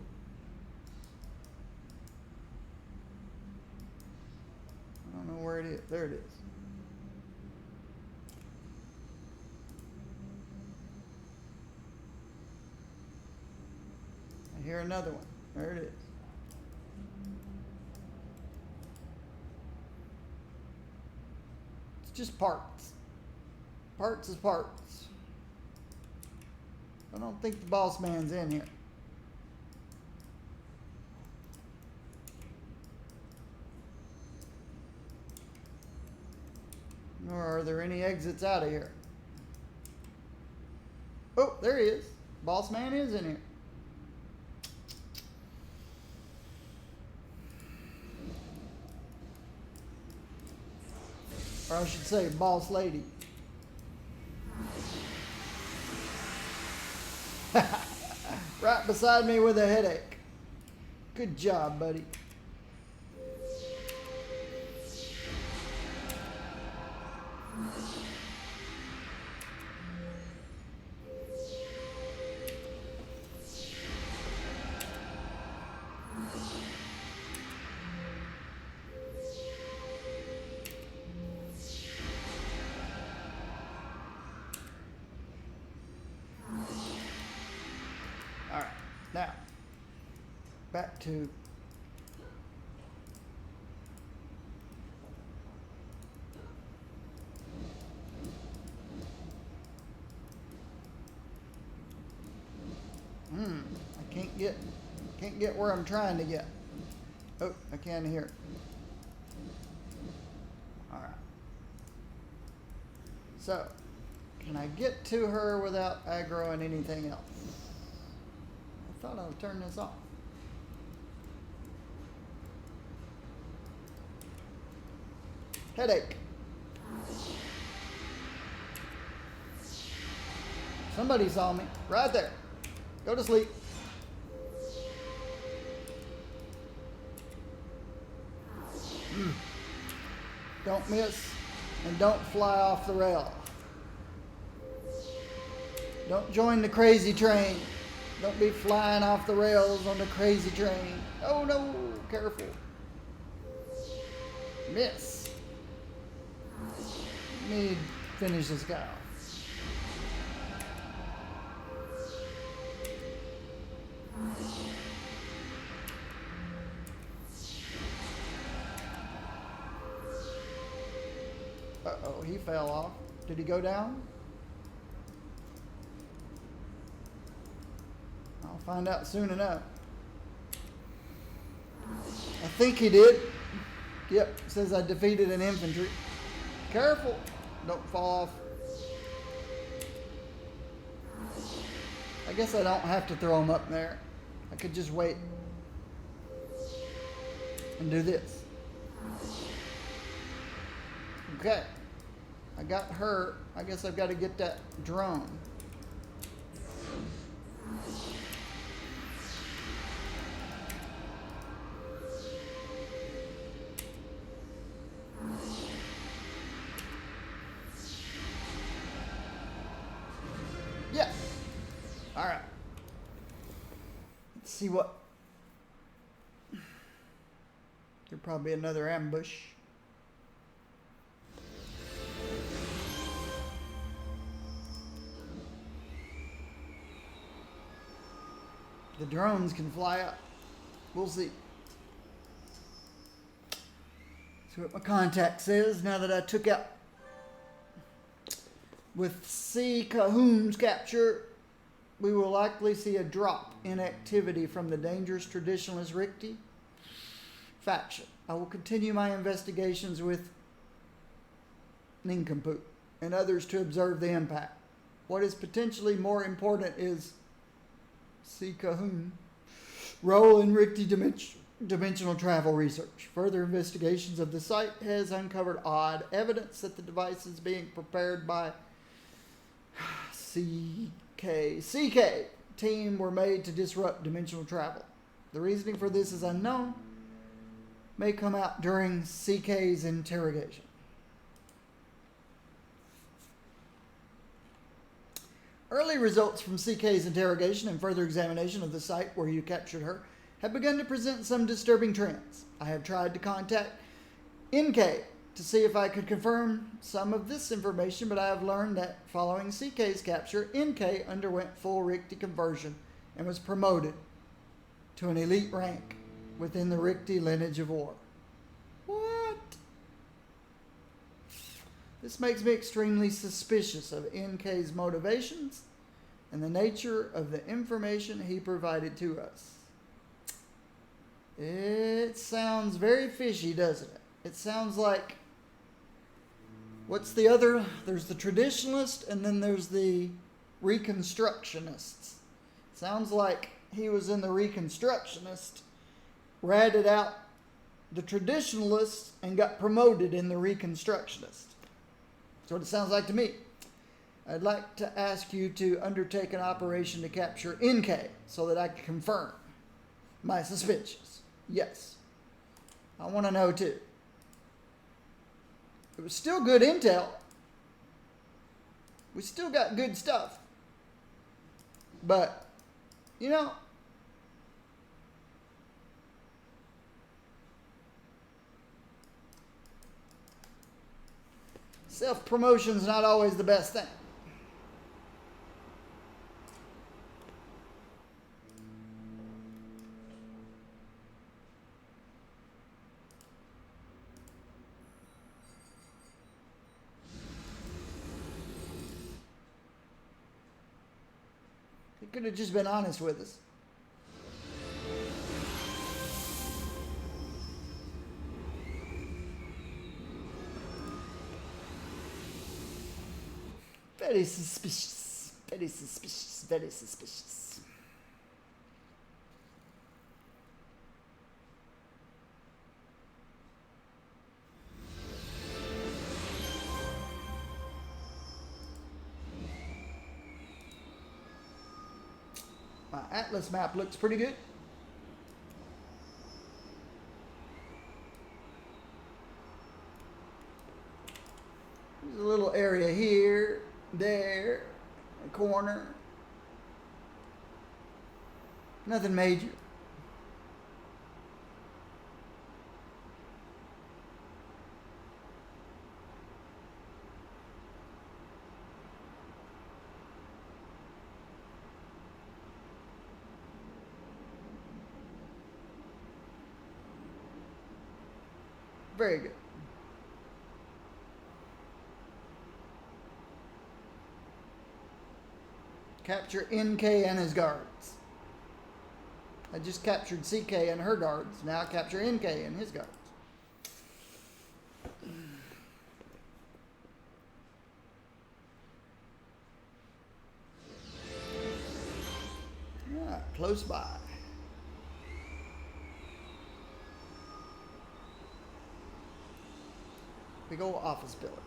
I don't know where it is. There it is. I hear another one. There it is. It's just parts. Parts is parts. I don't think the boss man's in here. Nor are there any exits out of here. Oh, there he is. Boss man is in here. Or I should say, boss lady. Right beside me with a headache. Good job, buddy. All right, now back to I can't get where I'm trying to get. Oh, I can't hear it. All right. So, can I get to her without aggroing anything else? I thought I would turn this off. Headache. Somebody saw me. Right there. Go to sleep. Don't miss and don't fly off the rail. Don't join the crazy train. Don't be flying off the rails on the crazy train. Oh no, careful. Miss. Let me finish this guy off. Uh-oh, he fell off. Did he go down? I'll find out soon enough. I think he did. Yep, says I defeated an infantry. Careful, don't fall off. I guess I don't have to throw him up there. I could just wait and do this. Okay, I got her. I guess I've got to get that drone. Yeah. All right. Let's see what. There'll probably be another ambush. The drones can fly up. We'll see. See what my contact says now that I took out. With C. Cahoon's capture, we will likely see a drop in activity from the dangerous traditionalist Rikti faction. I will continue my investigations with Nincompoop and others to observe the impact. What is potentially more important is C. Cahoon role in Rikti dimensional travel research. Further investigations of the site has uncovered odd evidence that the devices being prepared by CK team were made to disrupt dimensional travel. The reasoning for this is unknown. May come out during CK's interrogation. Early results from CK's interrogation and further examination of the site where you captured her have begun to present some disturbing trends. I have tried to contact NK to see if I could confirm some of this information, but I have learned that following CK's capture, NK underwent full Rikti conversion and was promoted to an elite rank within the Rikti lineage of war. What? This makes me extremely suspicious of NK's motivations and the nature of the information he provided to us. It sounds very fishy, doesn't it? It sounds like, what's the other? There's the traditionalist and then there's the reconstructionists. Sounds like he was in the Reconstructionist, ratted out the Traditionalist, and got promoted in the Reconstructionist. That's what it sounds like to me. I'd like to ask you to undertake an operation to capture NK so that I can confirm my suspicions. Yes. I want to know too. It was still good intel. We still got good stuff. But, you know, self-promotion's not always the best thing. He could have just been honest with us. Very suspicious. Very suspicious. Very suspicious. My atlas map looks pretty good. There's a little area here, there, a corner. Nothing major. Very good. Capture NK and his guards. I just captured CK and her guards. Now I capture NK and his guards. Yeah, close by. Big old office building.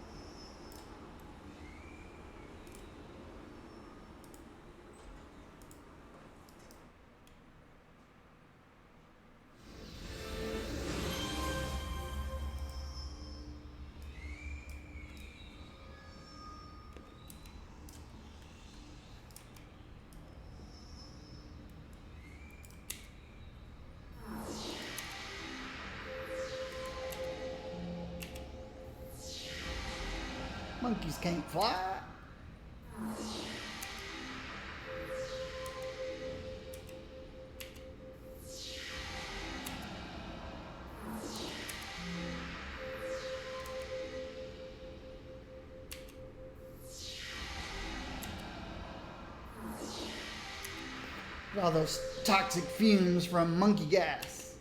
Monkeys can't fly. All those toxic fumes from monkey gas.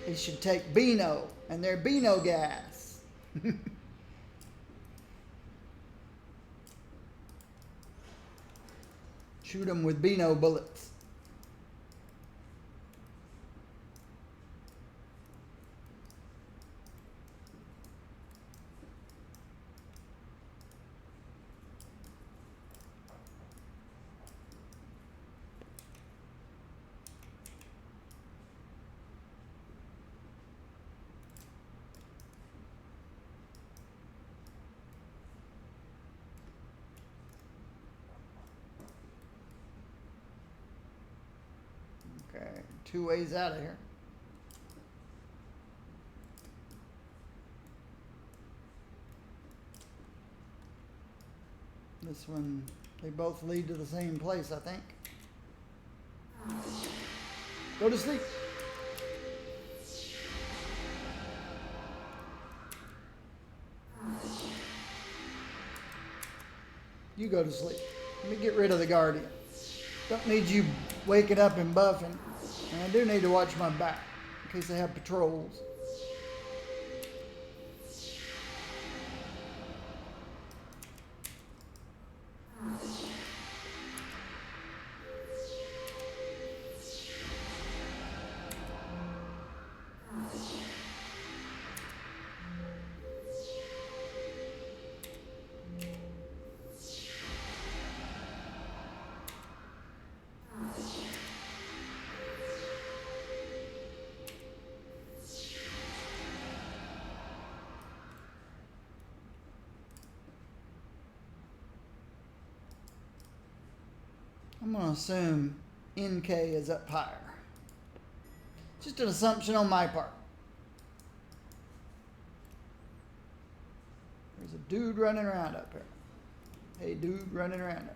They should take Beano and their Beano gas. Shoot them with Beano bullets. Okay, 2 ways out of here. This one, they both lead to the same place, I think. Go to sleep. You go to sleep. Let me get rid of the Guardian. Don't need you waking up and buffing. And I do need to watch my back in case they have patrols. I'm going to assume NK is up higher. Just an assumption on my part. There's a dude running around up here. Hey, dude running around up.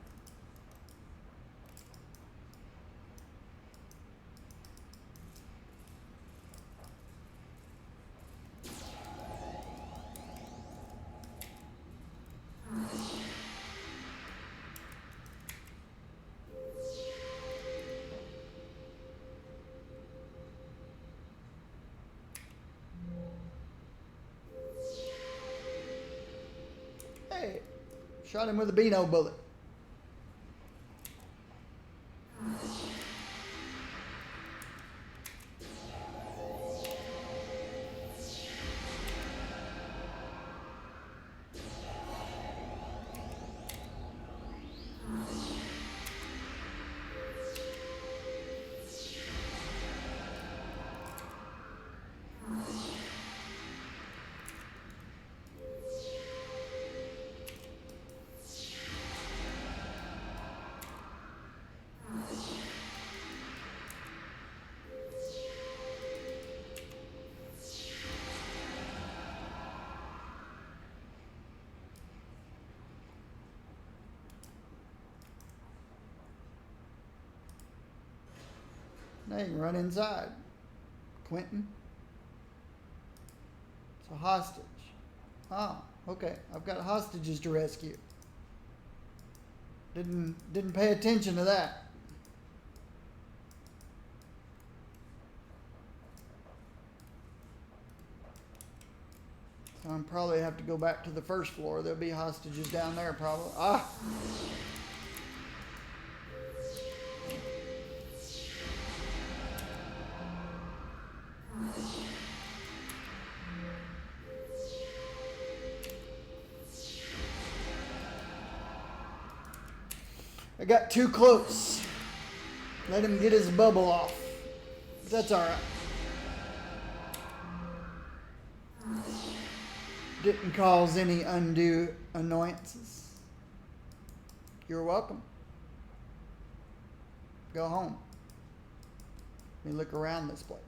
Hey, shot him with a Beano bullet. Now you can run inside. Quentin. It's a hostage. Ah, okay. I've got hostages to rescue. Didn't pay attention to that. So I'm probably have to go back to the first floor. There'll be hostages down there probably. Ah! I got too close. Let him get his bubble off. That's all right. Didn't cause any undue annoyances. You're welcome. Go home. Let me look around this place.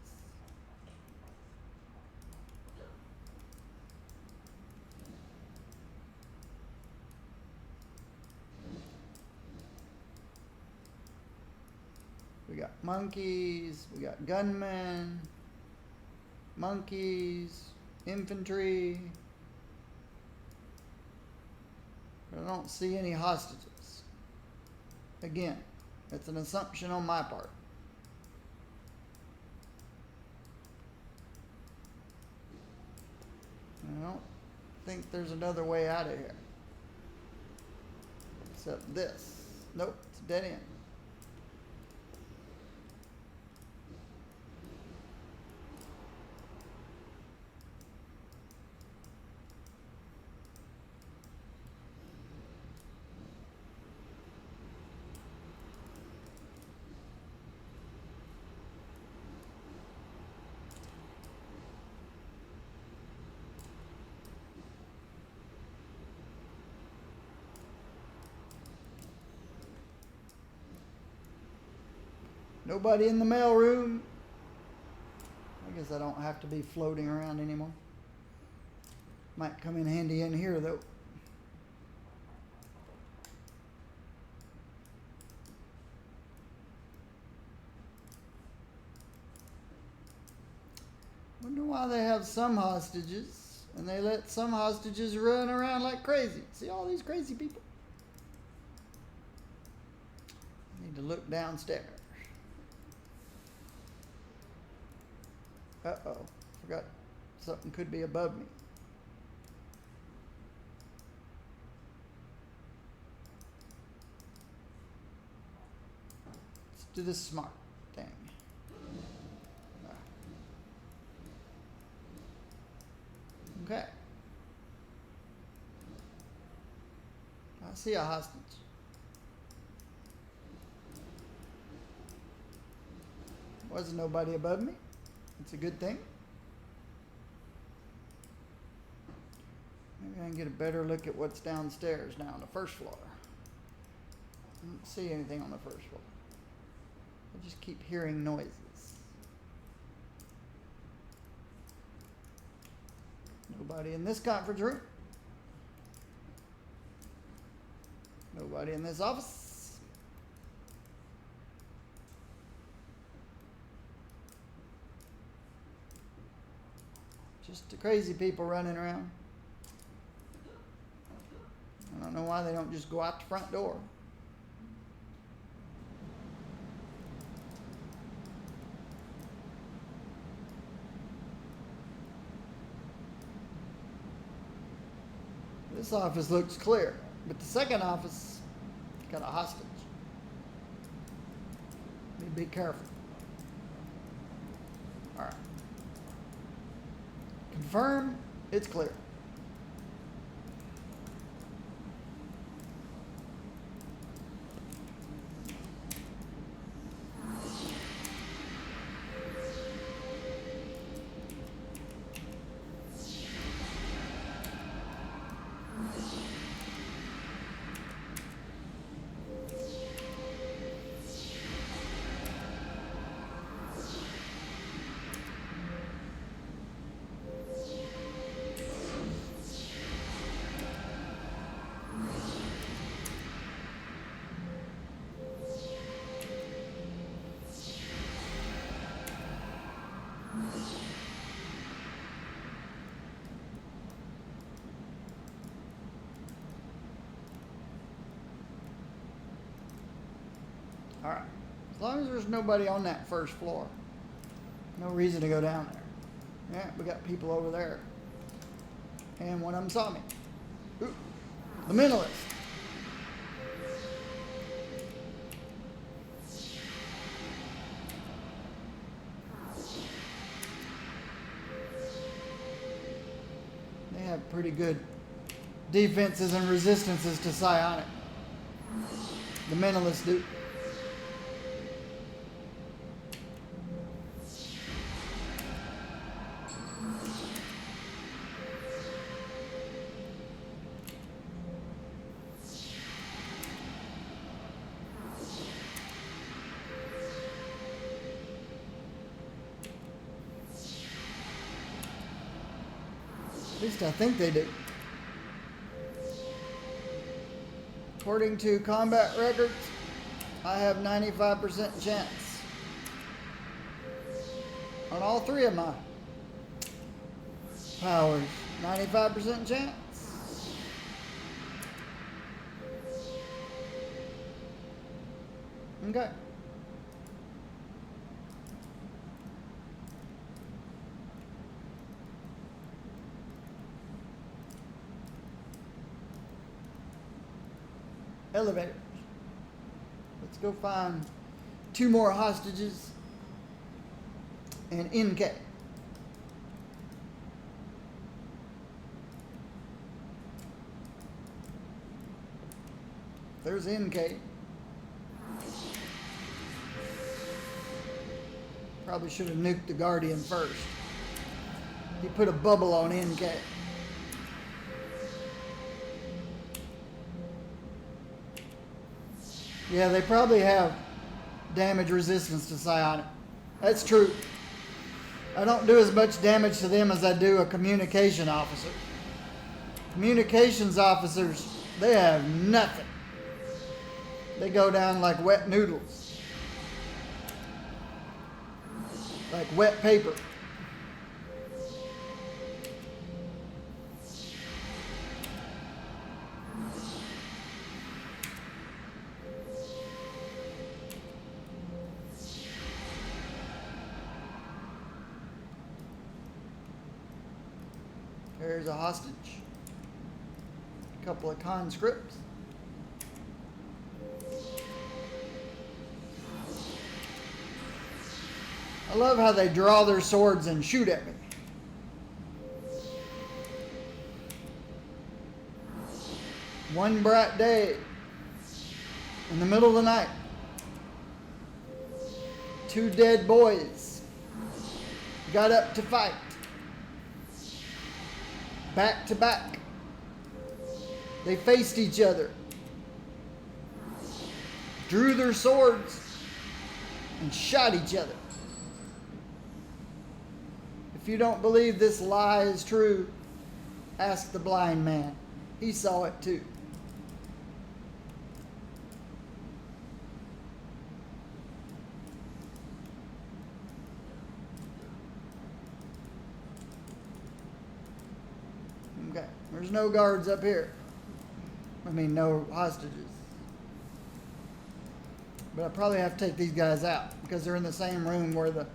We got monkeys, we got gunmen, monkeys, infantry. But I don't see any hostages. Again, it's an assumption on my part. I don't think there's another way out of here. Except this. Nope, it's a dead end. Nobody in the mail room. I guess I don't have to be floating around anymore. Might come in handy in here though. Wonder why they have some hostages and they let some hostages run around like crazy. See all these crazy people? I need to look downstairs. Uh-oh. Forgot something could be above me. Let's do this smart thing. Okay. I see a hostage. Wasn't nobody above me. It's a good thing. Maybe I can get a better look at what's downstairs now on the first floor. I don't see anything on the first floor. I just keep hearing noises. Nobody in this conference room. Nobody in this office. Just the crazy people running around. I don't know why they don't just go out the front door. This office looks clear, but the second office got a hostage. Need to be careful. All right. Confirm it's clear. All right. As long as there's nobody on that first floor, no reason to go down there. Yeah, we got people over there. And one of them saw me. Ooh, the mentalist. They have pretty good defenses and resistances to psionic. The mentalists do. At least I think they do. According to combat records, I have 95% chance on all three of my powers. 95% chance. Okay. Elevators. Let's go find 2 more hostages and NK. There's NK. Probably should have nuked the Guardian first. He put a bubble on NK. Yeah, they probably have damage resistance to psionic. That's true. I don't do as much damage to them as I do a communication officer. Communications officers, they have nothing. They go down like wet noodles. Like wet paper. There's a hostage. A couple of conscripts. I love how they draw their swords and shoot at me. One bright day, in the middle of the night, two dead boys got up to fight. Back to back. They faced each other, drew their swords, and shot each other. If you don't believe this lie is true, ask the blind man. He saw it too. Okay, there's no guards up here. I mean, no hostages. But I probably have to take these guys out because they're in the same room where the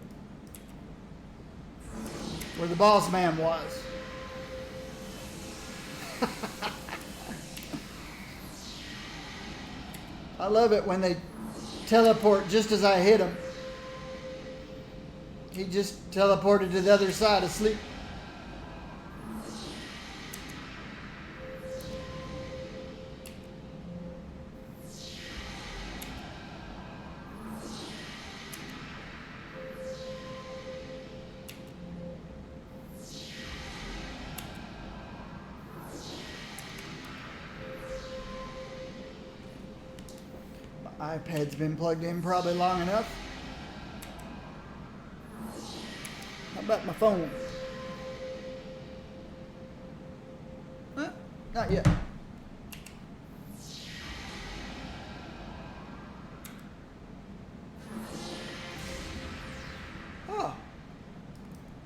boss man was. I love it when they teleport just as I hit him. He just teleported to the other side asleep. iPad's been plugged in probably long enough. How about my phone? Huh? Not yet. Oh.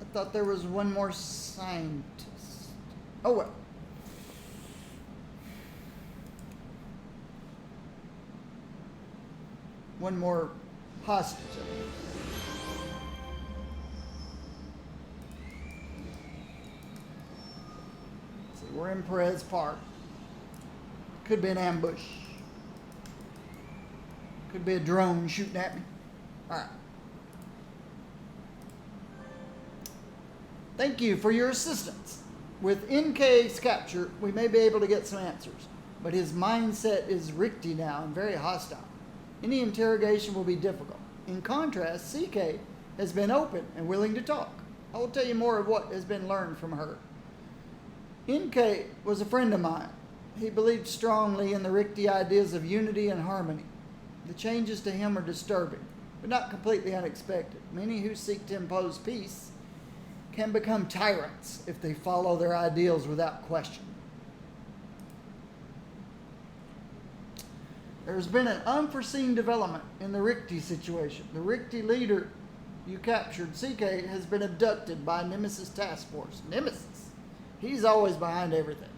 I thought there was one more scientist. Oh well. One more hostage. See, we're in Perez Park. Could be an ambush. Could be a drone shooting at me. All right. Thank you for your assistance. With NK's capture, we may be able to get some answers, but his mindset is Richte now and very hostile. Any interrogation will be difficult. In contrast, CK has been open and willing to talk. I will tell you more of what has been learned from her. NK was a friend of mine. He believed strongly in the Richte ideas of unity and harmony. The changes to him are disturbing, but not completely unexpected. Many who seek to impose peace can become tyrants if they follow their ideals without question. There's been an unforeseen development in the Richte situation. The Richte leader you captured, CK, has been abducted by Nemesis Task Force. Nemesis? He's always behind everything.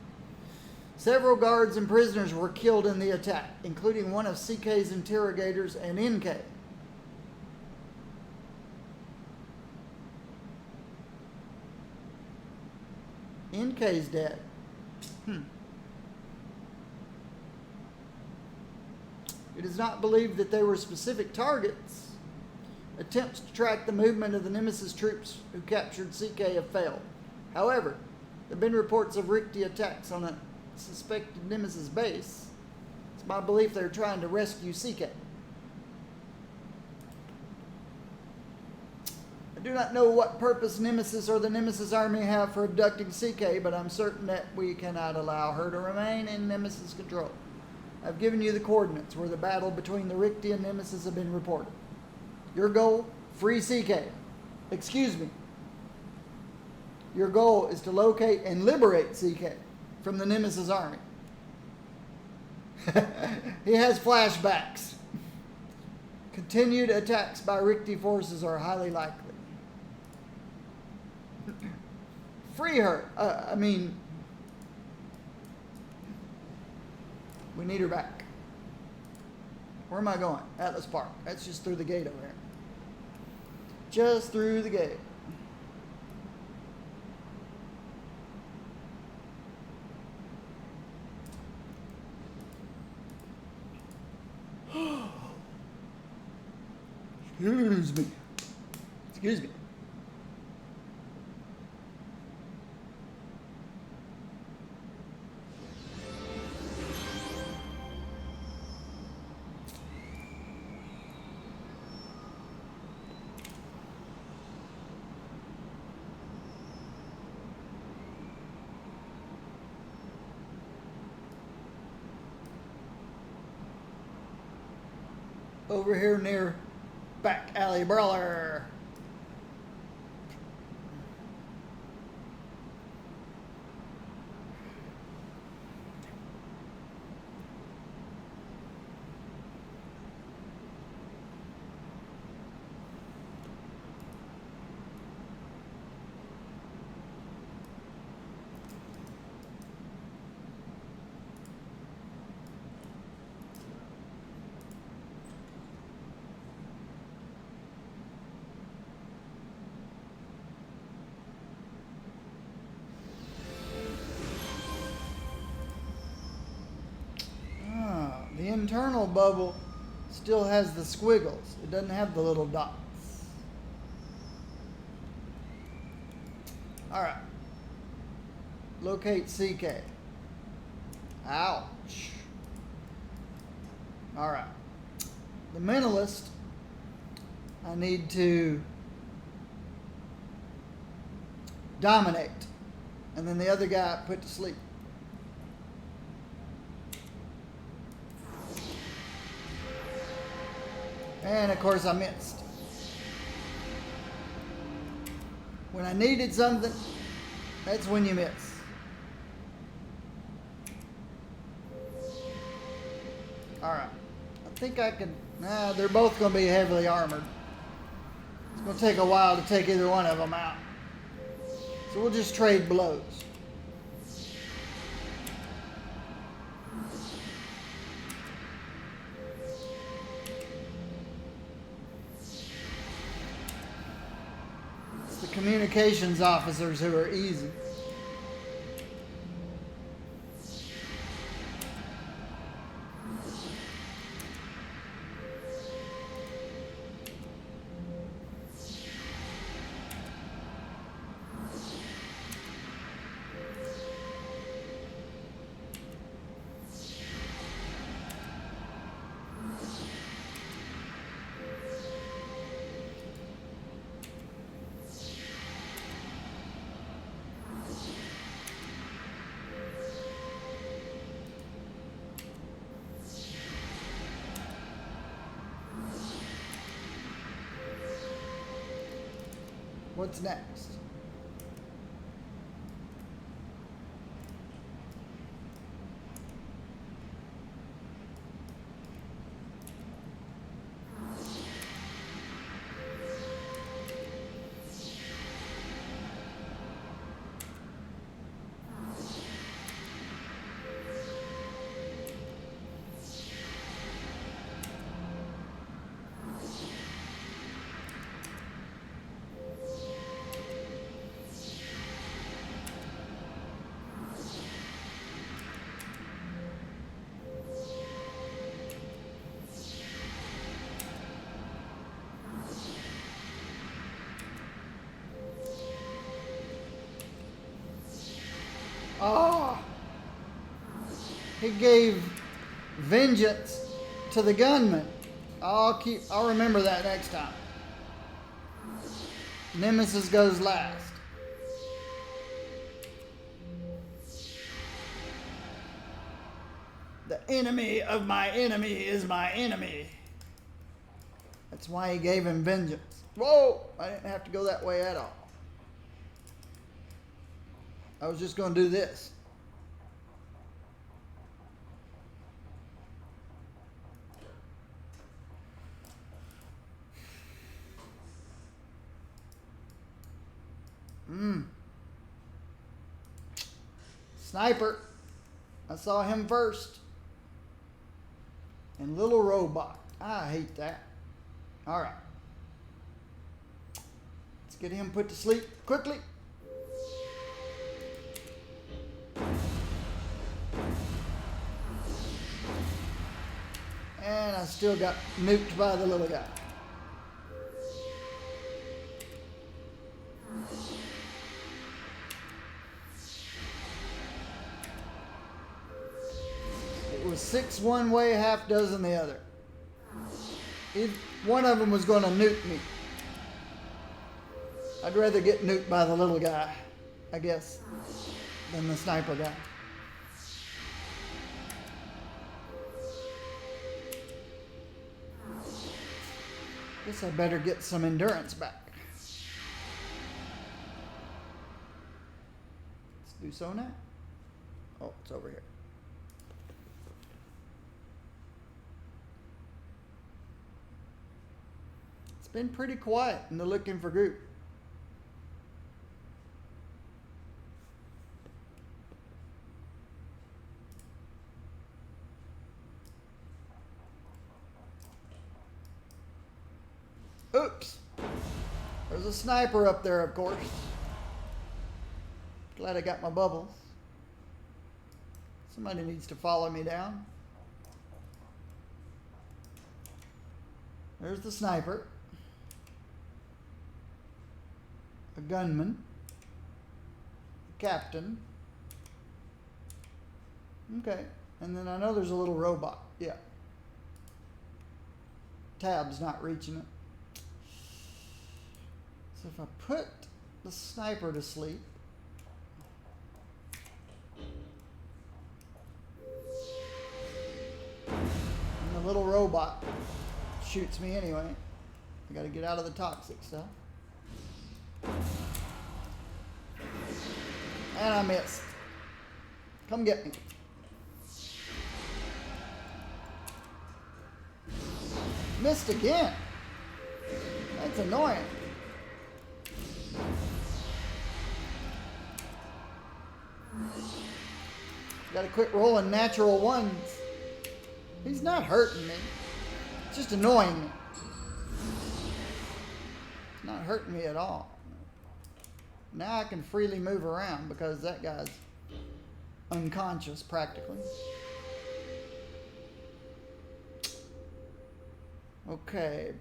Several guards and prisoners were killed in the attack, including one of CK's interrogators and NK. NK's dead. It is not believed that they were specific targets. Attempts to track the movement of the Nemesis troops who captured CK have failed. However, there have been reports of Richte attacks on a suspected Nemesis base. It's my belief they're trying to rescue CK. I do not know what purpose Nemesis or the Nemesis army have for abducting CK, but I'm certain that we cannot allow her to remain in Nemesis control. I've given you the coordinates where the battle between the Richte and Nemesis have been reported. Your goal, free CK. Excuse me. Your goal is to locate and liberate CK from the Nemesis army. He has flashbacks. Continued attacks by Richte forces are highly likely. Free her. We need her back. Where am I going? Atlas Park. That's just through the gate over here. Just through the gate. Excuse me. Excuse me. Over here near Back Alley Brawler. The internal bubble still has the squiggles. It doesn't have the little dots. Alright. Locate CK. Ouch. Alright. The mentalist, I need to dominate. And then the other guy put to sleep. And of course I missed. When I needed something, that's when you miss. Alright. I think I can... Nah, they're both going to be heavily armored. It's going to take a while to take either one of them out. So we'll just trade blows. Communications officers who are easy. What's next? Oh, he gave vengeance to the gunman. I'll remember that next time. Nemesis goes last. The enemy of my enemy is my enemy. That's why he gave him vengeance. Whoa, I didn't have to go that way at all. I was just going to do this. Sniper. I saw him first. And little robot. I hate that. All right. Let's get him put to sleep quickly. And I still got nuked by the little guy. was 6 one way, half dozen the other. One of them was going to nuke me. I'd rather get nuked by the little guy, I guess, than the sniper guy. Guess I better get some endurance back. Let's do so now. Oh, it's over here. It's been pretty quiet in the looking for group. Oops. There's a sniper up there, of course. Glad I got my bubbles. Somebody needs to follow me down. There's the sniper. A gunman. A captain. Okay. And then I know there's a little robot. Yeah. Tab's not reaching it. So if I put the sniper to sleep, and the little robot shoots me anyway, I gotta get out of the toxic stuff. And I missed. Come get me. Missed again. That's annoying. Gotta quit rolling natural ones. He's not hurting me. It's just annoying me. It's not hurting me at all. Now I can freely move around because that guy's unconscious practically. Okay.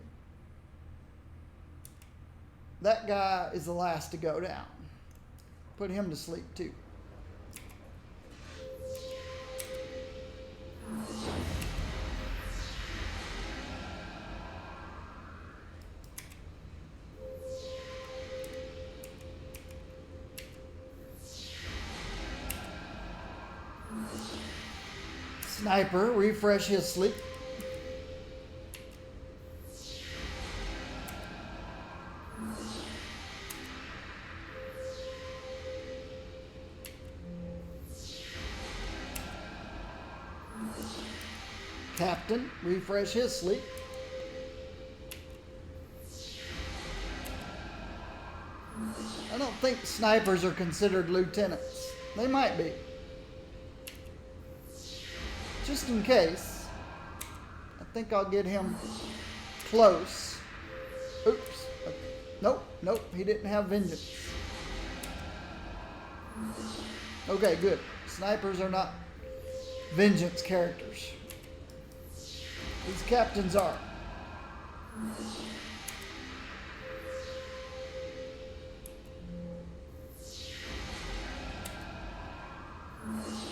That guy is the last to go down. Put him to sleep too. Sniper, refresh his sleep. Captain, refresh his sleep. I don't think snipers are considered lieutenants. They might be. Just in case, I think I'll get him close. Oops. Nope, he didn't have vengeance. Okay, good. Snipers are not vengeance characters. These captains are.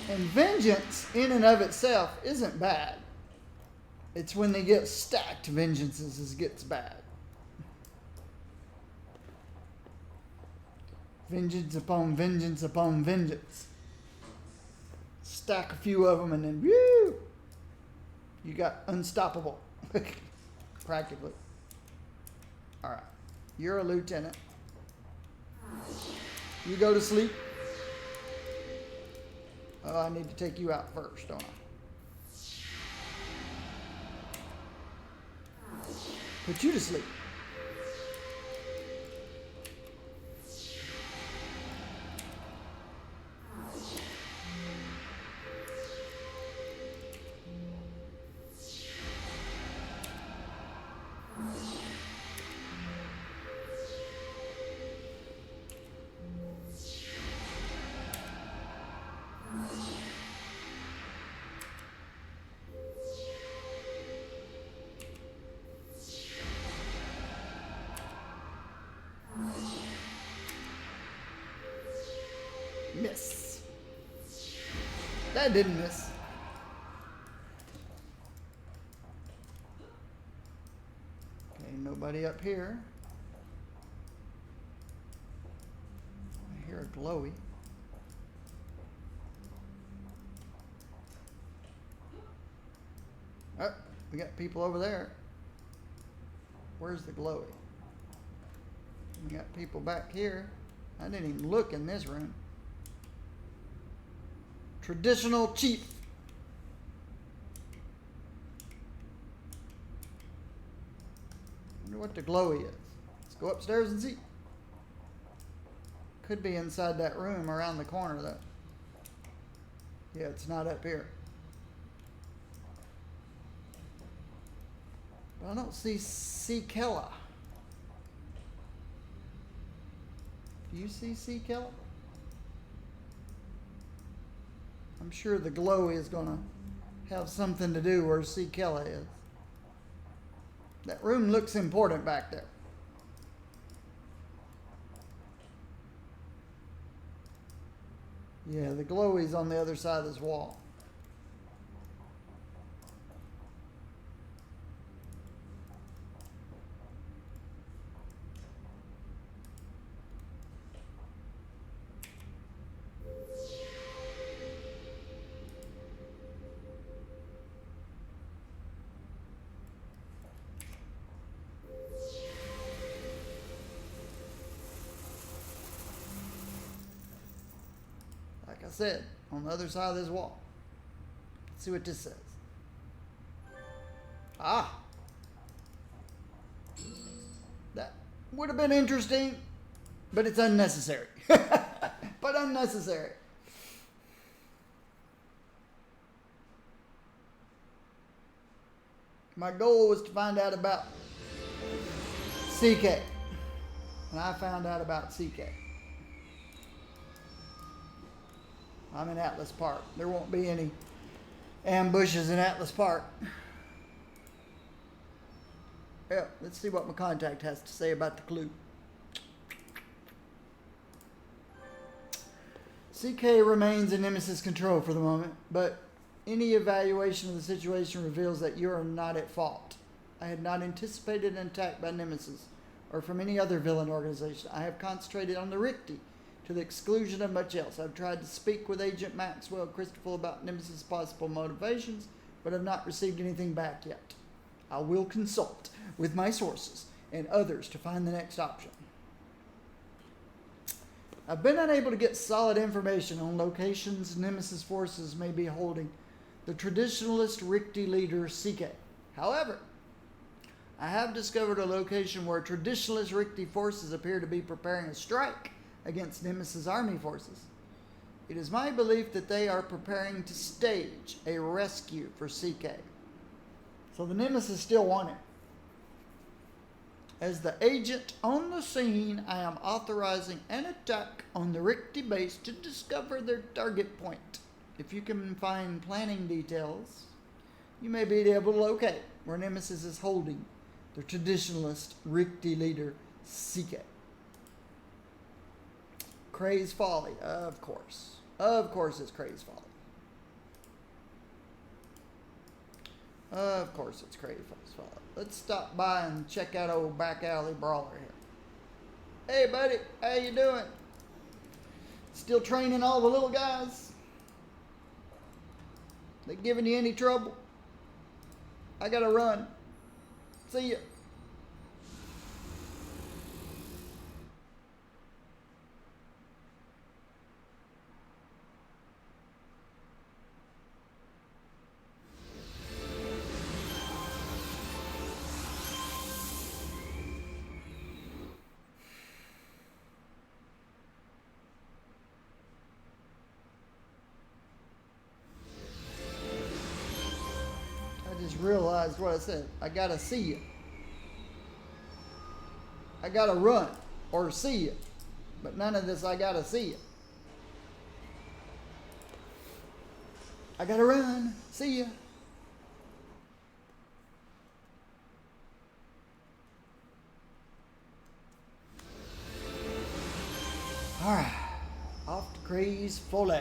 And vengeance in and of itself isn't bad. It's when they get stacked vengeances it gets bad. Vengeance upon vengeance upon vengeance. Stack a few of them and then woo! You got unstoppable. Practically. Alright. You're a lieutenant. You go to sleep. Oh, I need to take you out first, don't I? Put you to sleep. Miss. That didn't miss. Nobody up here. I hear a glowy. Oh, we got people over there. Where's the glowy? We got people back here. I didn't even look in this room. Traditional chief. Wonder what the glowy is. Let's go upstairs and see. Could be inside that room around the corner though. Yeah, it's not up here. But I don't see Kella. Do you see Kella? I'm sure the glowy is going to have something to do where C. Kella is. That room looks important back there. Yeah, the glowy's on the other side of this wall. Like I said, on the other side of this wall. Let's see what this says. Ah! That would have been interesting, but it's unnecessary. But unnecessary. My goal was to find out about CK. And I found out about CK. I'm in Atlas Park. There won't be any ambushes in Atlas Park. Yeah, let's see what my contact has to say about the clue. CK remains in Nemesis control for the moment, but any evaluation of the situation reveals that you are not at fault. I had not anticipated an attack by Nemesis or from any other villain organization. I have concentrated on the Richti to the exclusion of much else. I've tried to speak with Agent Maxwell Christopher about Nemesis' possible motivations, but have not received anything back yet. I will consult with my sources and others to find the next option. I've been unable to get solid information on locations Nemesis forces may be holding the traditionalist Richti leader CK. However, I have discovered a location where traditionalist Richti forces appear to be preparing a strike against Nemesis army forces. It is my belief that they are preparing to stage a rescue for CK. So the Nemesis still want him. As the agent on the scene, I am authorizing an attack on the Richti base to discover their target point. If you can find planning details, you may be able to locate where Nemesis is holding the traditionalist Richti leader CK. Craze Folly, of course. Of course it's Craze Folly. Of course it's Craze Folly. Let's stop by and check out old back alley brawler here. Hey buddy, how you doing? Still training all the little guys? They giving you any trouble? I gotta run. See ya. Realized what I said. I gotta see you. I gotta run or see you. But none of this I gotta see you. I gotta run. See you. Alright. Off to Craze Folly.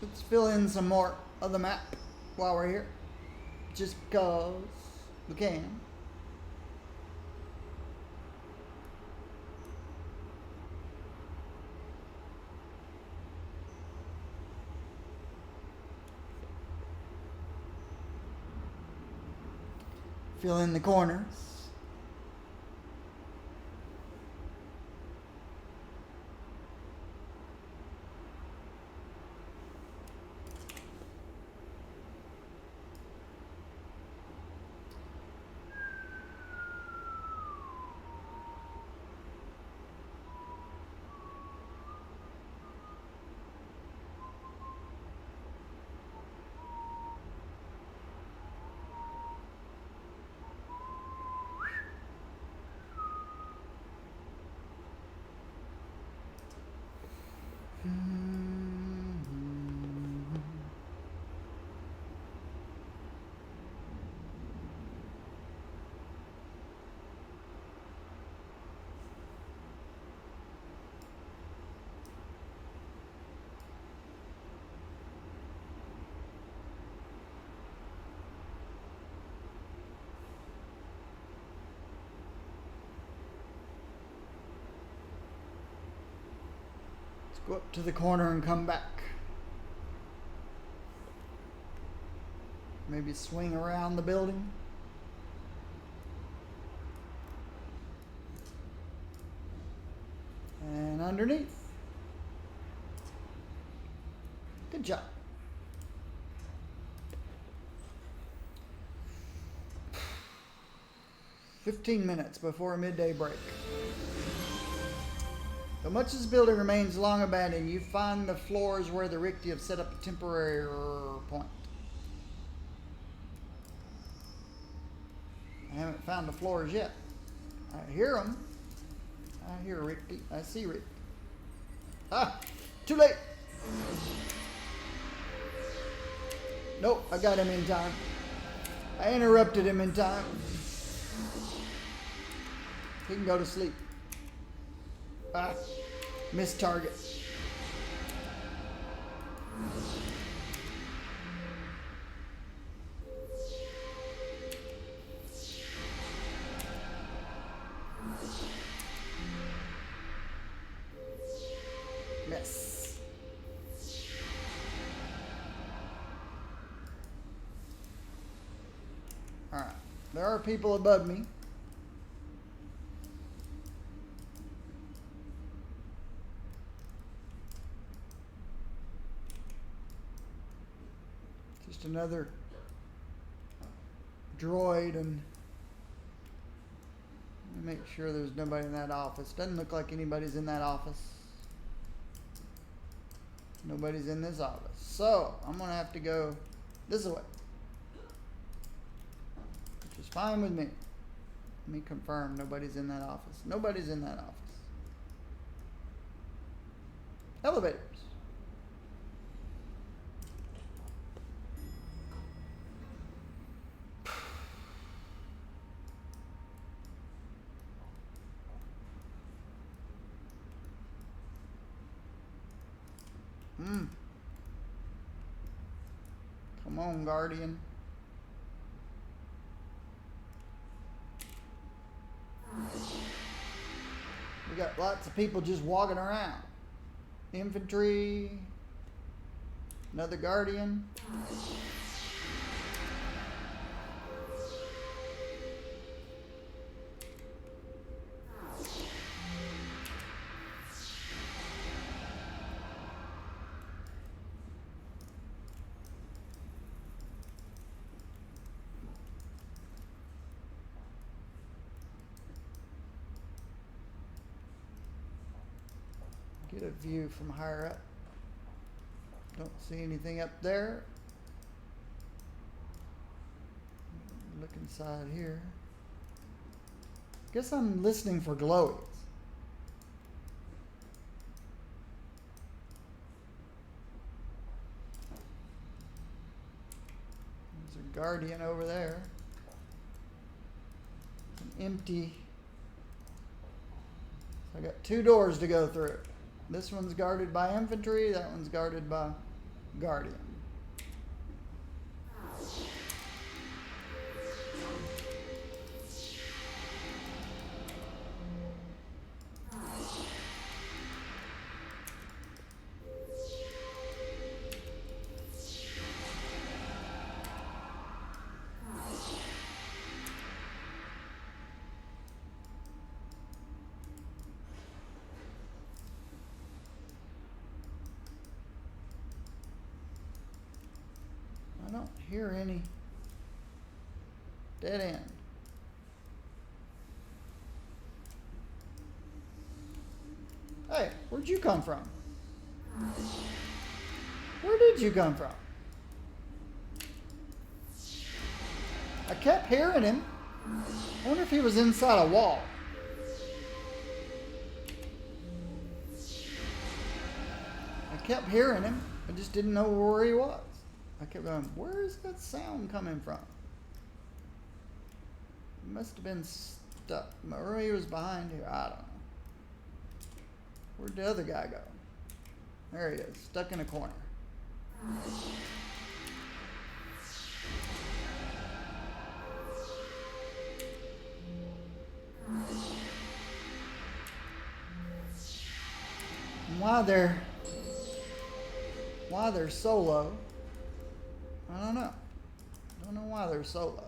Let's fill in some more of the map while we're here. Just because we can. Fill in the corners. Go up to the corner and come back. Maybe swing around the building. And underneath. Good job. "15 minutes before a midday break. Though much of this building remains long abandoned, you find the floors where the Ricti have set up a temporary point. I haven't found the floors yet. I hear them. I hear Ricti. I see Ricti. Ah! Too late! Nope, I got him in time. I interrupted him in time. He can go to sleep. Ah, missed target. Miss. All right, there are people above me. Just another droid, and let me make sure there's nobody in that office. Doesn't look like anybody's in that office. Nobody's in this office. So I'm gonna have to go this way, which is fine with me. Let me confirm nobody's in that office. Nobody's in that office. Elevators. Come on, Guardian. We got lots of people just walking around. Infantry. Another Guardian. Get a view from higher up. Don't see anything up there. Look inside here. Guess I'm listening for glowies. There's a Guardian over there. An empty. So I got two doors to go through. This one's guarded by infantry, that one's guarded by guardian. I don't hear any dead end. Hey, where'd you come from? Where did you come from? I kept hearing him. I wonder if he was inside a wall. I kept hearing him. I just didn't know where he was. I kept going, where is that sound coming from? He must have been stuck. Or he was behind here. I don't know. Where'd the other guy go? There he is, stuck in a corner. And why they're solo, I don't know. Don't know why they're solo.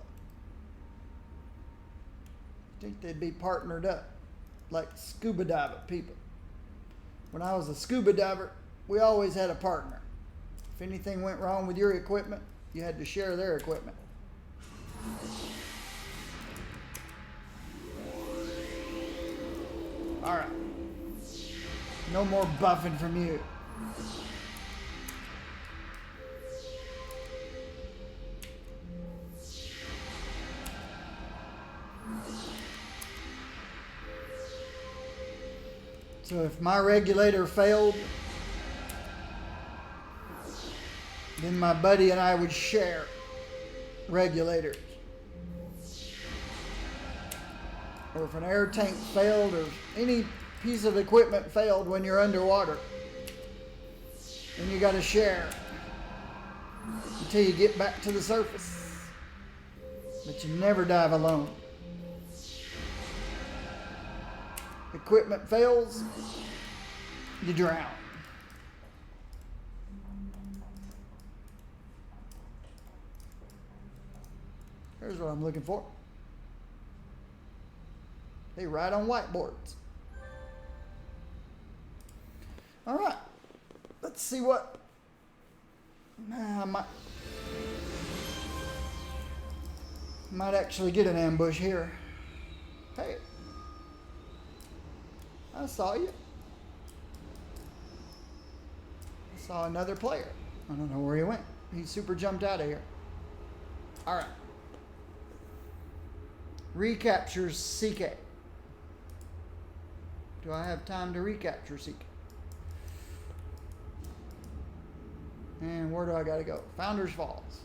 I think they'd be partnered up, like scuba diver people. When I was a scuba diver, we always had a partner. If anything went wrong with your equipment, you had to share their equipment. All right. No more buffing from you. So if my regulator failed, then my buddy and I would share regulators. Or if an air tank failed, or any piece of equipment failed when you're underwater, then you got to share until you get back to the surface. But you never dive alone. Equipment fails, you drown. Here's what I'm looking for. They write on whiteboards. All right. Let's see what. I might actually get an ambush here. Hey. I saw you. I saw another player. I don't know where he went. He super jumped out of here. All right. Recaptures CK. Do I have time to recapture CK? And where do I got to go? Founders Falls.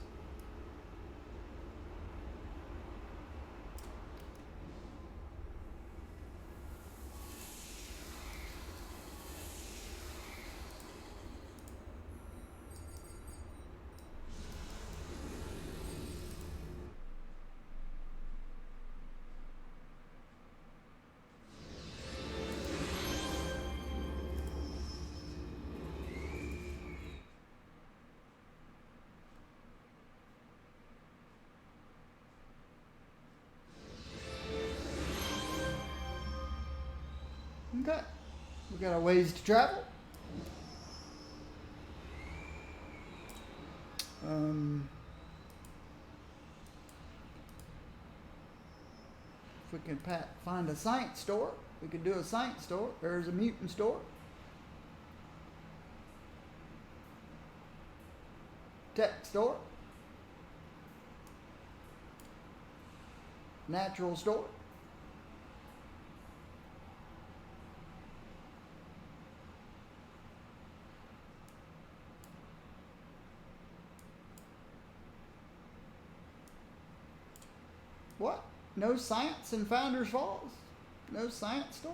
Okay, we got a ways to travel. If we can find a science store, we could do a science store. There's a mutant store. Tech store. Natural store. What? No science in Founders Falls? No science store?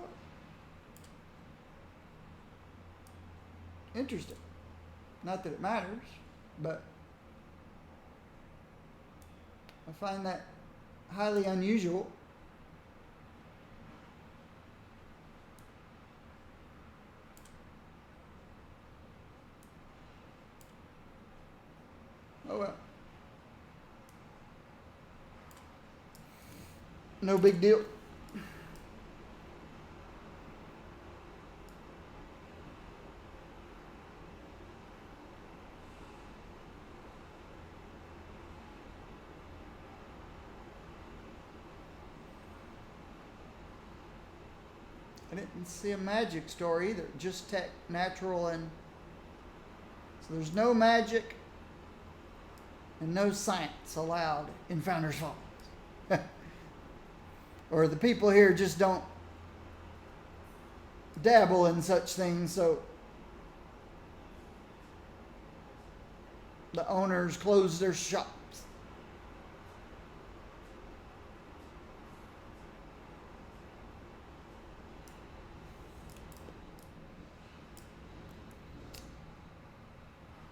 Interesting. Not that it matters, but I find that highly unusual. Oh well. No big deal. I didn't see a magic store either, just tech, natural, and so there's no magic and no science allowed in Founders Falls. Or the people here just don't dabble in such things, so the owners close their shops.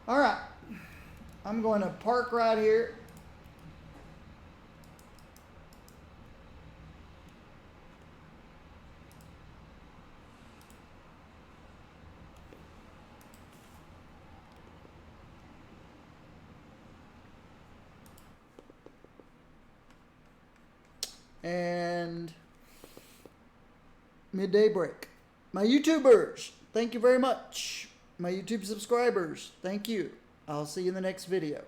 All right, I'm going to park right here. And midday break. My YouTubers, thank you very much. My YouTube subscribers, thank you. I'll see you in the next video.